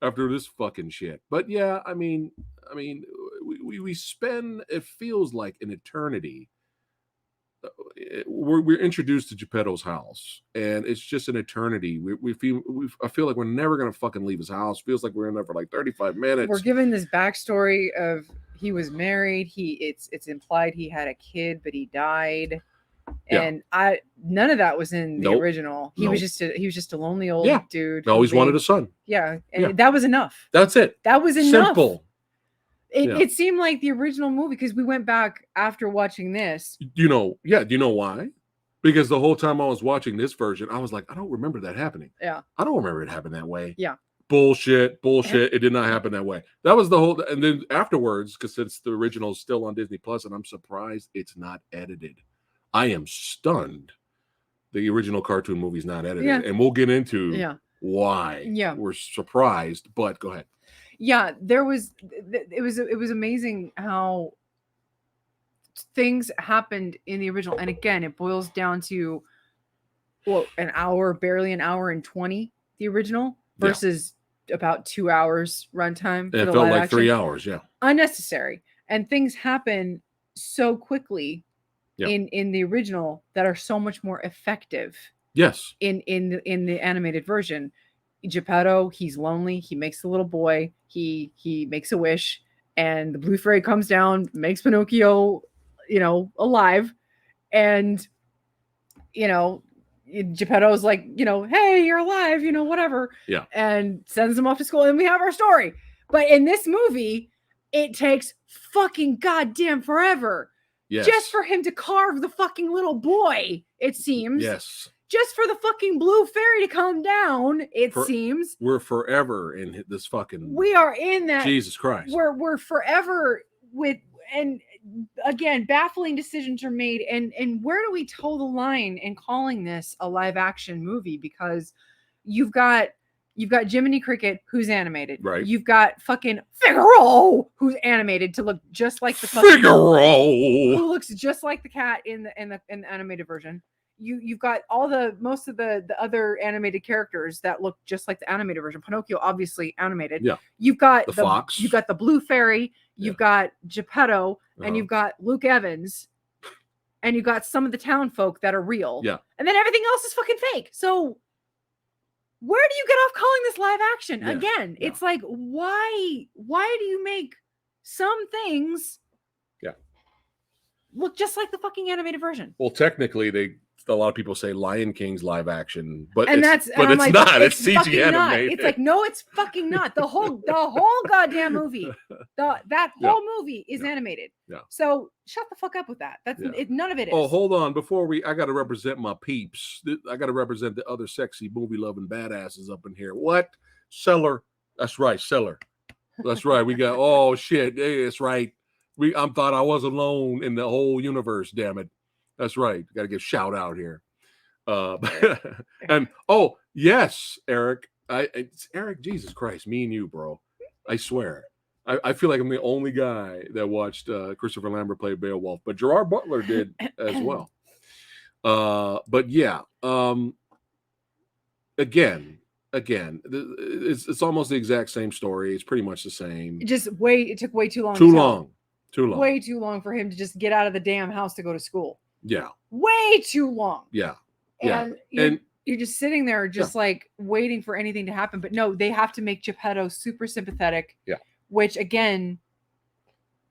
after this fucking shit. But yeah, I mean, we spend, it feels like an eternity. We're introduced to Geppetto's house, and it's just an eternity. I feel like we're never gonna fucking leave his house. Feels like we're in there for like 35 minutes. We're given this backstory of he was married. It's implied he had a kid, but he died. And none of that was in the original. He was just a lonely old dude. Always wanted a son. Yeah, and that was enough. That's it. That was enough. Simple. It seemed like the original movie, because we went back after watching this. Do you know why? Because the whole time I was watching this version, I was like, I don't remember that happening. Yeah. I don't remember it happening that way. Yeah. Bullshit. It did not happen that way. That was the whole. And then afterwards, because it's the original still on Disney Plus, and I'm surprised it's not edited. I am stunned. The original cartoon movie's not edited, and we'll get into why. Yeah, we're surprised. But go ahead. Yeah, it was amazing how things happened in the original, and again, it boils down to barely an hour and 20 the original versus about 2 hours runtime. It felt like 3 hours. Yeah, unnecessary, and things happen so quickly in the original that are so much more effective. Yes, in the animated version. Geppetto, he's lonely. He makes the little boy. He makes a wish, and the blue fairy comes down, makes Pinocchio, alive, and Geppetto's like, hey, you're alive, whatever. Yeah. And sends him off to school, and we have our story. But in this movie, it takes fucking goddamn forever. Yes. Just for him to carve the fucking little boy, it seems. Yes. Just for the fucking blue fairy to come down, it seems. We're forever in this fucking. We are in that. Jesus Christ. We're forever with, and again, baffling decisions are made. And where do we toe the line in calling this a live action movie? Because you've got Jiminy Cricket, who's animated. Right. You've got fucking Figaro, who's animated to look just like the fucking Figaro, who looks just like the cat in the animated version. You've got most of the other animated characters that look just like the animated version. Pinocchio, obviously animated. Yeah. You've got the fox. You've got the blue fairy. You've got Geppetto, and you've got Luke Evans, and you've got some of the town folk that are real. Yeah. And then everything else is fucking fake. So where do you get off calling this live action? Yes. Again, it's like, why do you make some things look just like the fucking animated version? Well, technically, a lot of people say Lion King's live action, but it's like, not. It's CG animated. It's like, no, it's fucking not. The whole goddamn movie, that whole movie is animated. Yeah. So shut the fuck up with that. That's none of it is. Oh, hold on. I got to represent my peeps. I got to represent the other sexy movie loving badasses up in here. What? Seller. That's right. Seller. That's right. We got, oh shit. Hey, that's right. I thought I was alone in the whole universe. Damn it. That's right. Got to give shout out here. And oh yes, Eric. It's Eric. Jesus Christ, me and you, bro. I swear. I feel like I'm the only guy that watched Christopher Lambert play Beowulf, but Gerard Butler did as well. But yeah. Again, it's almost the exact same story. It's pretty much the same. It took way too long. Too long. Way too long for him to just get out of the damn house to go to school. Yeah. Way too long. Yeah. And you're just sitting there just like waiting for anything to happen. But no, they have to make Geppetto super sympathetic. Yeah. Which again,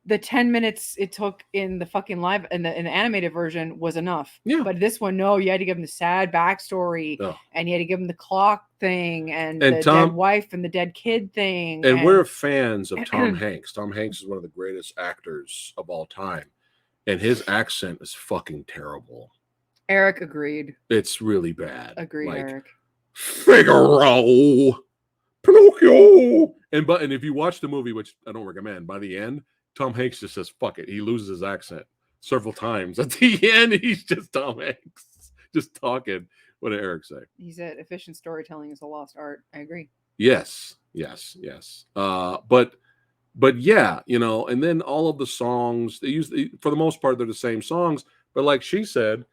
the 10 minutes it took in the fucking live in the animated version was enough. Yeah. But this one, no, you had to give him the sad backstory, and you had to give him the clock thing and the dead wife and the dead kid thing. And we're fans of Tom Hanks. Tom Hanks is one of the greatest actors of all time. And his accent is fucking terrible. Eric agreed. It's really bad. Agreed, Eric. Figaro, Pinocchio. And if you watch the movie, which I don't recommend, by the end, Tom Hanks just says, fuck it. He loses his accent several times. At the end, he's just Tom Hanks, just talking. What did Eric say? He said, efficient storytelling is a lost art. I agree. Yes. But yeah, and then all of the songs, for the most part, they're the same songs. But like she said,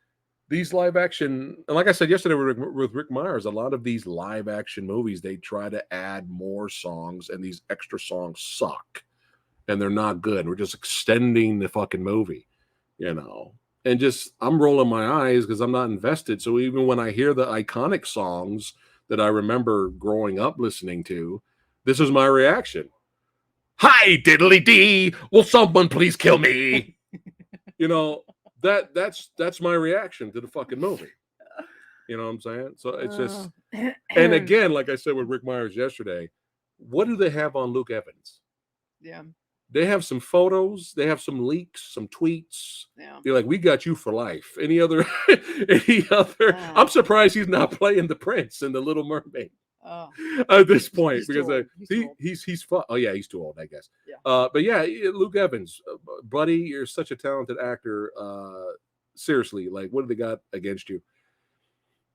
these live action, and like I said yesterday with Rick Myers, a lot of these live action movies, they try to add more songs, and these extra songs suck. And they're not good. We're just extending the fucking movie, and just, I'm rolling my eyes because I'm not invested. So even when I hear the iconic songs that I remember growing up listening to, this is my reaction. Hi, diddly dee. Will someone please kill me? That's my reaction to the fucking movie. You know what I'm saying? So it's just, and again, like I said with Rick Myers yesterday, what do they have on Luke Evans? Yeah. They have some photos. They have some leaks, some tweets. Yeah. They're like, we got you for life. Any other? I'm surprised he's not playing the prince in The Little Mermaid. at this point He's because he's fun. Oh yeah, he's too old, I guess. Yeah. But yeah, Luke Evans, buddy, you're such a talented actor. Seriously, like, what have they got against you?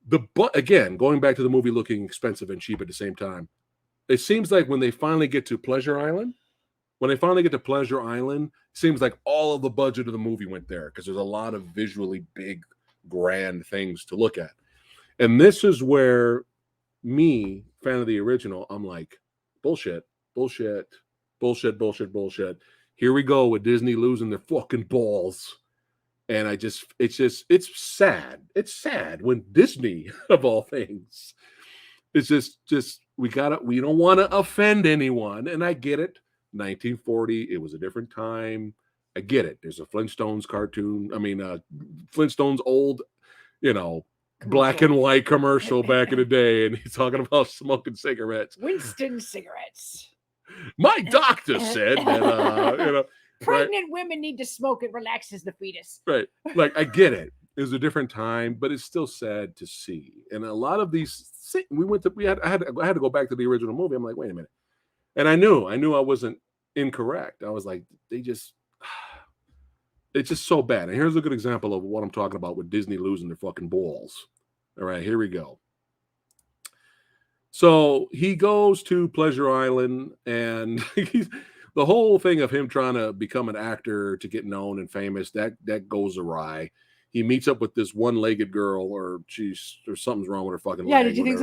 But again, going back to the movie looking expensive and cheap at the same time, it seems like when they finally get to Pleasure Island, it seems like all of the budget of the movie went there because there's a lot of visually big, grand things to look at. And this is where me, fan of the original, I'm like, bullshit. Here we go with Disney losing their fucking balls. And it's sad. It's sad when Disney, of all things, it's just we don't want to offend anyone. And I get it. 1940, it was a different time. I get it. There's a Flintstones cartoon. I mean, Flintstones old, black and white commercial back in the day. And he's talking about smoking cigarettes. Winston cigarettes. My doctor said that, pregnant women need to smoke. It relaxes the fetus. Right. Like, I get it. It was a different time, but it's still sad to see. And a lot of these, I had to go back to the original movie. I'm like, wait a minute. And I knew I wasn't incorrect. I was like, it's just so bad. And here's a good example of what I'm talking about with Disney losing their fucking balls. All right, here we go. So he goes to Pleasure Island, and the whole thing of him trying to become an actor to get known and famous, that goes awry. He meets up with this one-legged girl, or something's wrong with her fucking leg. Did you think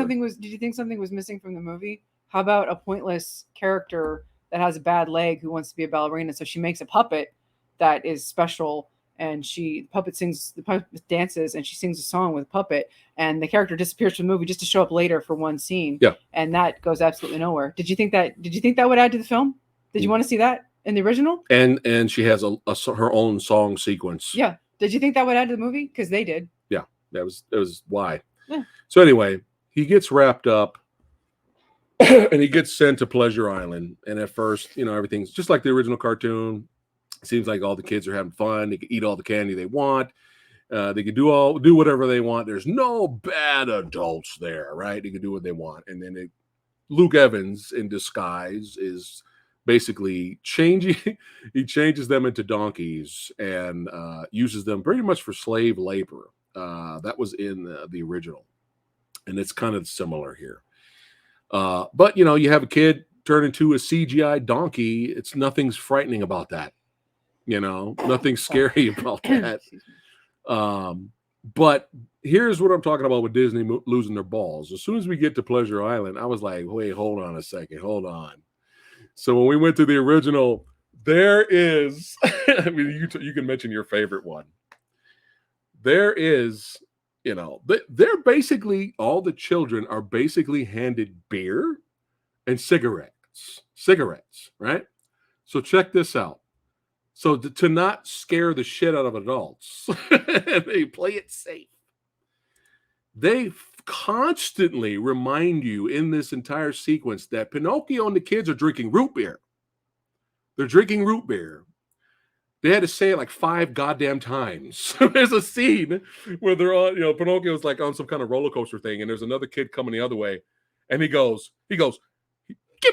something was missing from the movie? How about a pointless character that has a bad leg who wants to be a ballerina? So she makes a puppet that is special, and the puppet dances, and she sings a song with a puppet, and the character disappears from the movie just to show up later for one scene. Yeah. And that goes absolutely nowhere. Did you think that would add to the film? Did you want to see that in the original? And she has her own song sequence. Yeah. Did you think that would add to the movie? Because they did. Yeah. That was why. Yeah. So anyway, he gets wrapped up and he gets sent to Pleasure Island. And at first, everything's just like the original cartoon. It seems like all the kids are having fun. They can eat all the candy they want. They can do whatever they want. There's no bad adults there, right? They can do what they want. And then Luke Evans in disguise is basically he changes them into donkeys and uses them pretty much for slave labor. That was in the original. And it's kind of similar here. But, you have a kid turn into a CGI donkey. Nothing's frightening about that. Nothing scary about that. But here's what I'm talking about with Disney losing their balls. As soon as we get to Pleasure Island, I was like, wait, hold on a second. Hold on. So when we went to the original, there is, I mean, you can mention your favorite one. There is, they're basically, all the children are basically handed beer and cigarettes, right? So check this out. So to not scare the shit out of adults, they play it safe. They constantly remind you in this entire sequence that Pinocchio and the kids are drinking root beer. They're drinking root beer. They had to say it like 5 goddamn times. There's a scene where they're on, Pinocchio's like on some kind of roller coaster thing, and there's another kid coming the other way, and he goes, give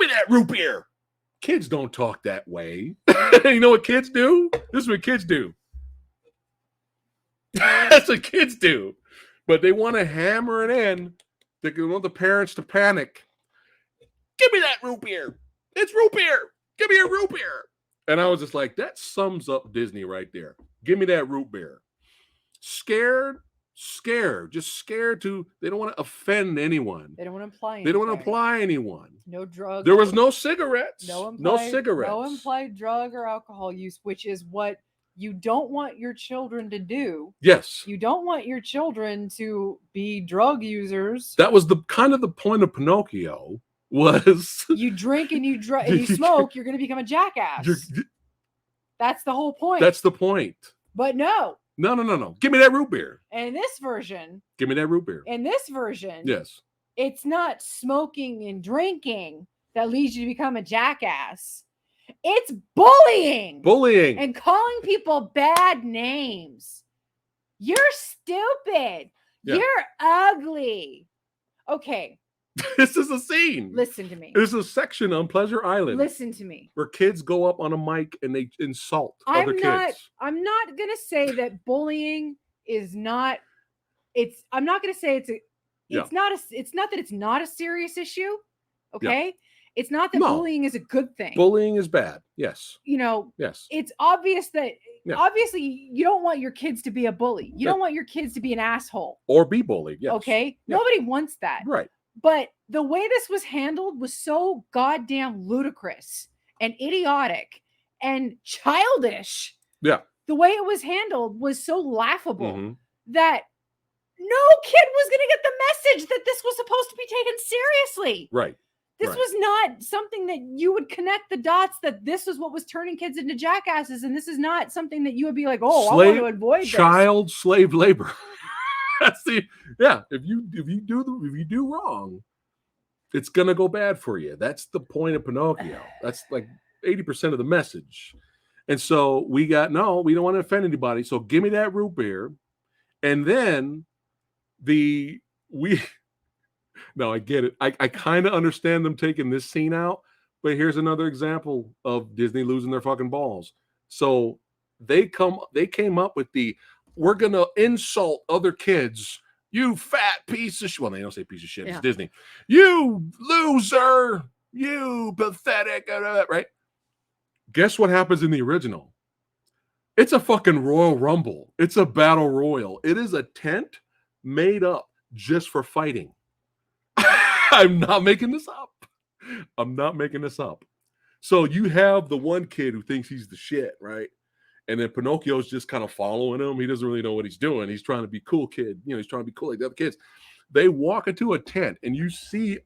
me that root beer. Kids don't talk that way. You know what kids do? This is what kids do. That's what kids do. But they want to hammer it in. They want the parents to panic. Give me that root beer. It's root beer. Give me a root beer. And I was just like, that sums up Disney right there. Give me that root beer. Scared. Just scared to, they don't want to offend anyone. They don't want to imply anything. They don't want to apply anyone. No drugs. There was no cigarettes. No cigarettes. No implied drug or alcohol use, which is what you don't want your children to do. Yes. You don't want your children to be drug users. That was the point of Pinocchio was you drink and you smoke, you're going to become a jackass. That's the whole point. That's the point. But no. No. Give me that root beer. And in this version. Give me that root beer. In this version. Yes. It's not smoking and drinking that leads you to become a jackass. It's bullying. Bullying. And calling people bad names. You're stupid. Yeah. You're ugly. Okay. This is a scene. Listen to me. There's a section on Pleasure Island. Listen to me. Where kids go up on a mic and they insult other kids. I'm not gonna say that bullying is not. I'm not gonna say it's not that it's not a serious issue. Okay. Yeah. It's not that bullying is a good thing. Bullying is bad. Yes. Yes. It's obvious that obviously you don't want your kids to be a bully. You don't want your kids to be an asshole or be bullied. Yes. Okay. Yeah. Nobody wants that. Right. But the way this was handled was so goddamn ludicrous and idiotic and childish. Yeah. The way it was handled was so laughable that no kid was going to get the message that this was supposed to be taken seriously. Right. This was not something that you would connect the dots that this was what was turning kids into jackasses. And this is not something that you would be like, oh, I want to avoid this. Child slave labor. That's if you do wrong, it's gonna go bad for you. That's the point of Pinocchio. That's like 80% of the message. And so we don't want to offend anybody. So give me that root beer. And then I get it. I kind of understand them taking this scene out, but here's another example of Disney losing their fucking balls. So they came up with we're gonna insult other kids. You fat piece of shit. Well, they don't say piece of shit. Yeah. It's Disney. You loser. You pathetic. Right? Guess what happens in the original? It's a fucking Royal Rumble. It's a battle royal. It is a tent made up just for fighting. I'm not making this up. So you have the one kid who thinks he's the shit, right? And then Pinocchio's just kind of following him. He doesn't really know what he's doing. He's trying to be cool kid. He's trying to be cool like the other kids. They walk into a tent and you see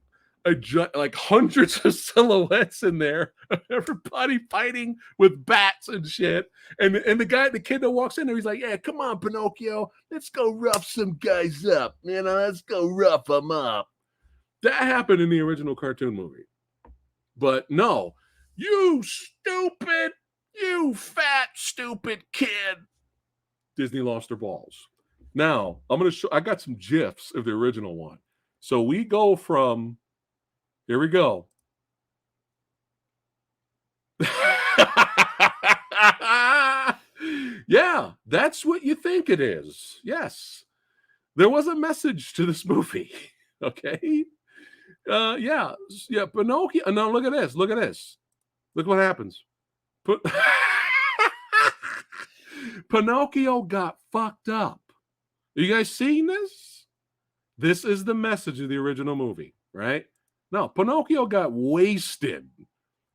like hundreds of silhouettes in there. Everybody fighting with bats and shit. And the kid that walks in there, he's like, yeah, come on, Pinocchio. Let's go rough some guys up. Let's go rough them up. That happened in the original cartoon movie. But no, you fat, stupid kid. Disney lost their balls. Now, I got some GIFs of the original one. So we go from, here we go. Yeah, that's what you think it is. Yes. There was a message to this movie. Okay. Yeah. Pinocchio. No, look at this. Look what happens. Pinocchio got fucked up. Are you guys seeing this? This is the message of the original movie, right? No, Pinocchio got wasted.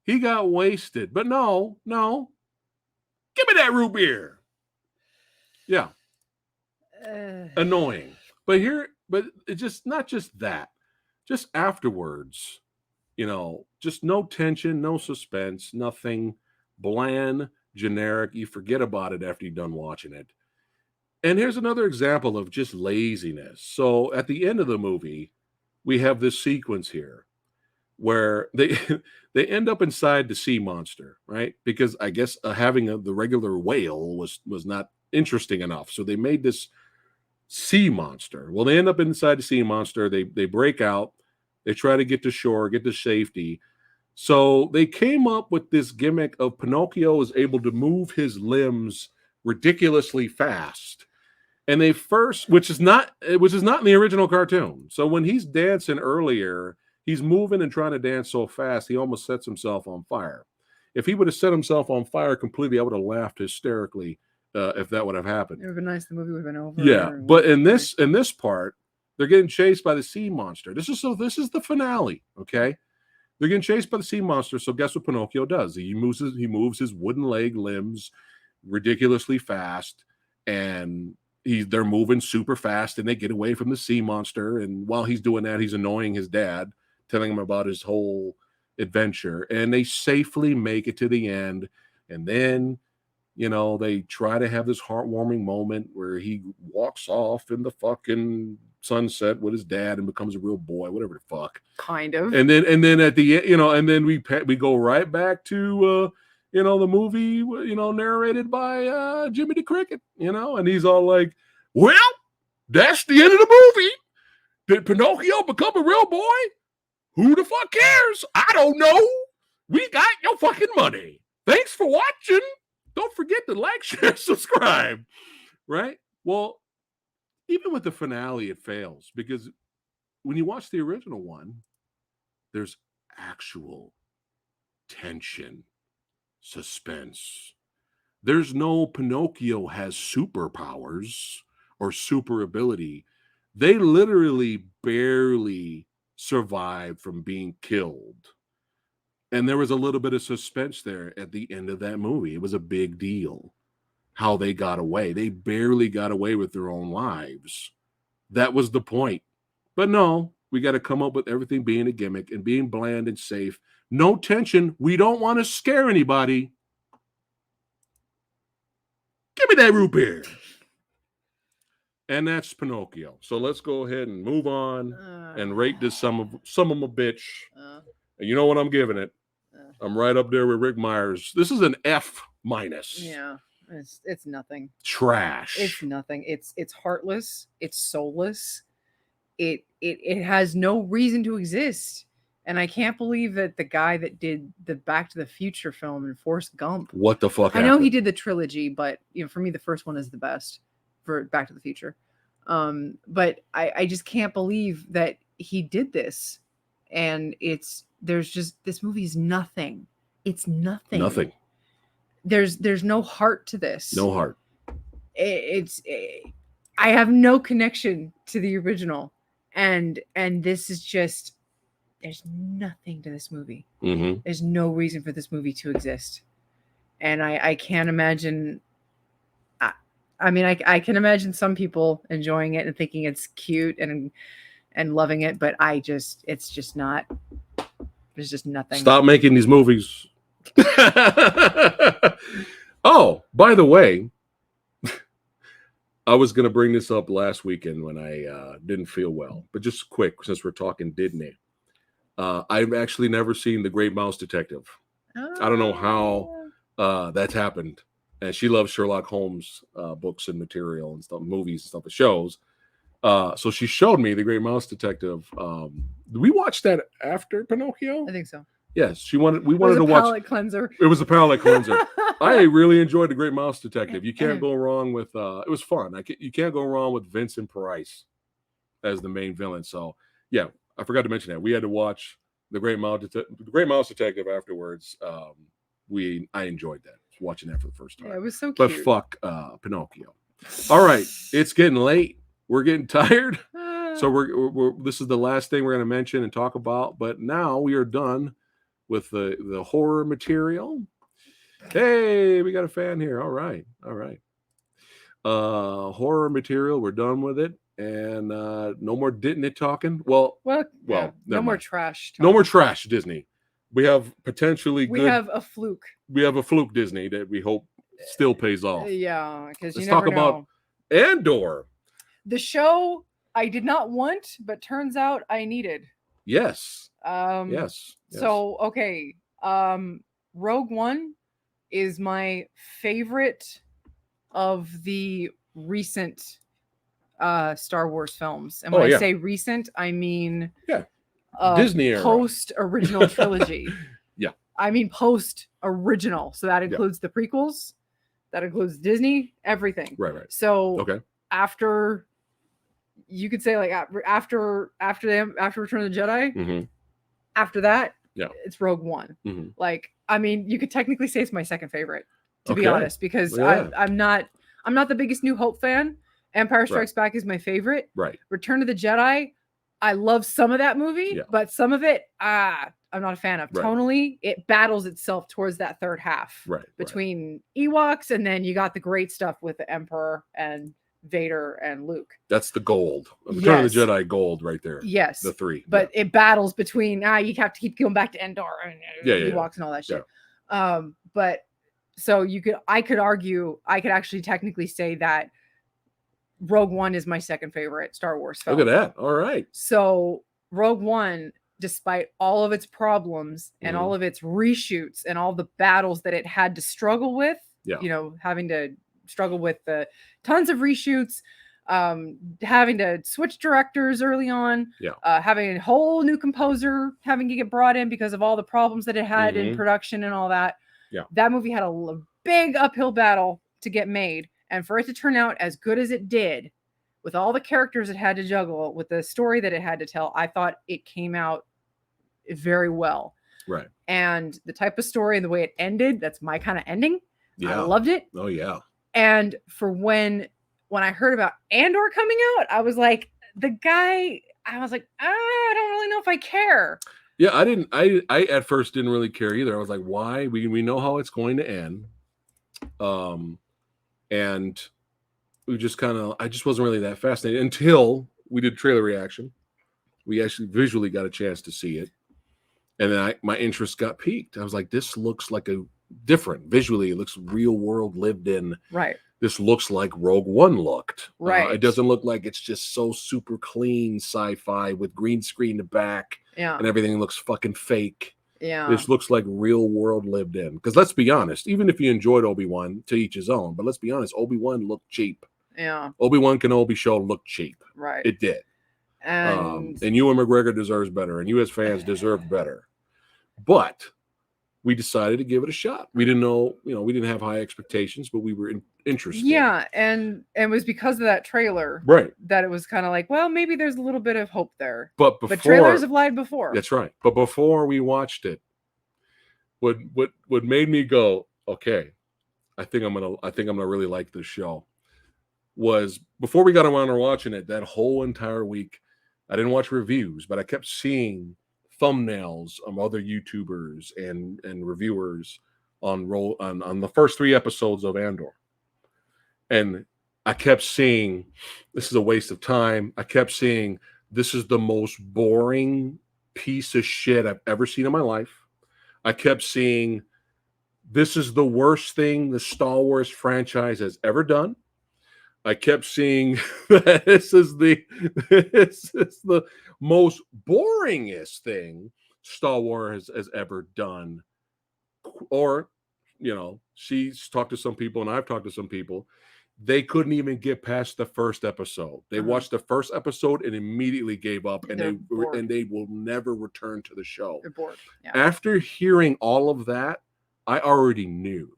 He got wasted. But no. Give me that root beer. Yeah. Annoying. But it's just not just that. Just afterwards, just no tension, no suspense, nothing, bland, generic. You forget about it after you're done watching it. And here's another example of just laziness. So at the end of the movie, we have this sequence here where they end up inside the sea monster, right? Because I guess having the regular whale was not interesting enough. So they made this sea monster. Well, they end up inside the sea monster. They break out. They try to get to shore, get to safety. So they came up with this gimmick of Pinocchio is able to move his limbs ridiculously fast. And which is not in the original cartoon. So when he's dancing earlier, he's moving and trying to dance so fast, he almost sets himself on fire. If he would have set himself on fire completely, I would have laughed hysterically if that would have happened. It would have been nice. The movie would have been over. Yeah, but in this part, they're getting chased by the sea monster. This is the finale. Okay, they're getting chased by the sea monster. So guess what Pinocchio does? He moves his wooden leg limbs ridiculously fast, and they're moving super fast, and they get away from the sea monster. And while he's doing that, he's annoying his dad, telling him about his whole adventure, and they safely make it to the end. And then, they try to have this heartwarming moment where he walks off in the fucking sunset with his dad and becomes a real boy, whatever the fuck. Kind of. And then at the end, and then we go right back to the movie, narrated by Jimmy the Cricket, and he's all like, well, that's the end of the movie. Did Pinocchio become a real boy? Who the fuck cares? I don't know. We got your fucking money. Thanks for watching. Don't forget to like, share, subscribe. Right? Well, even with the finale, it fails because when you watch the original one, there's actual tension, suspense. There's no Pinocchio has superpowers or super ability. They literally barely survived from being killed. And there was a little bit of suspense there at the end of that movie. It was a big deal how they got away. They barely got away with their own lives. That was the point. But no, we got to come up with everything being a gimmick and being bland and safe. No tension. We don't want to scare anybody. Give me that root beer. And that's Pinocchio. So let's go ahead and move on and rate this some of a bitch. And you know what I'm giving it? I'm right up there with Rick Myers. This is an F-. Yeah, it's nothing. Trash. It's nothing. It's heartless. It's soulless. It has no reason to exist. And I can't believe that the guy that did the Back to the Future film and Forrest Gump. What the fuck happened? I know he did the trilogy, but for me, the first one is the best for Back to the Future. But I just can't believe that he did this. And this movie is nothing. It's nothing. Nothing. There's no heart to this. No heart. I have no connection to the original. And this is just, there's nothing to this movie. Mm-hmm. There's no reason for this movie to exist. And I can't imagine. I can imagine some people enjoying it and thinking it's cute and loving it, but it's just not. There's just nothing. Stop making these movies. Oh, by the way, I was going to bring this up last weekend when I didn't feel well, but just quick, since we're talking Disney. I've actually never seen The Great Mouse Detective. I don't know how that's happened. And she loves Sherlock Holmes books and material and stuff, movies and stuff, and shows. So she showed me The Great Mouse Detective. Did we watch that after Pinocchio? I think so. Yes, we wanted to watch. Palate cleanser. It was a palate cleanser. I really enjoyed The Great Mouse Detective. You can't go wrong with. It was fun. You can't go wrong with Vincent Price as the main villain. So yeah, I forgot to mention that we had to watch The Great Mouse Detective afterwards. I enjoyed that. Watching that for the first time. Yeah, it was so cute. But fuck Pinocchio. All right, it's getting late. We're getting tired. So we're this is the last thing we're going to mention and talk about. But now we are done with the horror material. Hey, we got a fan here. All right. Horror material. We're done with it. And no more didn't it talking. Well, yeah. No more trash talk. No more trash Disney. We have potentially we have a fluke. We have a fluke Disney that we hope still pays off. Yeah, because let's talk about Andor. The show I did not want, but turns out I needed. Yes. Yes. So okay. Rogue One is my favorite of the recent Star Wars films. And when I say recent, I mean Disney era. Post original trilogy. Yeah. I mean post original. So that includes the prequels, that includes Disney, everything. Right. So after, you could say like after Return of the Jedi, after that, it's Rogue One. Like, I mean, you could technically say it's my second favorite, to be honest, because I'm not the biggest New Hope fan. Empire Strikes Back is my favorite. Right. Return of the Jedi, I love some of that movie, but some of it, I'm not a fan of. Tonally, it battles itself towards that third half. Between Ewoks, and then you got the great stuff with the Emperor and Vader and Luke. That's the gold. Return of the Jedi gold right there. Yes. The three. But it battles between, you have to keep going back to Endor and Ewoks and all that shit. But so I could argue, I could actually technically say that Rogue One is my second favorite Star Wars film. Look at that. All right. So Rogue One, despite all of its problems and all of its reshoots and all the battles that it had to struggle with, having to struggle with the tons of reshoots, having to switch directors early on, having a whole new composer having to get brought in because of all the problems that it had in production and all that. That movie had a big uphill battle to get made, and for it to turn out as good as it did, with all the characters it had to juggle, with the story that it had to tell, I thought it came out very well. Right. And the type of story and the way it ended, that's my kind of ending. I loved it. Oh yeah. And for when I heard about Andor coming out, I was like, I don't really know if I care. Yeah, I at first didn't really care either. I was like, why? We know how it's going to end. And we just I just wasn't really that fascinated until we did trailer reaction. We actually visually got a chance to see it. And then my interest got piqued. I was like, this looks like a different visually. It looks real world lived in. Right. This looks like Rogue One looked. Right. It doesn't look like it's just so super clean sci-fi with green screen in the back. Yeah. And everything looks fucking fake. Yeah. This looks like real world lived in. Because let's be honest, even if you enjoyed Obi-Wan, to each his own, but let's be honest, Obi-Wan looked cheap. Yeah. Obi-Wan Kenobi show looked cheap. Right. It did. And Ewan McGregor deserves better, and you as fans deserve better. But we decided to give it a shot. We didn't know, we didn't have high expectations, but we were interested. Yeah, and it was because of that trailer, right, that it was kind of like, well, maybe there's a little bit of hope there. But trailers have lied before. That's right. But before we watched it, what made me go, okay, I think I'm gonna really like this show, was before we got around to watching it, that whole entire week, I didn't watch reviews, but I kept seeing thumbnails of other YouTubers and reviewers on the first 3 episodes of Andor. And I kept seeing, this is a waste of time. I kept seeing, this is the most boring piece of shit I've ever seen in my life. I kept seeing, this is the worst thing the Star Wars franchise has ever done. I kept seeing that this is the most boringest thing Star Wars has ever done. Or, she's talked to some people and I've talked to some people. They couldn't even get past the first episode. They watched the first episode and immediately gave up, and they will never return to the show. They're bored. Yeah. After hearing all of that, I already knew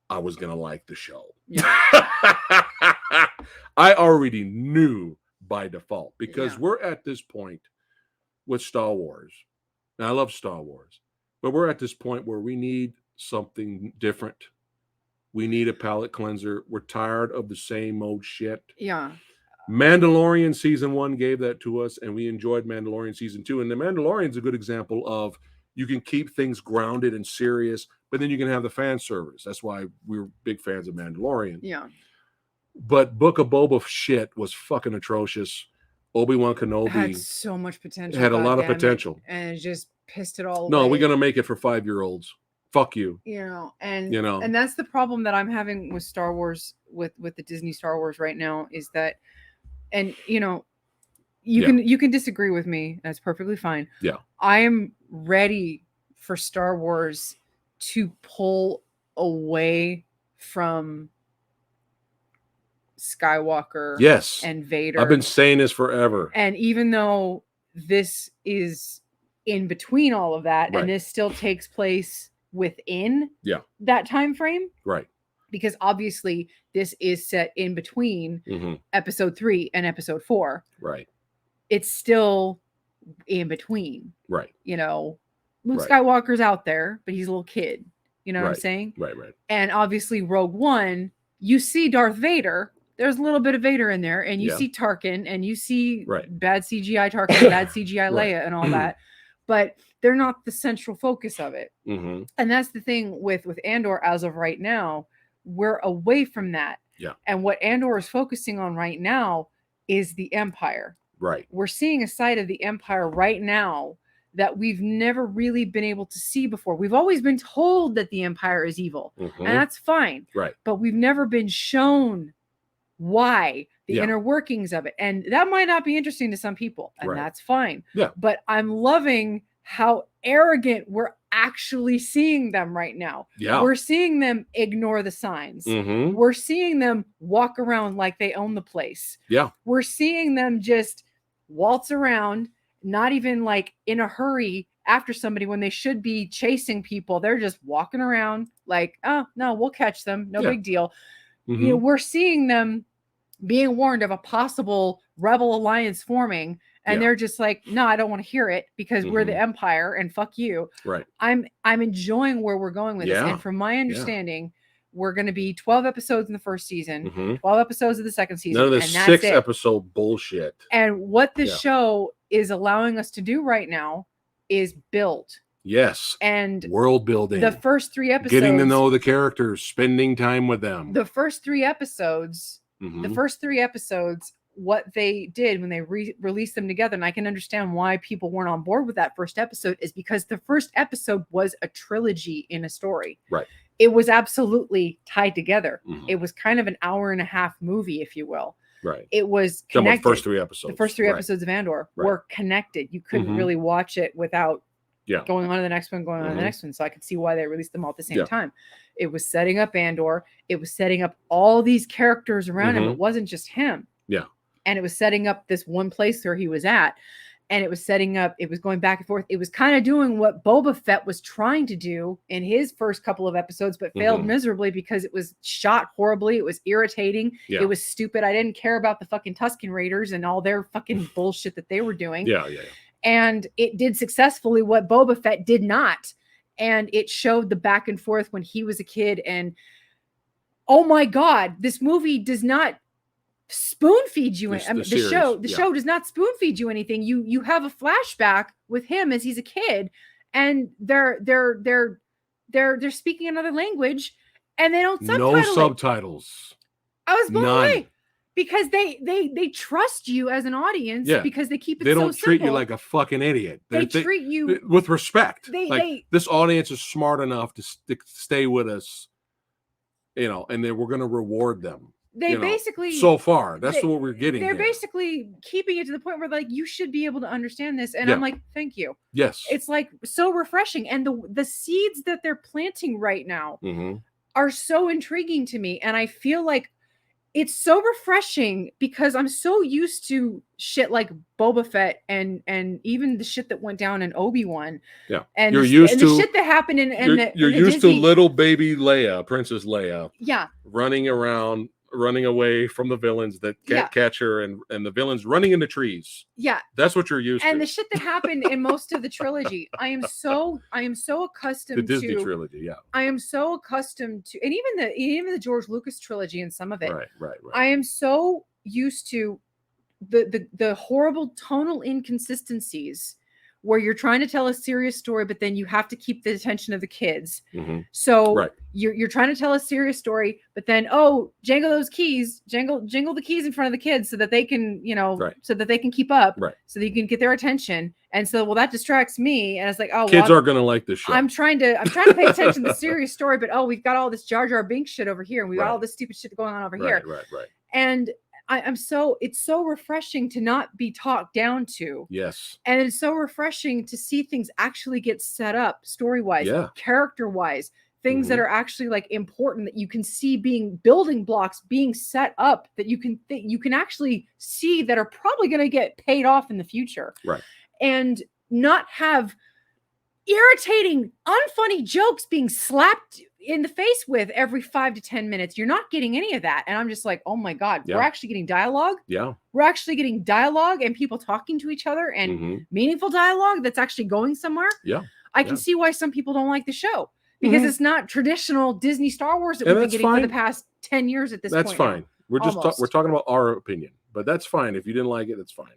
I was going to like the show. Yeah. I already knew by default, because we're at this point with Star Wars. And I love Star Wars, but we're at this point where we need something different. We need a palate cleanser. We're tired of the same old shit. Yeah. Mandalorian season 1 gave that to us, and we enjoyed Mandalorian season 2. And the Mandalorian's a good example of, you can keep things grounded and serious, but then you can have the fan service. That's why we're big fans of Mandalorian. Yeah. But Book of Boba shit was fucking atrocious. Obi-Wan Kenobi had so much potential. Had a lot of potential. And it just pissed it all away. No, we're going to make it for 5-year-olds. Fuck you. And that's the problem that I'm having with Star Wars, with the Disney Star Wars right now, is that, and you can disagree with me. That's perfectly fine. Yeah. I am ready for Star Wars to pull away from Skywalker, and Vader. I've been saying this forever. And even though this is in between all of that, and this still takes place within that time frame, right? Because obviously this is set in between episode 3 and episode 4, right? It's still in between, right? Luke Skywalker's out there, but he's a little kid. You know what I'm saying? Right. And obviously Rogue One, you see Darth Vader. There's a little bit of Vader in there, and you see Tarkin, and you see bad CGI Tarkin, bad CGI Leia, and all that, but they're not the central focus of it. And that's the thing with Andor as of right now. We're away from that. Yeah. And what Andor is focusing on right now is the Empire. Right. We're seeing a side of the Empire right now that we've never really been able to see before. We've always been told that the Empire is evil, and that's fine. Right. But we've never been shown why, the inner workings of it. And that might not be interesting to some people, and that's fine. Yeah. But I'm loving how arrogant we're actually seeing them right now. Yeah. We're seeing them ignore the signs. We're seeing them walk around like they own the place. Yeah. We're seeing them just waltz around, not even like in a hurry after somebody when they should be chasing people. They're just walking around like, oh, no, we'll catch them. No big deal. You know, we're seeing them being warned of a possible rebel alliance forming, and they're just like, no, I don't want to hear it because we're the Empire and fuck you. Right. I'm enjoying where we're going with this. And from my understanding, we're going to be 12 episodes in the first season, 12 episodes of the second season. None of this 6-episode bullshit. And what the show is allowing us to do right now is build. Yes. And world building. The first 3 episodes. Getting to know the characters, spending time with them. The first 3 episodes, what they did when they released them together, and I can understand why people weren't on board with that first episode, is because the first episode was a trilogy in a story. Right. It was absolutely tied together. It was kind of an hour-and-a-half movie, if you will. Right. It was connected. The first 3 episodes. The first 3 episodes of Andor were connected. You couldn't really watch it without going on to the next one, going on to the next one. So I could see why they released them all at the same time. It was setting up Andor. It was setting up all these characters around him. It wasn't just him. Yeah. And it was setting up this one place where he was at. And it was setting up, it was going back and forth. It was kind of doing what Boba Fett was trying to do in his first couple of episodes, but failed miserably because it was shot horribly. It was irritating. It was stupid. I didn't care about the fucking Tusken Raiders and all their fucking bullshit that they were doing. Yeah. And it did successfully what Boba Fett did not. And it showed the back and forth when he was a kid. And oh my God, this movie does not spoon feed you. The show does not spoon feed you anything. You have a flashback with him as he's a kid, and they're speaking another language, and they don't subtitle no subtitles. I was blown away. Because they trust you as an audience because they keep it so simple. They don't treat you like a fucking idiot. They treat you with respect. This audience is smart enough to stay with us, and then we're going to reward them. They basically so far that's what we're getting. They're basically keeping it to the point where like you should be able to understand this, and I'm like, thank you. Yes, it's like so refreshing, and the seeds that they're planting right now are so intriguing to me, and I feel like it's so refreshing because I'm so used to shit like Boba Fett and even the shit that went down in Obi-Wan. Yeah. And you're used to the shit that happened you're used to little baby Leia, Princess Leia. Yeah. Running around, running away from the villains that can't catch her, and the villains running into trees. Yeah. That's what you're used to. And the shit that happened in most of the trilogy. I am so accustomed to the Disney trilogy, yeah. I am so accustomed to, and even the George Lucas trilogy and some of it. Right. I am so used to the horrible tonal inconsistencies where you're trying to tell a serious story, but then you have to keep the attention of the kids. So you're trying to tell a serious story, but then, jangle those keys, jingle the keys in front of the kids so that they can, so that they can keep up, so that you can get their attention. And so, well, that distracts me. And it's like, kids are going to like this show. I'm trying to pay attention to the serious story, but we've got all this Jar Jar Binks shit over here, and we've got all this stupid shit going on over here. Right. And it's so refreshing to not be talked down to. Yes. And it's so refreshing to see things actually get set up story-wise, character-wise, things that are actually like important that you can see being building blocks being set up that you can actually see that are probably going to get paid off in the future. Right. And not have irritating, unfunny jokes being slapped in the face with every 5 to 10 minutes. You're not getting any of that. And I'm just like, oh my God, we're actually getting dialogue. Yeah. We're actually getting dialogue and people talking to each other and meaningful dialogue that's actually going somewhere. Yeah. I can see why some people don't like the show because it's not traditional Disney Star Wars that we've been getting for the past 10 years at this point. That's fine. We're just we're talking about our opinion, but that's fine. If you didn't like it, that's fine.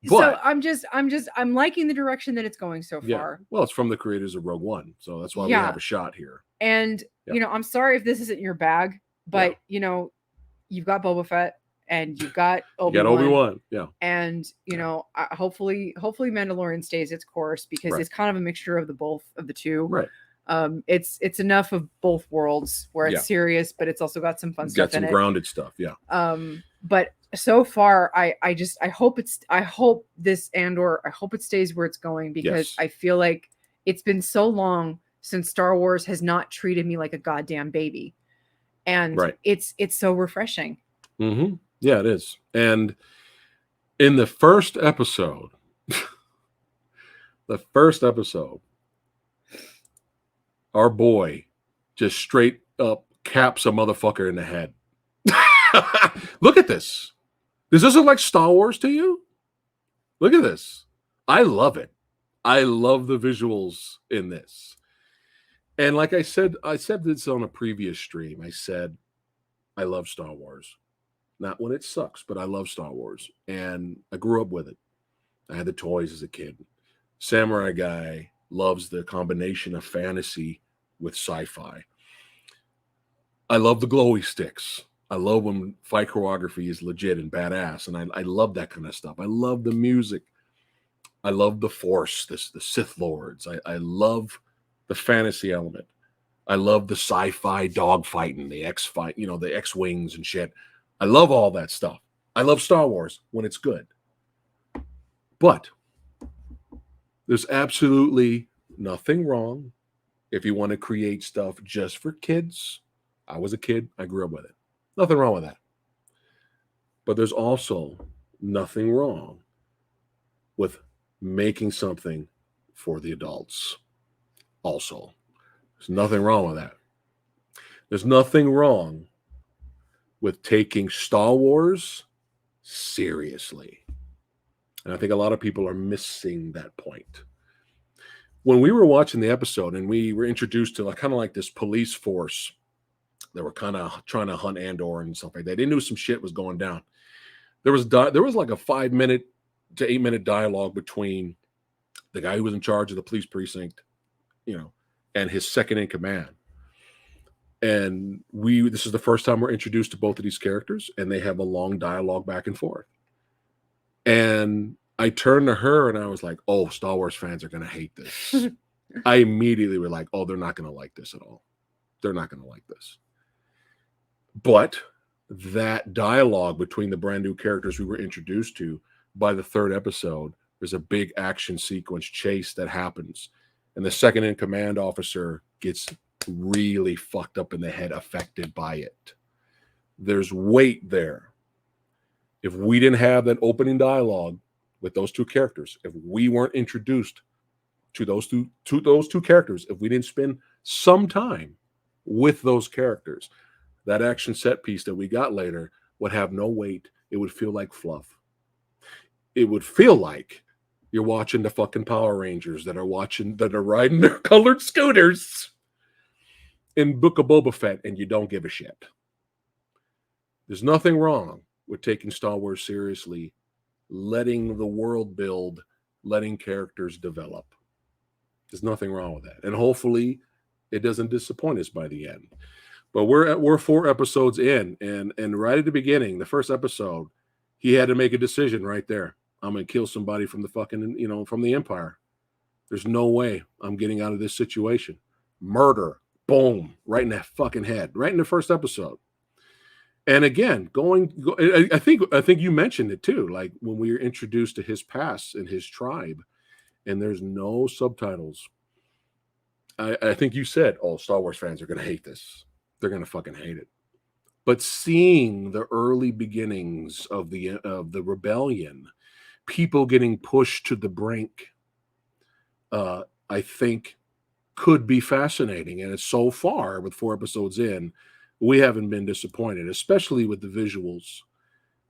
But, so I'm liking the direction that it's going so far. Well, it's from the creators of Rogue One, so that's why we have a shot here. And I'm sorry if this isn't your bag, but you've got Boba Fett and you've got Obi-Wan. Yeah. And hopefully Mandalorian stays its course because it's kind of a mixture of the two. Right. It's enough of both worlds where it's serious, but it's also got some fun stuff in it. Got some grounded stuff. Yeah. But so far, I hope this Andor, I hope it stays where it's going because I feel like it's been so long since Star Wars has not treated me like a goddamn baby. And it's so refreshing. Mm-hmm. Yeah, it is. And in the first episode, our boy just straight up caps a motherfucker in the head. Look at this. Does this look like Star Wars to you? Look at this. I love it. I love the visuals in this. And like I said this on a previous stream. I said, I love Star Wars. Not when it sucks, but I love Star Wars. And I grew up with it. I had the toys as a kid. Samurai Guy loves the combination of fantasy with sci-fi. I love the glowy sticks. I love when fight choreography is legit and badass. And I love that kind of stuff. I love the music. I love the Force, the Sith Lords. I love the fantasy element. I love the sci-fi dogfighting, the X-fight, the X-wings and shit. I love all that stuff. I love Star Wars when it's good. But there's absolutely nothing wrong if you want to create stuff just for kids. I was a kid. I grew up with it. Nothing wrong with that. But there's also nothing wrong with making something for the adults. Also, there's nothing wrong with that. There's nothing wrong with taking Star Wars seriously. And I think a lot of people are missing that point. When we were watching the episode and we were introduced to kind of like this police force that were kind of trying to hunt Andor and stuff like that, they knew some shit was going down. There was like a 5-minute to 8-minute dialogue between the guy who was in charge of the police precinct, and his second in command. And this is the first time we're introduced to both of these characters, and they have a long dialogue back and forth. And I turned to her and I was like, oh, Star Wars fans are going to hate this. I immediately were like, oh, they're not going to like this at all. They're not going to like this. But that dialogue between the brand new characters we were introduced to, by the third episode, there's a big action sequence chase that happens. And the second in command officer gets really fucked up in the head, affected by it. There's weight there. If we didn't have that opening dialogue with those two characters, if we weren't introduced to those two characters, if we didn't spend some time with those characters, that action set piece that we got later would have no weight. It would feel like fluff. It would feel like you're watching the fucking Power Rangers that are riding their colored scooters in Book of Boba Fett, and you don't give a shit. There's nothing wrong with taking Star Wars seriously, letting the world build, letting characters develop. There's nothing wrong with that. And hopefully it doesn't disappoint us by the end. But we're 4 episodes in, and right at the beginning, the first episode, he had to make a decision right there. I'm going to kill somebody from the fucking, from the Empire. There's no way I'm getting out of this situation. Murder. Boom. Right in that fucking head. Right in the first episode. And again, I think you mentioned it too, like when we were introduced to his past and his tribe, and there's no subtitles. I think you said, oh, Star Wars fans are going to hate this. They're going to fucking hate it. But seeing the early beginnings of the rebellion, people getting pushed to the brink, I think could be fascinating. And it's so far, with 4 episodes in, we haven't been disappointed, especially with the visuals.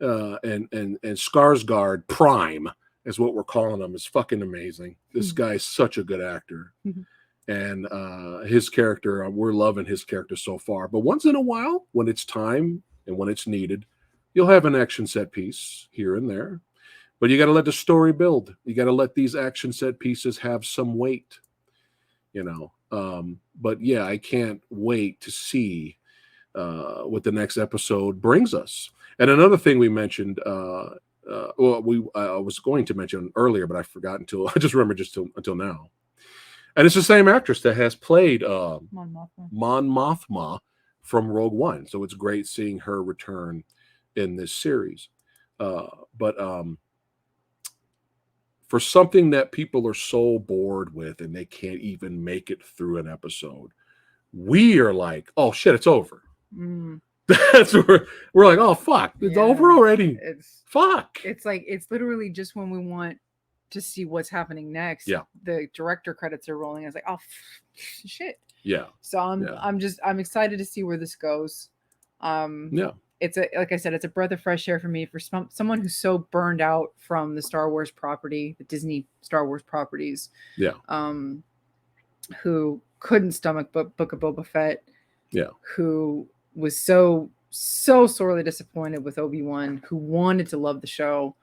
And Skarsgård Prime is what we're calling him, is fucking amazing. This guy's such a good actor. And his character, we're loving his character so far. But once in a while, when it's time and when it's needed, you'll have an action set piece here and there. But you got to let the story build. You got to let these action set pieces have some weight, But yeah, I can't wait to see what the next episode brings us. And another thing we mentioned, I was going to mention earlier, but I forgot I just remembered until now. And it's the same actress that has played Mon Mothma from Rogue One. So it's great seeing her return in this series. But for for something that people are so bored with and they can't even make it through an episode, we are like, oh shit, it's over. That's where we're like, oh fuck, it's over already. Fuck. It's like, it's literally just when we want to see what's happening next. Yeah. The director credits are rolling. I was like, oh shit. Yeah. So I'm excited to see where this goes. It's like I said, it's a breath of fresh air for me, for someone who's so burned out from the Star Wars property, the Disney Star Wars properties. Yeah. Who couldn't stomach Book of Boba Fett. Yeah. Who was so sorely disappointed with Obi-Wan, who wanted to love the show.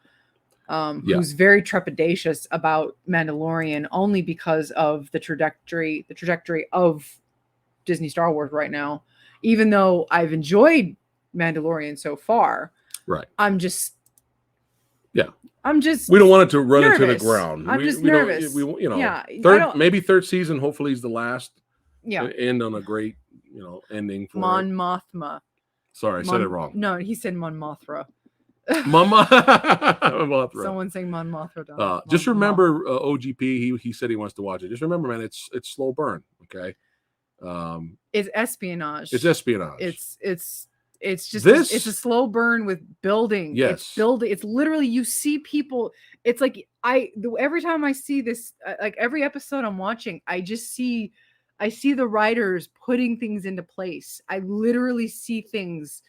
Who's very trepidatious about Mandalorian only because of the trajectory of Disney Star Wars right now. Even though I've enjoyed Mandalorian so far, right? We don't want it to run into the ground. I'm just nervous. Maybe third season. Hopefully, is the last. Yeah, end on a great, ending for Mon Mothma. Sorry, I said it wrong. No, he said Mon Mothra. Mothra. Someone saying Mon Mothra. Just remember, OGP. He said he wants to watch it. Just remember, man, it's slow burn. Okay. It's espionage. It's espionage. It's just it's a slow burn with building. Yes. It's literally, you see people. It's like every time I see this, like every episode I'm watching, I see the writers putting things into place. I literally see things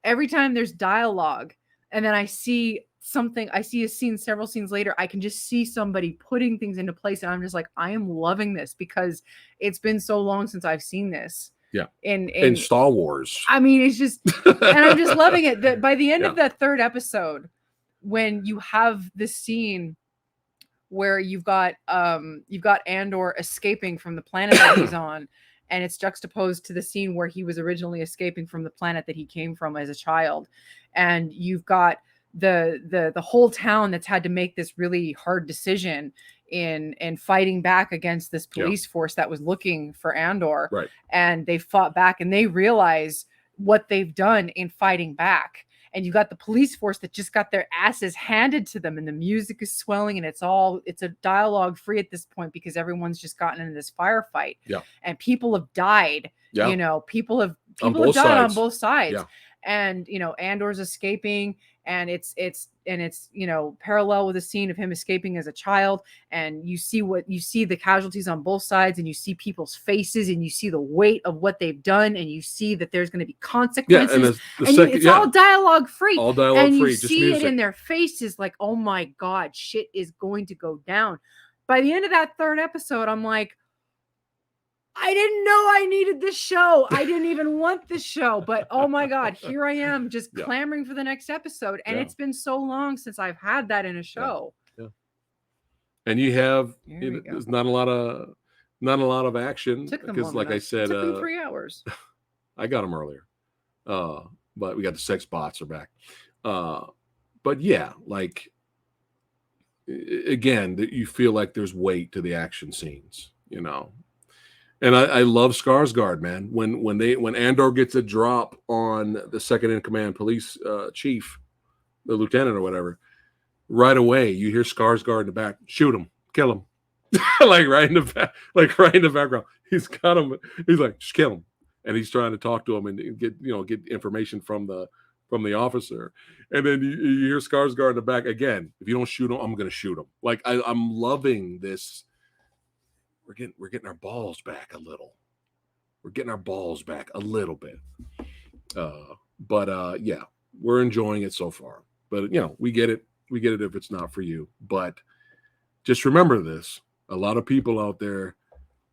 every time there's dialogue, and then I see a scene several scenes later, I can just see somebody putting things into place, and I'm just like, I am loving this because it's been so long since I've seen this. Yeah. In Star Wars. I mean, it's just, and I'm just loving it. That by the end of that third episode, when you have this scene where you've got Andor escaping from the planet that he's on, and it's juxtaposed to the scene where he was originally escaping from the planet that he came from as a child, and you've got the whole town that's had to make this really hard decision in fighting back against this police force that was looking for Andor. Right. And they fought back, and they realize what they've done in fighting back. And you got the police force that just got their asses handed to them, and the music is swelling, and it's a dialogue free at this point because everyone's just gotten into this firefight. Yeah. And people have died. Yeah. People have died on both sides. Yeah. And Andor's escaping, and it's parallel with a scene of him escaping as a child, and you see the casualties on both sides, and you see people's faces, and you see the weight of what they've done, and you see that there's going to be consequences. It's all dialogue free. All dialogue and free. You see it in their faces, like, oh my God, shit is going to go down. By the end of that third episode, I'm like, I didn't know I needed this show. I didn't even want this show, but oh my God, here I am just clamoring for the next episode. And it's been so long since I've had that in a show. Yeah. And you have, there's not a lot of action because, like I said, it took them 3 hours. I got them earlier, but we got the sex bots are back. But yeah, like again, that you feel like there's weight to the action scenes, And I love Skarsgård, man. When Andor gets a drop on the second in command police chief, the lieutenant or whatever, right away you hear Skarsgård in the back, shoot him, kill him, like right in the background. He's got him. He's like, just kill him, and he's trying to talk to him and get information from the officer. And then you hear Skarsgård in the back again. If you don't shoot him, I'm going to shoot him. Like I'm loving this. We're getting our balls back a little. We're getting our balls back a little bit. But yeah, we're enjoying it so far. But we get it. We get it if it's not for you. But just remember this: a lot of people out there,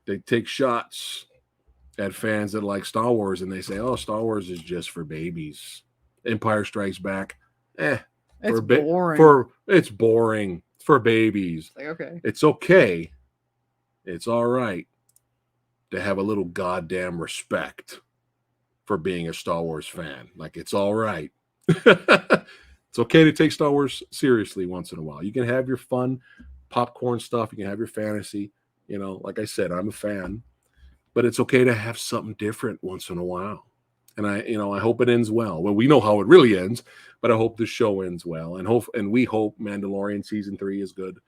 they take shots at fans that like Star Wars, and they say, "Oh, Star Wars is just for babies." Empire Strikes Back, it's boring. It's boring for babies. Like, okay, it's okay. It's all right to have a little goddamn respect for being a Star Wars fan. Like, it's all right. It's okay to take Star Wars seriously once in a while. You can have your fun popcorn stuff. You can have your fantasy. Like I said, I'm a fan. But it's okay to have something different once in a while. And I hope it ends well. Well, we know how it really ends, but I hope the show ends well, and we hope Mandalorian season 3 is good.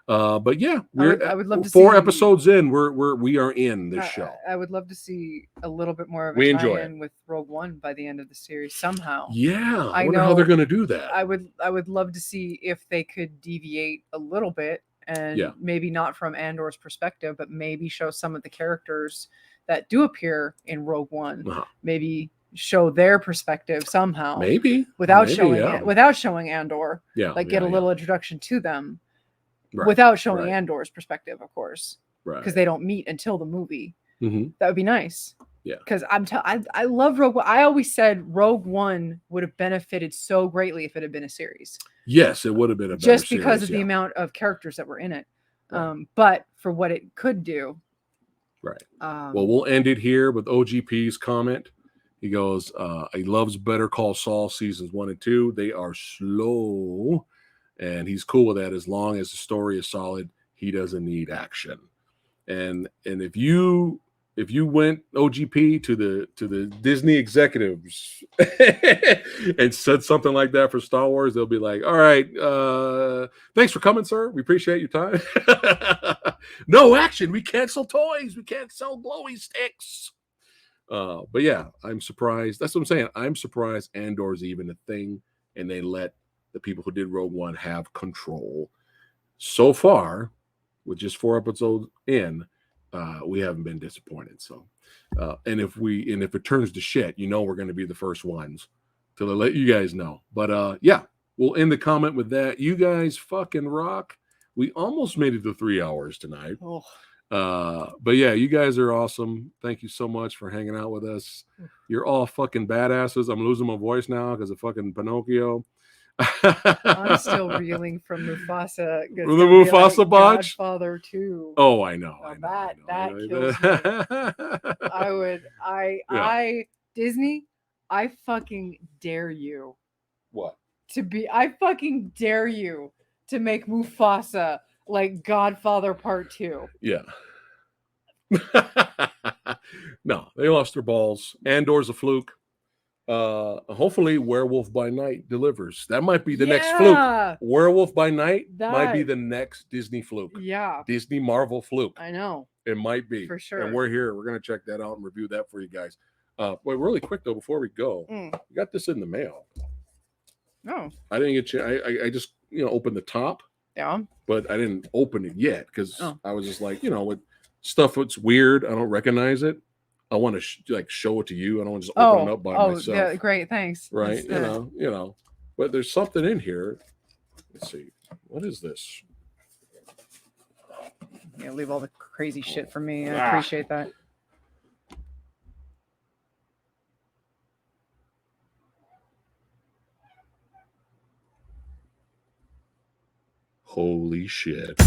But yeah, I would love to 4 see, episodes in. We are in this show. I would love to see a little bit more of a tie-in with Rogue One by the end of the series somehow. Yeah, I wonder how they're going to do that. I would love to see if they could deviate a little bit and maybe not from Andor's perspective, but maybe show some of the characters that do appear in Rogue One. Maybe show their perspective somehow. Maybe without showing Andor. Get a little introduction to them. Without showing Andor's perspective, of course, because they don't meet until the movie. That would be nice. Yeah, because I love Rogue One. I always said Rogue One would have benefited so greatly if it had been a series. Yes, it would have been a better just because of the amount of characters that were in it. But for what it could do. Right. Well, we'll end it here with OGP's comment. He goes, he loves Better Call Saul seasons 1 and 2. They are slow. And he's cool with that as long as the story is solid. He doesn't need action. And if you went OGP to the Disney executives and said something like that for Star Wars, they'll be like, "All right, thanks for coming, sir. We appreciate your time. No action. We can't sell toys. We can't sell glowy sticks." But yeah, I'm surprised. That's what I'm saying. I'm surprised Andor's even a thing, and they let the people who did Rogue One have control. So far, with just 4 episodes in, we haven't been disappointed. So, and if it turns to shit, we're going to be the first ones to let you guys know. But yeah, we'll end the comment with that. You guys fucking rock. We almost made it to 3 hours tonight. But yeah, you guys are awesome. Thank you so much for hanging out with us. You're all fucking badasses. I'm losing my voice now because of fucking Pinocchio. I'm still reeling from Mufasa. The Mufasa botch? Godfather 2. Oh, I know. That kills me. Disney, I fucking dare you. What? I fucking dare you to make Mufasa like Godfather Part 2. Yeah. No, they lost their balls. Andor's a fluke. Hopefully Werewolf by Night delivers. That might be the next fluke. Werewolf by Night might be the next Disney fluke. Yeah. Disney Marvel fluke. I know. It might be. For sure. And we're here. We're going to check that out and review that for you guys. Wait, really quick though, before we go, we got this in the mail. Oh. I didn't get I just, opened the top. Yeah. But I didn't open it yet because I was just like, with stuff that's weird, I don't recognize it. I want to show it to you. I don't want to just open it up by myself. Oh, yeah, great, thanks. Right, But there's something in here. Let's see. What is this? Yeah, leave all the crazy shit for me. I appreciate that. Holy shit.